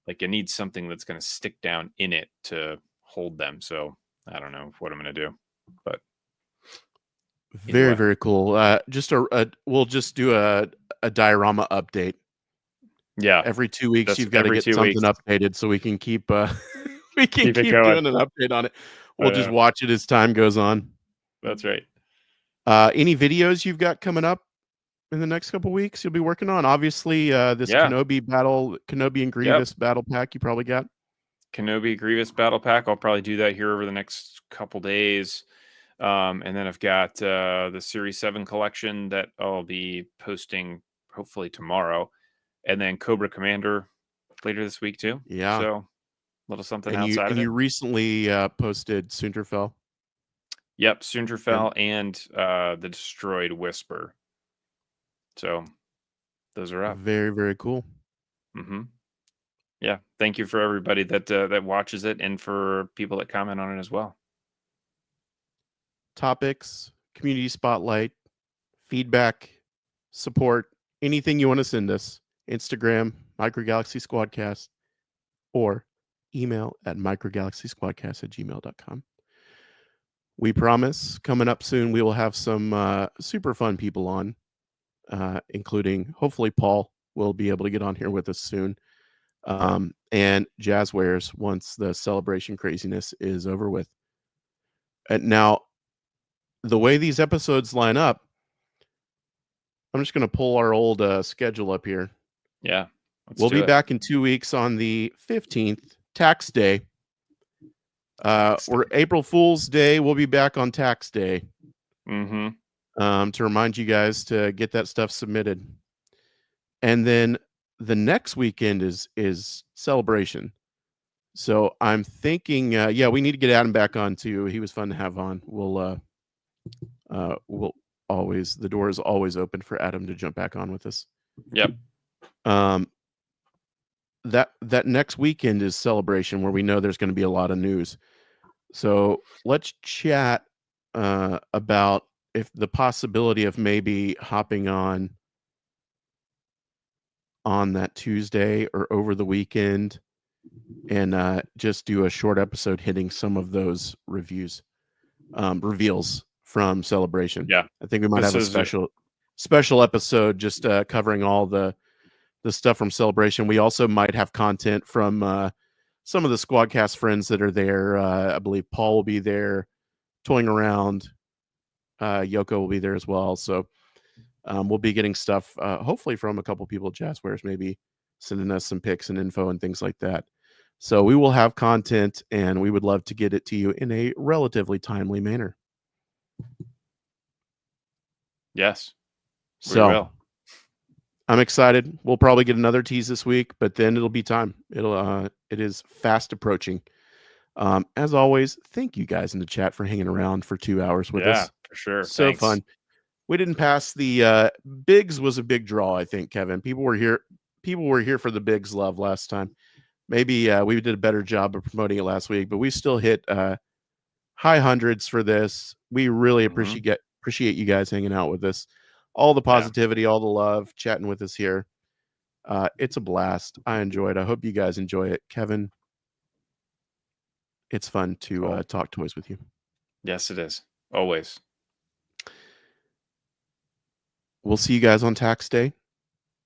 like, it needs something that's gonna stick down in it to hold them, so I don't know what I'm gonna do, but either Very, way. very cool. Just we'll just do a diorama update. Yeah, Every 2 weeks, that's you've gotta every get 2 something weeks. updated so we can keep, we can Keep it keep going. doing an update on it. I We'll just know. watch it as time goes on. That's right. Any videos you've got coming up in the next couple weeks you'll be working on? Obviously, this Yeah. Kenobi and Yep. Grievous battle pack you probably got. Kenobi Grievous Battle Pack, I'll probably do that here over the next couple days, and then I've got, the Series 7 collection that I'll be posting hopefully tomorrow, and then Cobra Commander later this week too, Yeah. so, a little something And you outside and of it. you recently, posted Soonterfell. Yep, And Soonterfell and, the Destroyed Whisper. So, those are up. very, very cool. Mhm. Yeah, thank you for everybody that watches it and for people that comment on it as well. Topics, community spotlight, feedback, support, anything you wanna send us, Instagram, Micro Galaxy Squadcast, or email at microgalaxysquadcast@gmail.com. We promise coming up soon, we will have some, super fun people on, including hopefully Paul will be able to get on here with us soon, and Jazzwares once the celebration craziness is over with. Now, the way these episodes line up, I'm just gonna pull our old, schedule up here. Yeah, let's We'll be do it. back in 2 weeks on the 15th, tax day. Tax Or day. April Fool's Day, we'll be back on tax day, Mhm. to remind you guys to get that stuff submitted. And then the next weekend is Celebration. So I'm thinking, yeah, we need to get Adam back on too. He was fun to have on. We'll always the door is always open for Adam to jump back on with us. Yep. Um, that next weekend is Celebration, where we know there's going to be a lot of news. So let's chat about if the possibility of maybe hopping on that Tuesday or over the weekend and just do a short episode hitting some of those reveals from Celebration. Yeah. I think we might This have a is a special episode just covering all the stuff from Celebration. We also might have content from some of the Squadcast friends that are there. I believe Paul will be there toying around. Yoko will be there as well. So we'll be getting stuff hopefully from a couple people at Jazzwares, maybe sending us some pics and info and things like that. So we will have content and we would love to get it to you in a relatively timely manner. yes, we So will. I'm excited. We'll probably get another tease this week, but then it'll be time. It is fast approaching. As always, thank you guys in the chat for hanging around for 2 hours with us. For sure. So Thanks. fun. We didn't pass the Bigs was a big draw, I think, Kevin. People were here for the Bigs love last time. Maybe we did a better job of promoting it last week, but we still hit high hundreds for this. We really appreciate you guys hanging out with us. All the positivity, all the love, chatting with us here. It's a blast. I enjoy it. I hope you guys enjoy it. Kevin, it's fun to talk toys with you. Yes, it is. Always. We'll see you guys on tax day.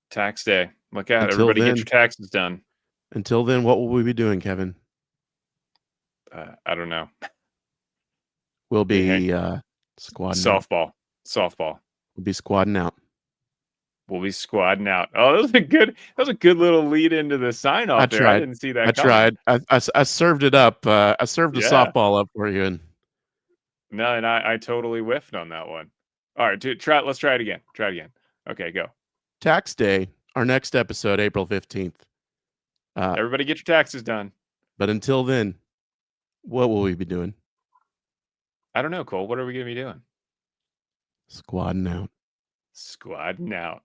Tax day. Look out. Everybody get your taxes done. Until then, what will we be doing, Kevin? I don't know. We'll be squadding Softball. We'll be squadding out. We'll be squadding out. Oh, that was a good little lead into the sign off there. I didn't see that. I tried. I served it up. I served the softball up for you. No, and I totally whiffed on that one. All right, let's try it again. Okay, go. Tax day. Our next episode, April 15th. Everybody get your taxes done. But until then, what will we be doing? I don't know, Cole. What are we going to be doing? Squadding out. Squadding out.